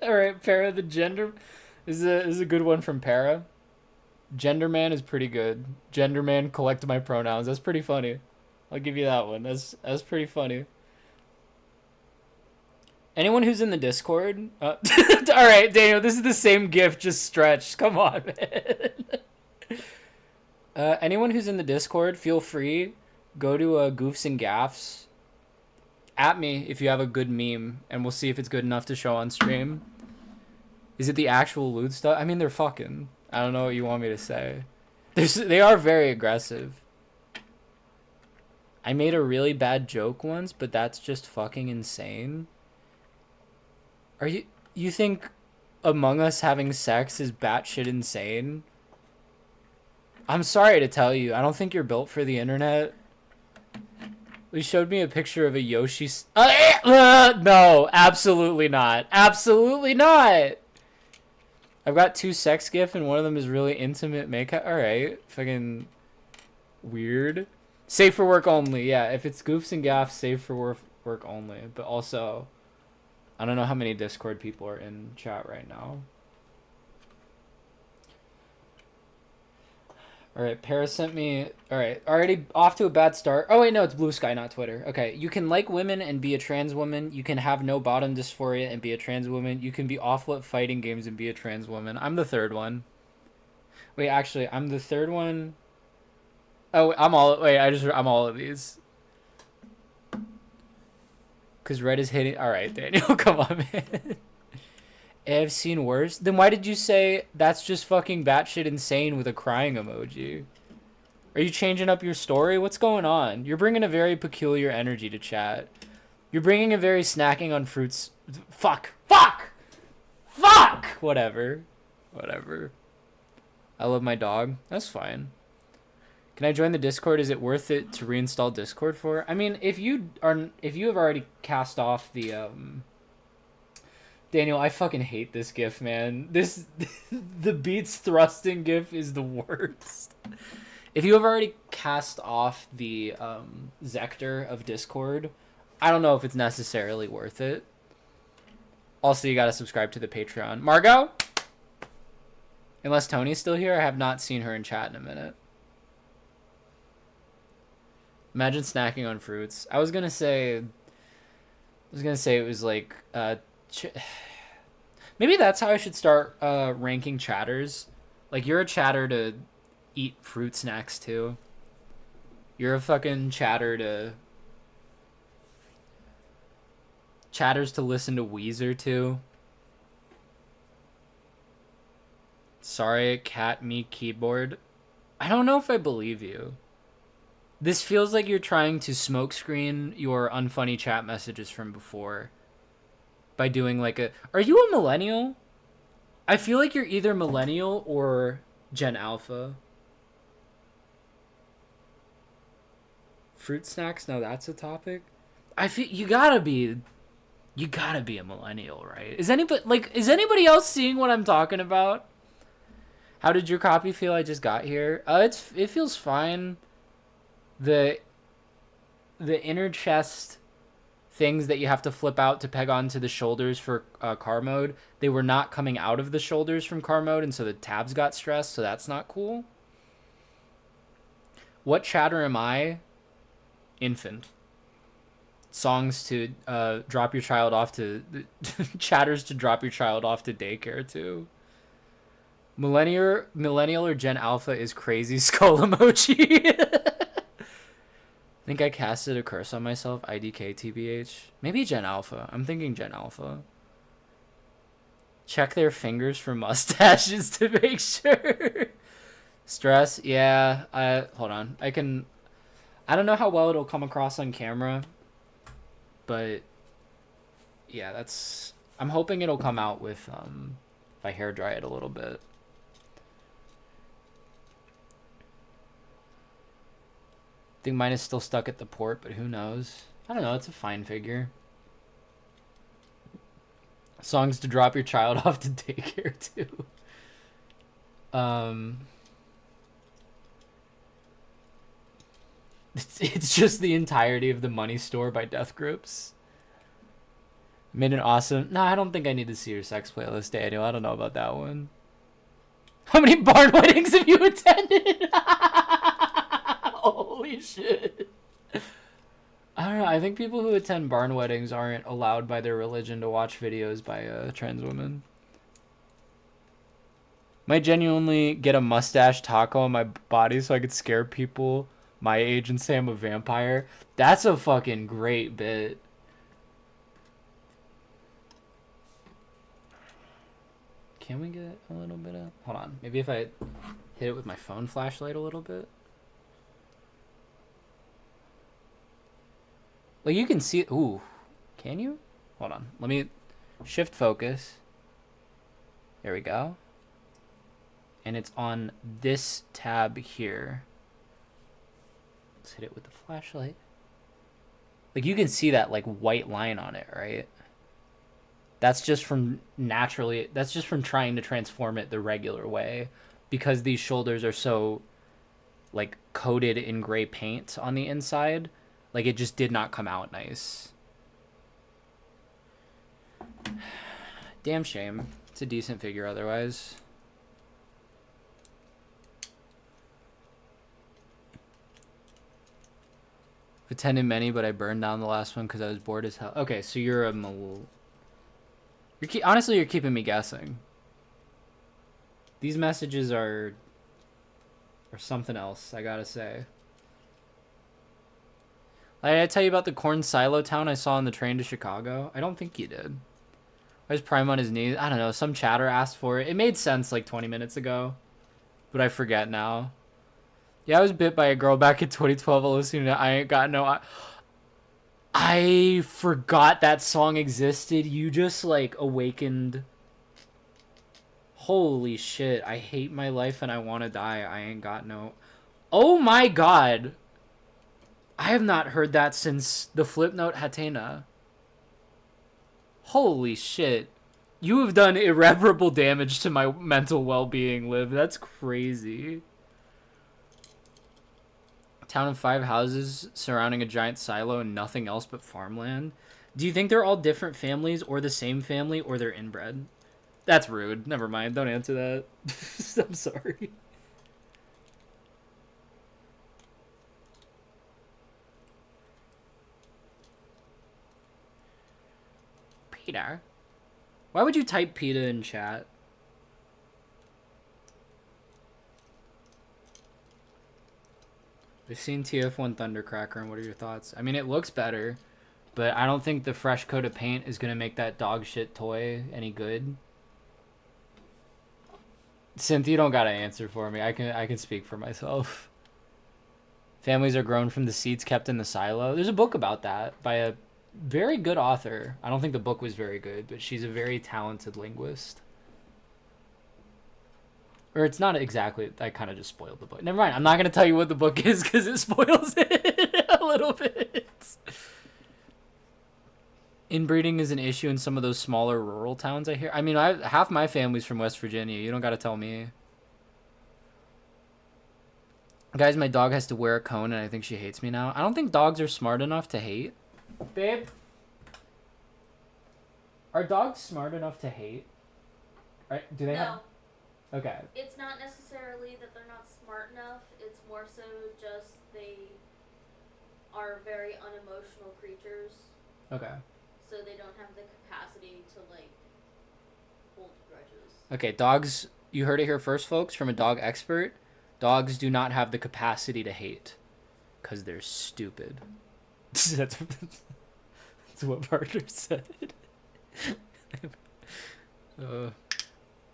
Alright, Para, the gender is a good one from Para. Gender man is pretty good. Gender man, collect my pronouns. That's pretty funny. I'll give you that one. That's pretty funny. Anyone who's in the Discord? All right, Daniel, this is the same GIF, just stretched. Come on, man. Anyone who's in the Discord, feel free. Go to Goofs and Gaffs. At me if you have a good meme, and we'll see if it's good enough to show on stream. Is it the actual lewd stuff? I mean, they're fucking. I don't know what you want me to say. They are very aggressive. I made a really bad joke once, but that's just fucking insane. Are you think Among Us having sex is batshit insane? I'm sorry to tell you, I don't think you're built for the internet. He showed me a picture of a Yoshi. No, absolutely not. Absolutely not. I've got 2 sex gifs, and one of them is really intimate makeup. All right, fucking weird. Safe for work only. Yeah, if it's Goofs and Gaffs, safe for work only. But also, I don't know how many Discord people are in chat right now. Alright, Paris sent me... Alright, already off to a bad start. Oh, wait, no, it's Blue Sky, not Twitter. Okay, you can like women and be a trans woman. You can have no bottom dysphoria and be a trans woman. You can be awful at fighting games and be a trans woman. I'm the third one. Wait, actually, I'm the third one. Oh, I'm all... Wait, I'm all of these. Because red is hitting. All right, Daniel, come on, man. I've seen worse. Then why did you say that's just fucking batshit insane with a crying emoji? Are you changing up your story? What's going on? You're bringing a very peculiar energy to chat. You're bringing a very snacking on fruits. Fuck. Fuck! Fuck! Whatever. Whatever. I love my dog. That's fine. Can I join the Discord? Is it worth it to reinstall Discord for? I mean, if you have already cast off the Daniel, I fucking hate this gif, man. This the beats thrusting gif is the worst. If you have already cast off the Zector of Discord, I don't know if it's necessarily worth it. Also, you gotta subscribe to the Patreon. Margot? Unless Tony's still here, I have not seen her in chat in a minute. Imagine snacking on fruits. I was gonna say it was like maybe that's how I should start ranking chatters. Like, you're a chatter to eat fruit snacks too. You're a fucking chatters to listen to Weezer too. Sorry, cat me keyboard. I don't know if I believe you. This feels like you're trying to smokescreen your unfunny chat messages from before by doing like a... Are you a millennial? I feel like you're either millennial or Gen Alpha. Fruit snacks? No, that's a topic. I feel you gotta be a millennial, right? Is anybody else seeing what I'm talking about? How did your copy feel? I just got here. It feels fine. The inner chest things that you have to flip out to peg onto the shoulders for car mode, they were not coming out of the shoulders from car mode, and so the tabs got stressed, so that's not cool. What chatter am I? Infant. Songs to drop your child off to... chatters to drop your child off to daycare to. Millennial or Gen Alpha is crazy skull emoji. I think I casted a curse on myself. IDK TBH. Maybe Gen Alpha. I'm thinking Gen Alpha. Check their fingers for mustaches to make sure. Stress? Yeah. Hold on. I don't know how well it'll come across on camera. But yeah, that's... I'm hoping it'll come out with if I hair dry it a little bit. I think mine is still stuck at the port, but who knows? I don't know. It's a fine figure. Songs to drop your child off to daycare too. It's just the entirety of the Money Store by Death Grips. Made an awesome... No, I don't think I need to see your sex playlist, Daniel. I don't know about that one. How many barn weddings have you attended? Holy shit. I don't know. I think people who attend barn weddings aren't allowed by their religion to watch videos by trans women. Might genuinely get a mustache taco on my body so I could scare people my age and say I'm a vampire. That's a fucking great bit. Can we get a little bit of... Hold on. Maybe if I hit it with my phone flashlight a little bit. Like, you can see it. Ooh. Can you? Hold on. Let me shift focus. There we go. And it's on this tab here. Let's hit it with the flashlight. Like, you can see that, like, white line on it, right? That's just from trying to transform it the regular way. Because these shoulders are so, like, coated in gray paint on the inside. Like, it just did not come out nice. Damn shame. It's a decent figure otherwise. I've attended many, but I burned down the last one because I was bored as hell. Okay, so you're a... honestly, you're keeping me guessing. These messages are something else, I gotta say. Did I tell you about the corn silo town I saw on the train to Chicago? I don't think you did. Why is Prime on his knees? I don't know. Some chatter asked for it. It made sense like 20 minutes ago, but I forget now. Yeah, I was bit by a girl back in 2012 listening to I Ain't Got No... I forgot that song existed. You just like awakened... Holy shit. I hate my life and I want to die. I ain't got no... Oh my god. I have not heard that since the Flipnote Hatena. Holy shit. You have done irreparable damage to my mental well-being, Liv. That's crazy. Town of 5 houses surrounding a giant silo and nothing else but farmland. Do you think they're all different families or the same family or they're inbred? That's rude. Never mind. Don't answer that. I'm sorry. Peter. Why would you type PETA in chat? I've seen TF1 Thundercracker, and what are your thoughts? I mean, it looks better, but I don't think the fresh coat of paint is going to make that dog shit toy any good. Cynthia, you don't got to answer for me. I can speak for myself. Families are grown from the seeds kept in the silo. There's a book about that by a very good author. I don't think the book was very good, but she's a very talented linguist. Or it's not exactly... I kind of just spoiled the book. Never mind. I'm not going to tell you what the book is because it spoils it a little bit. Inbreeding is an issue in some of those smaller rural towns, I hear. I mean, half my family's from West Virginia. You don't got to tell me. Guys, my dog has to wear a cone, and I think she hates me now. I don't think dogs are smart enough to hate. Babe? Are dogs smart enough to hate? Do they have... Okay. It's not necessarily that they're not smart enough. It's more so just they are very unemotional creatures. Okay. So they don't have the capacity to, like, hold grudges. Okay, dogs... You heard it here first, folks, from a dog expert. Dogs do not have the capacity to hate. Because they're stupid. That's what Parker said. What are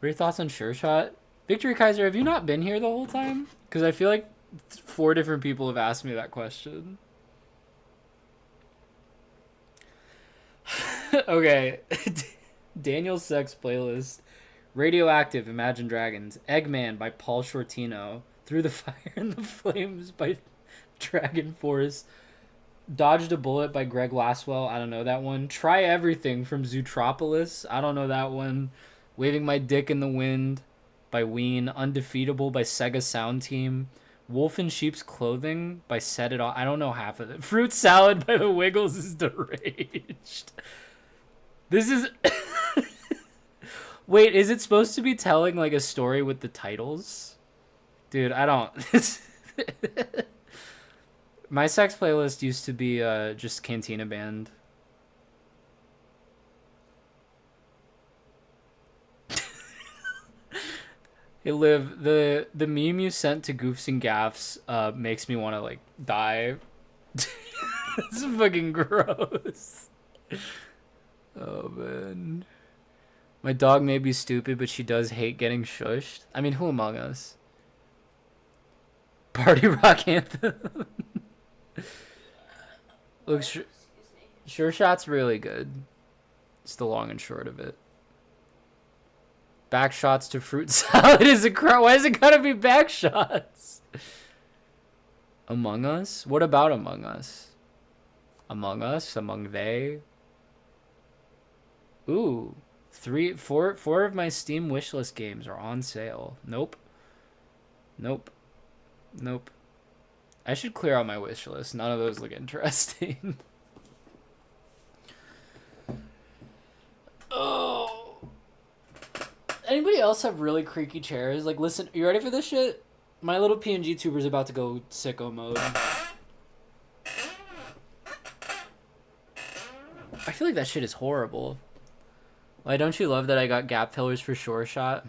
your thoughts on Sure Shot? Victory Kaiser, have you not been here the whole time? Because I feel like 4 different people have asked me that question. Okay. Daniel's Sex Playlist. Radioactive, Imagine Dragons. Eggman by Paul Shortino. Through the Fire and the Flames by Dragon Force. Dodged a Bullet by Greg Laswell. I don't know that one. Try Everything from Zootropolis. I don't know that one. Waving My Dick in the Wind by Ween. Undefeatable by Sega Sound Team. Wolf in Sheep's Clothing by Set It Off. I don't know half of it. Fruit Salad by The Wiggles is deranged. This is... Wait, is it supposed to be telling like a story with the titles? Dude, I don't... My sex playlist used to be just Cantina Band. Hey, Liv, the meme you sent to Goofs and Gaffs makes me want to, like, die. It's fucking gross. Oh, man. My dog may be stupid, but she does hate getting shushed. I mean, who among us? Party Rock Anthem. Look, Sure Shot's really good. It's the long and short of it. Back shots to Fruit Salad is a crowd. Why is it gotta be back shots? Among Us? What about Among Us? Among Us? Among They? Ooh. Four of my Steam wishlist games are on sale. Nope. Nope. Nope. I should clear out my wishlist. None of those look interesting. Oh. Anybody else have really creaky chairs? Like, listen, you ready for this shit? My little PNG tuber's about to go sicko mode. I feel like that shit is horrible. Why don't you love that I got gap fillers for Sure Shot?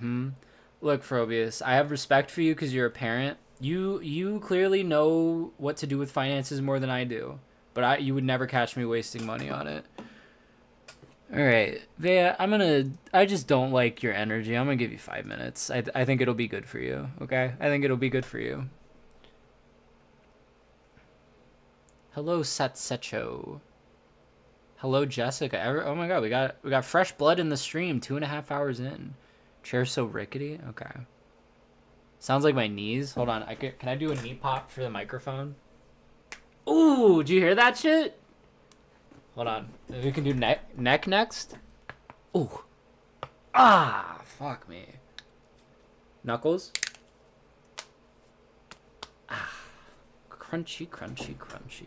Look, Phobius, I have respect for you because you're a parent. You clearly know what to do with finances more than I do. But but you would never catch me wasting money on it. All right, Vea, I just don't like your energy. I'm gonna give you 5 minutes. I think it'll be good for you. Okay, I think it'll be good for you. Hello, Satsecho. Hello, Jessica. Oh my god, we got fresh blood in the stream. 2.5 hours in. Chair so rickety. Okay. Sounds like my knees. Hold on. Can I do a knee pop for the microphone? Ooh, did you hear that shit? Hold on. We can do neck next. Ooh. Ah, fuck me. Knuckles. Ah. Crunchy, crunchy, crunchy.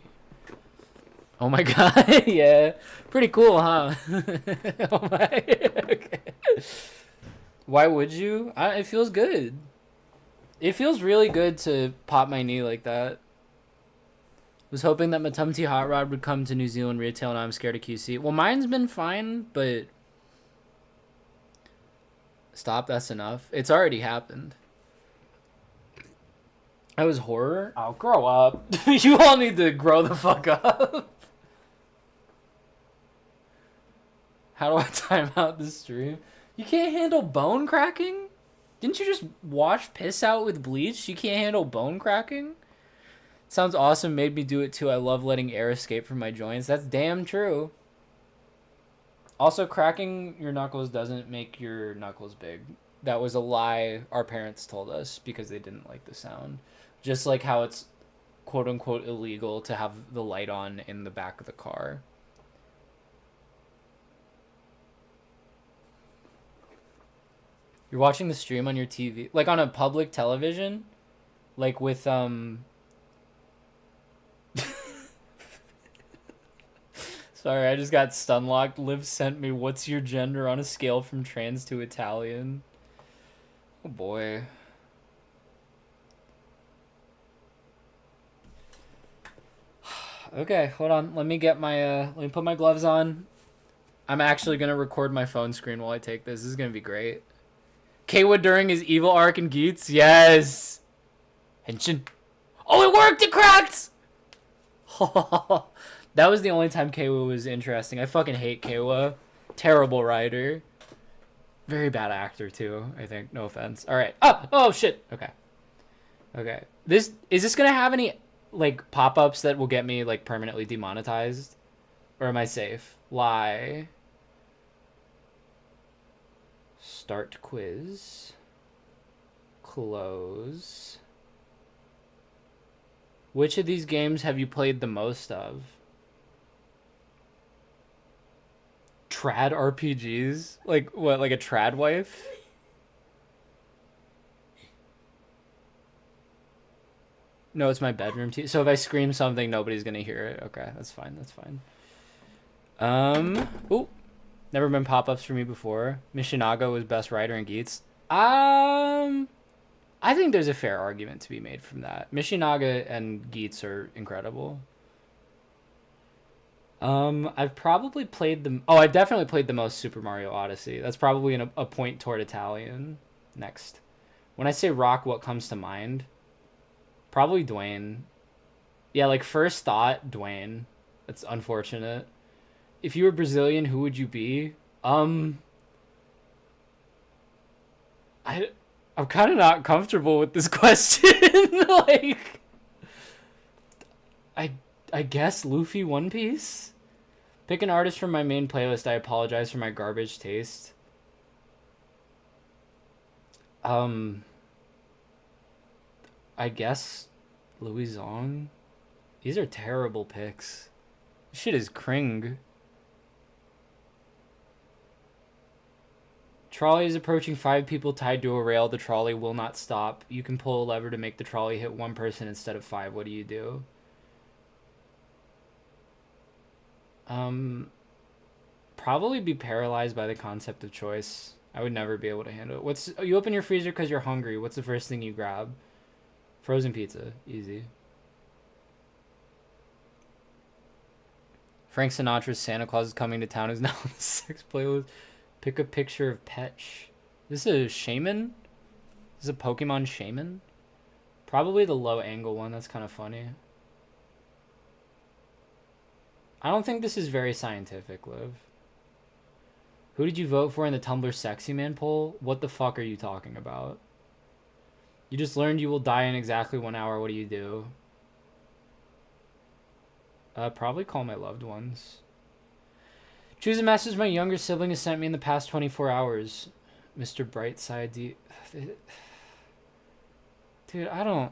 Oh my god. Yeah. Pretty cool, huh? Oh my. Okay. Why would you? It feels good. It feels really good to pop my knee like that. Was hoping that mtmte Hot Rod would come to New Zealand retail, and I'm scared of QC. Well, mine's been fine, but... Stop, that's enough. It's already happened. I was horror? Oh, grow up. You all need to grow the fuck up. How do I time out the stream? You can't handle bone cracking? Didn't you just wash piss out with bleach? You can't handle bone cracking? Sounds awesome. Made me do it too. I love letting air escape from my joints. That's damn true. Also, cracking your knuckles doesn't make your knuckles big. That was a lie our parents told us because they didn't like the sound. Just like how it's quote-unquote illegal to have the light on in the back of the car. You're watching the stream on your TV, like on a public television, like with Sorry, I just got stun locked. Liv sent me, "What's your gender on a scale from trans to Italian?" Oh boy. Okay, hold on. Let me get my let me put my gloves on. I'm actually gonna record my phone screen while I take this. This is gonna be great. Kaywood during his evil arc in Geats? Yes! Henshin. Oh, it worked! It cracked! That was the only time Kaywa was interesting. I fucking hate Kaywa. Terrible writer. Very bad actor, too, I think. No offense. Alright. Oh, shit! Okay. Okay. Is this gonna have any, like, pop-ups that will get me, like, permanently demonetized? Or am I safe? Lie. Start quiz. Close. Which of these games have you played the most of? Trad RPGs? Like what, like a trad wife? No, it's my bedroom TV. So if I scream something, nobody's gonna hear it. Okay, that's fine, that's fine. Ooh. Never been pop-ups for me before. Michinaga was best writer in Geats. I think there's a fair argument to be made from that. Michinaga and Geats are incredible. I've probably played the... Oh, I've definitely played the most Super Mario Odyssey. That's probably a point toward Italian. Next. When I say rock, what comes to mind? Probably Dwayne. Yeah, like first thought, Dwayne. That's unfortunate. If you were Brazilian, who would you be? I'm kind of not comfortable with this question. Like, I guess Luffy One Piece? Pick an artist from my main playlist. I apologize for my garbage taste. I guess Louis Zong? These are terrible picks. This shit is cring. Trolley is approaching 5 people tied to a rail. The trolley will not stop. You can pull a lever to make the trolley hit 1 person instead of 5. What do you do? Probably be paralyzed by the concept of choice. I would never be able to handle it. You open your freezer because you're hungry. What's the first thing you grab? Frozen pizza. Easy. Frank Sinatra's Santa Claus is Coming to Town is now on the 6th playlist. Pick a picture of Petch. This is a shaman? This is a Pokemon shaman? Probably the low angle one. That's kind of funny. I don't think this is very scientific, Liv. Who did you vote for in the Tumblr Sexy Man poll? What the fuck are you talking about? You just learned you will die in exactly 1 hour. What do you do? Probably call my loved ones. Choose a message my younger sibling has sent me in the past 24 hours. Mr. Brightside, dude, I don't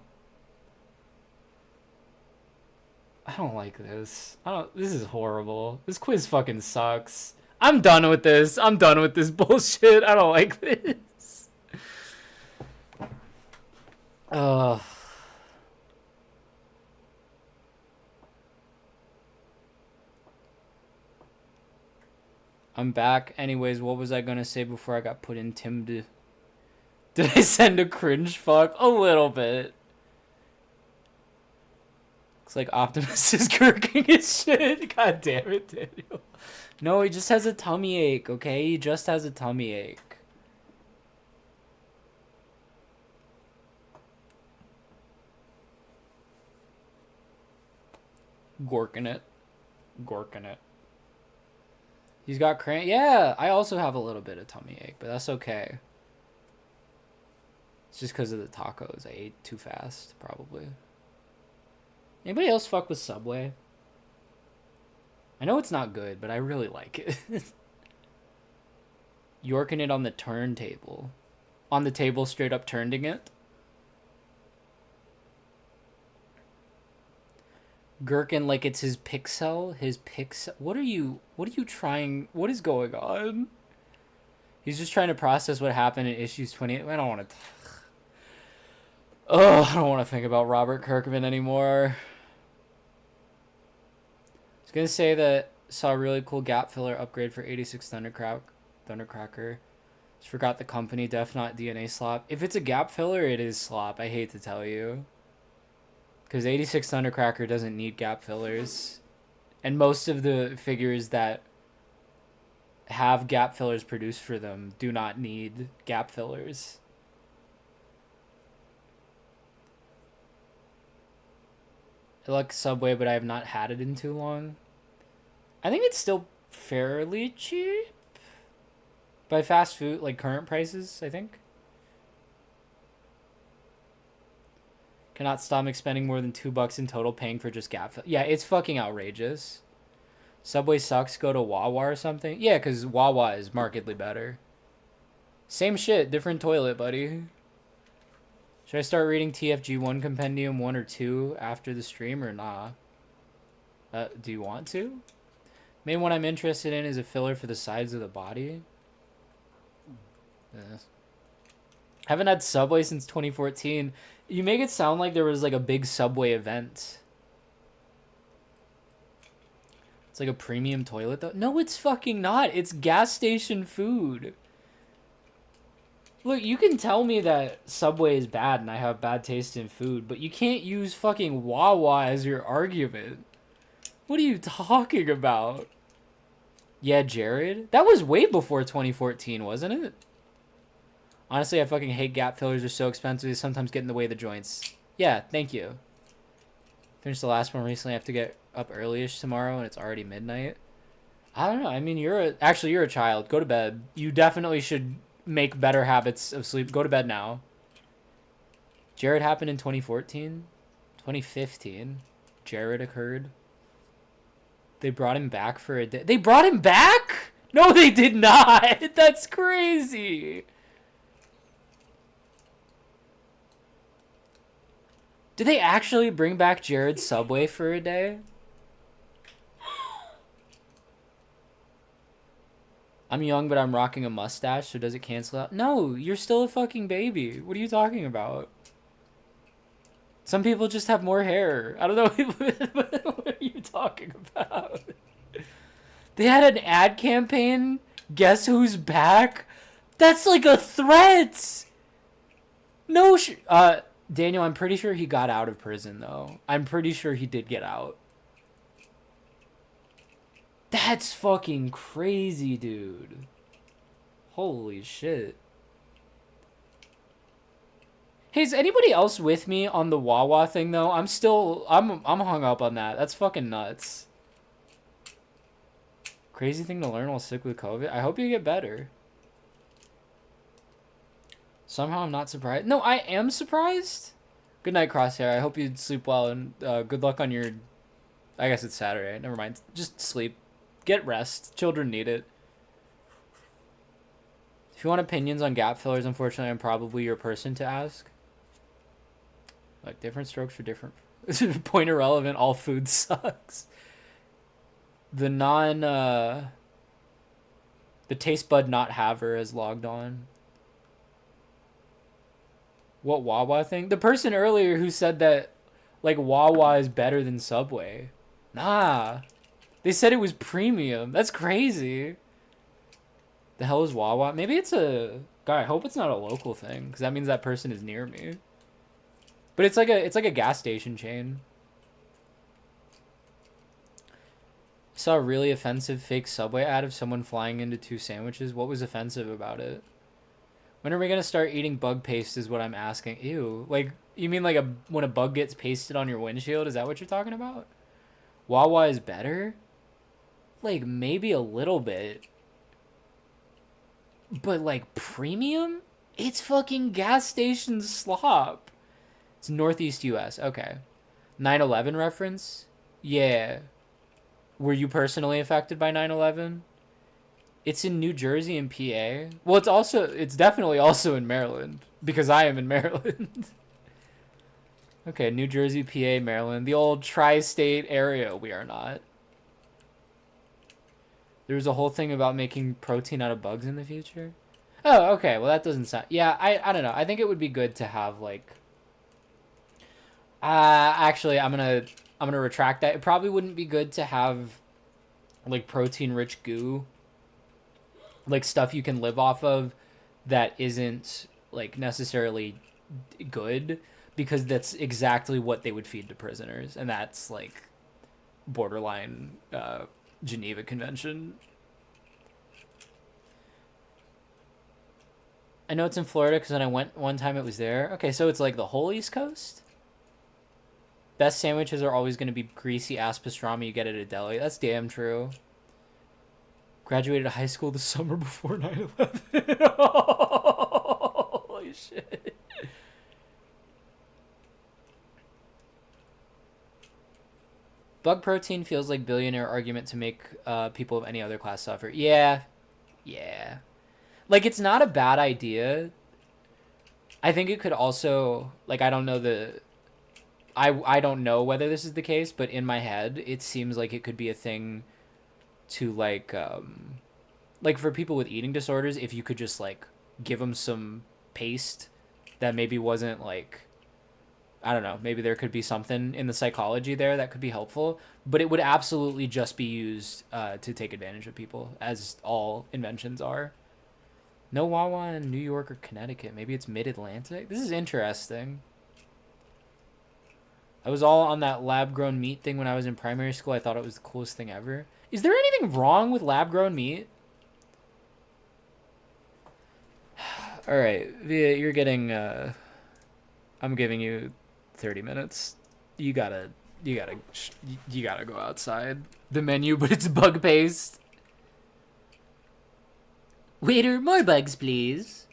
like this. This is horrible. This quiz fucking sucks. I'm done with this. I'm done with this bullshit. I don't like this. I'm back. Anyways, what was I gonna say before I got put in mtmte? Did I send a cringe fuck? A little bit. Looks like Optimus is gurking his shit. God damn it, Daniel. No, he just has a tummy ache, okay? He just has a tummy ache. Gorking it. Gorking it. He's got cramp. Yeah, I also have a little bit of tummy ache, but that's okay. It's just because of the tacos. I ate too fast, probably. Anybody else fuck with Subway? I know it's not good, but I really like it. Yorking it on the turntable. On the table, straight up turning it. Gherkin like it's his pixel. His pixel. What are you trying? What is going on? He's just trying to process what happened in issues 28. I don't want to. I don't want to think about Robert Kirkman anymore. I was gonna say that saw a really cool gap filler upgrade for 86 Thundercracker. Just forgot the company. Def not DNA slop. If it's a gap filler, it is slop. I hate to tell you. Because 86 Thundercracker doesn't need gap fillers. And most of the figures that have gap fillers produced for them do not need gap fillers. I like Subway, but I have not had it in too long. I think it's still fairly cheap. By fast food, like current prices, I think. Cannot stomach spending more than $2 in total paying for just gap fill. Yeah, it's fucking outrageous. Subway sucks, go to Wawa or something. Yeah, because Wawa is markedly better. Same shit, different toilet, buddy. Should I start reading TFG1 Compendium 1 or 2 after the stream or nah? Do you want to? Main one I'm interested in is a filler for the sides of the body. Haven't had Subway since 2014. You make it sound like there was like a big Subway event. It's like a premium toilet though. No, it's fucking not. It's gas station food. Look, you can tell me that Subway is bad and I have bad taste in food, but you can't use fucking Wawa as your argument. What are you talking about? Yeah, Jared? That was way before 2014, wasn't it? Honestly, I fucking hate gap fillers. They're so expensive. They sometimes get in the way of the joints. Yeah, thank you. Finished the last one recently. I have to get up early-ish tomorrow, and it's already midnight. I don't know. I mean, you're a child. Go to bed. You definitely should make better habits of sleep. Go to bed now. Jared happened in 2014? 2015. Jared occurred. They brought him back for a day. They brought him back? No, they did not. That's crazy. Did they actually bring back Jared's Subway for a day? I'm young, but I'm rocking a mustache, so does it cancel out? No, you're still a fucking baby. What are you talking about? Some people just have more hair. I don't know. What are you talking about? They had an ad campaign. Guess who's back? That's like a threat. No, Daniel, I'm pretty sure he got out of prison, though. I'm pretty sure he did get out. That's fucking crazy, dude. Holy shit. Hey, is anybody else with me on the Wawa thing, though? I'm hung up on that. That's fucking nuts. Crazy thing to learn while sick with COVID. I hope you get better. Somehow I'm not surprised. No, I am surprised. Good night, Crosshair. I hope you sleep well and good luck on your. I guess it's Saturday. Never mind. Just sleep. Get rest. Children need it. If you want opinions on gap fillers, unfortunately, I'm probably your person to ask. Like, different strokes for different... Point irrelevant, all food sucks. The the taste bud not haver is logged on. What Wawa thing? The person earlier who said that, like, Wawa is better than Subway. Nah. They said it was premium. That's crazy. The hell is Wawa? Maybe it's a... God, I hope it's not a local thing, because that means that person is near me. But it's like a gas station chain. I saw a really offensive fake Subway ad of someone flying into 2 sandwiches. What was offensive about it? When are we gonna start eating bug paste is what I'm asking. Ew. Like, you mean like when a bug gets pasted on your windshield? Is that what you're talking about? Wawa is better? Like, maybe a little bit. But, like, premium? It's fucking gas station slop. It's Northeast U.S. Okay. 9/11 reference? Yeah. Were you personally affected by 9/11? It's in New Jersey and PA. Well, it's definitely also in Maryland, because I am in Maryland. Okay, New Jersey, PA, Maryland. The old tri-state area. We are not. There was a whole thing about making protein out of bugs in the future. Oh, okay. Well, that doesn't sound... Yeah, I don't know. I think it would be good to have, like... Actually, I'm gonna retract that. It probably wouldn't be good to have, like, protein-rich goo. Like, stuff you can live off of that isn't, like, necessarily good, because that's exactly what they would feed to prisoners, and that's, like, borderline Geneva Convention. I know it's in Florida because when I went one time it was there. Okay, so it's like the whole East Coast? Best sandwiches are always going to be greasy ass pastrami you get at a deli. That's damn true. Graduated high school the summer before 9/11. Holy shit. Bug protein feels like billionaire argument to make people of any other class suffer. Yeah. Yeah. Like, it's not a bad idea. I think it could also... Like, I don't know the... I don't know whether this is the case, but in my head, it seems like it could be a thing to, like for people with eating disorders, if you could just, like, give them some paste that maybe wasn't, like, I don't know, maybe there could be something in the psychology there that could be helpful, but it would absolutely just be used to take advantage of people, as all inventions are. No Wawa in New York or Connecticut. Maybe it's mid-Atlantic? This is interesting. I was all on that lab-grown meat thing when I was in primary school. I thought it was the coolest thing ever. Is there anything wrong with lab-grown meat? All right, Via, you're getting... I'm giving you 30 minutes. You gotta go outside. The menu, but it's bug paste. Waiter, more bugs, please.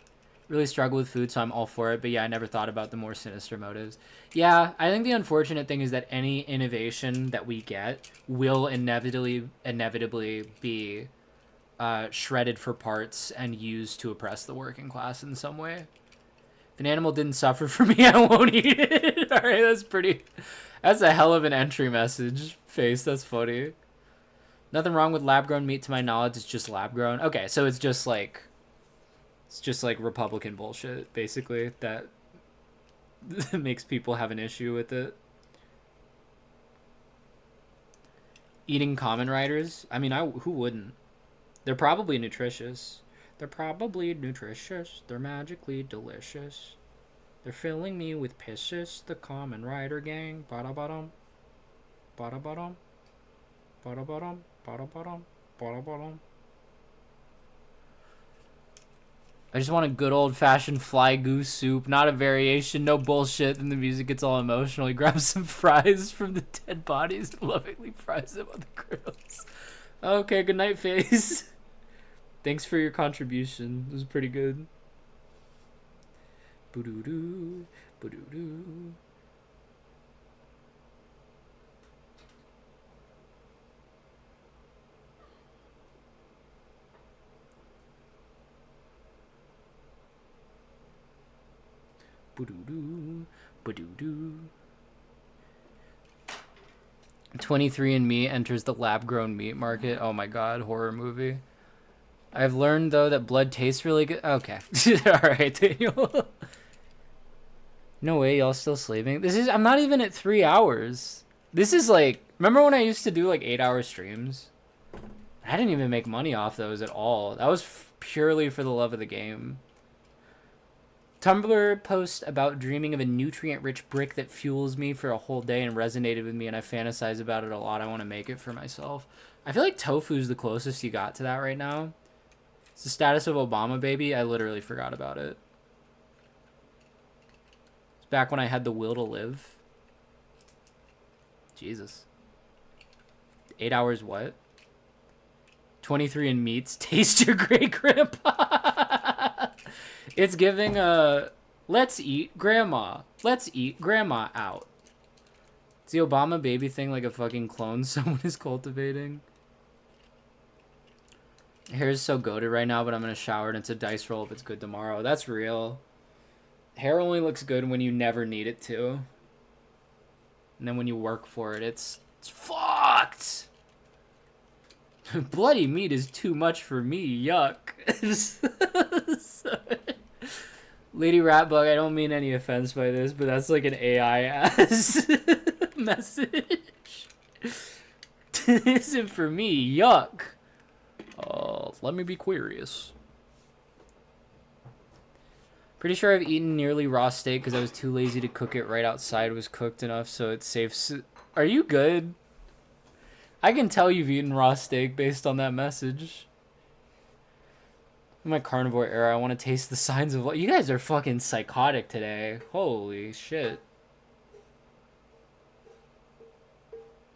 Really struggle with food, so I'm all for it. But yeah, I never thought about the more sinister motives. Yeah, I think the unfortunate thing is that any innovation that we get will inevitably be shredded for parts and used to oppress the working class in some way. If an animal didn't suffer for me, I won't eat it. All right, that's a hell of an entry message. Face, that's funny. Nothing wrong with lab-grown meat to my knowledge. It's just lab-grown. Okay, so it's just like Republican bullshit, basically, that makes people have an issue with it. Eating common riders? I mean, who wouldn't? They're probably nutritious. They're magically delicious. They're filling me with pisses, the common rider gang. Bada-bottom. Bada-bottom. Bada-bottom. Bada-bottom. Bada-bottom. I just want a good old-fashioned fly goose soup, not a variation, no bullshit. Then the music gets all emotional. He grabs some fries from the dead bodies and lovingly fries them on the grills. Okay, good night, face. Thanks for your contribution. It was pretty good. Boo-doo-doo. Boo-doo-doo. Boo-doo-doo. Boo-doo-doo. 23andMe enters the lab-grown meat market. Oh my god, horror movie. I've learned, though, that blood tastes really good. Okay. Alright, Daniel. No way, y'all still sleeping? I'm not even at 3 hours. This is like, remember when I used to do like 8-hour streams? I didn't even make money off those at all. That was purely for the love of the game. Tumblr post about dreaming of a nutrient-rich brick that fuels me for a whole day and resonated with me, and I fantasize about it a lot. I want to make it for myself. I feel like tofu's the closest you got to that right now. It's the status of Obama, baby. I literally forgot about it. It's back when I had the will to live. Jesus. 8 hours what? 23 and meats. Taste your great grandpa. It's giving a let's eat grandma. Let's eat grandma out. It's the Obama baby thing, like a fucking clone someone is cultivating. Hair is so goated right now, but I'm gonna shower and it's a dice roll if it's good tomorrow. That's real. Hair only looks good when you never need it to. And then when you work for it, it's fucked. Bloody meat is too much for me. Yuck. Lady Ratbug, I don't mean any offense by this, but that's like an AI ass message. This isn't for me. Yuck. Let me be curious. Pretty sure I've eaten nearly raw steak because I was too lazy to cook it right outside. It was cooked enough so it's safe. Are you good? I can tell you've eaten raw steak based on that message. In my carnivore era, I want to taste the signs of life. You guys are fucking psychotic today. Holy shit.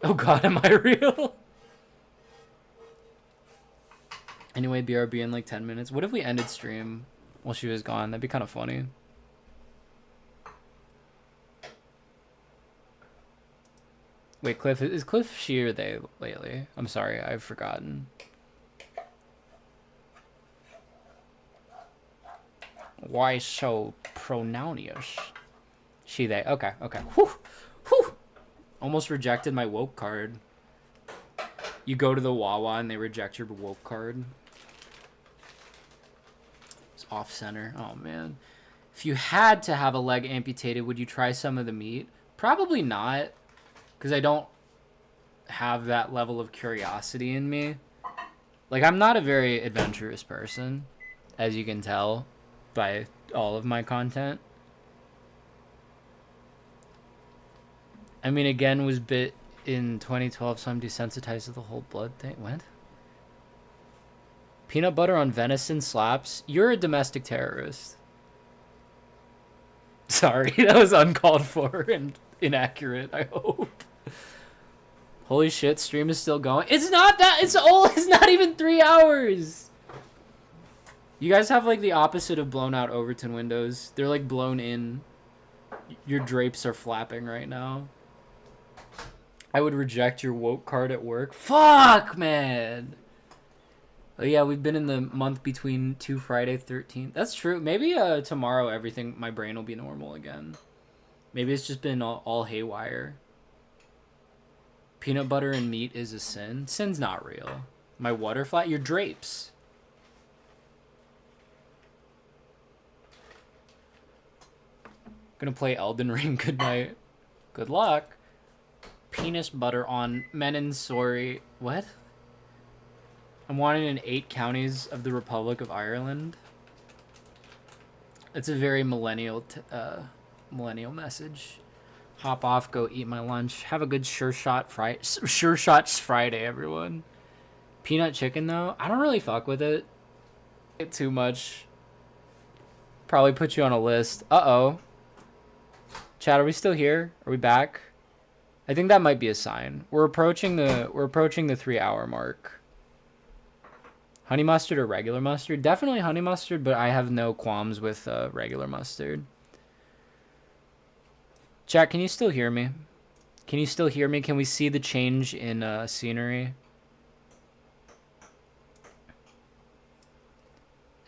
Oh god, am I real? Anyway, BRB in like 10 minutes. What if we ended stream while she was gone? That'd be kind of funny. Wait, Cliff, is Cliff she or they lately? I'm sorry, I've forgotten. Why so pronounced? She, they. Okay, okay. Whew, whew. Almost rejected my woke card. You go to the Wawa and they reject your woke card. It's off center. Oh, man. If you had to have a leg amputated, would you try some of the meat? Probably not. Because I don't have that level of curiosity in me. Like, I'm not a very adventurous person, as you can tell by all of my content. I mean, again, was bit in 2012, so I'm desensitized to the whole blood thing. What? Peanut butter on venison slaps? You're a domestic terrorist. Sorry, that was uncalled for and inaccurate, I hope. Holy shit, stream is still going. It's not that, it's not even 3 hours. You guys have like the opposite of blown out Overton windows. They're like blown in. Your drapes are flapping right now. I would reject your woke card at work. Fuck, man. Oh yeah, we've been in the month between Friday 13th. That's true. Maybe tomorrow my brain will be normal again. Maybe it's just been all haywire. Peanut butter and meat is a sin. Sin's not real. My water flat, your drapes. Gonna play Elden Ring. Good night. Good luck. Penis butter on Menensori. What? I'm wanted in 8 counties of the Republic of Ireland. It's a very millennial message. Hop off, go eat my lunch. Have a good Sure Shots Friday, everyone. Peanut chicken, though? I don't really fuck with it. It too much. Probably put you on a list. Uh-oh. Chat, are we still here? Are we back? I think that might be a sign. We're approaching the 3 hour mark. Honey mustard or regular mustard? Definitely honey mustard, but I have no qualms with regular mustard. Chat, can you still hear me? Can you still hear me? Can we see the change in scenery?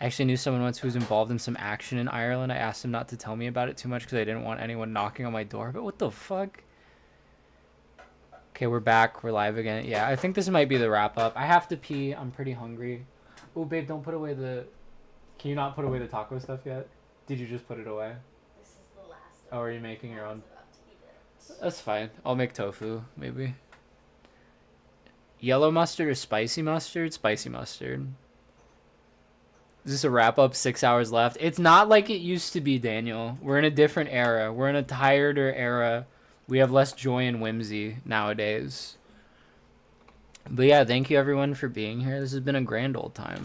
I actually knew someone once who was involved in some action in Ireland. I asked him not to tell me about it too much because I didn't want anyone knocking on my door. But what the fuck? Okay, we're back. We're live again. Yeah, I think this might be the wrap up. I have to pee. I'm pretty hungry. Oh, babe, don't put away the... Can you not put away the taco stuff yet? Did you just put it away? This is the last. Oh, are you making your own? About to eat it. That's fine. I'll make tofu, maybe. Yellow mustard or spicy mustard? Spicy mustard. Is this a wrap up? 6 hours left. It's not like it used to be, Daniel. We're in a different era. We're in a tireder era. We have less joy and whimsy nowadays. But yeah, thank you everyone for being here. This has been a grand old time.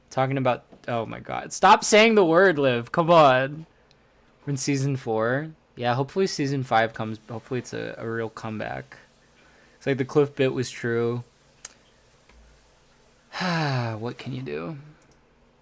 Talking about... Oh my god. Stop saying the word, Liv. Come on. We're in season 4. Yeah, hopefully season 5 comes... Hopefully it's a real comeback. It's like the cliff bit was true. What can you do?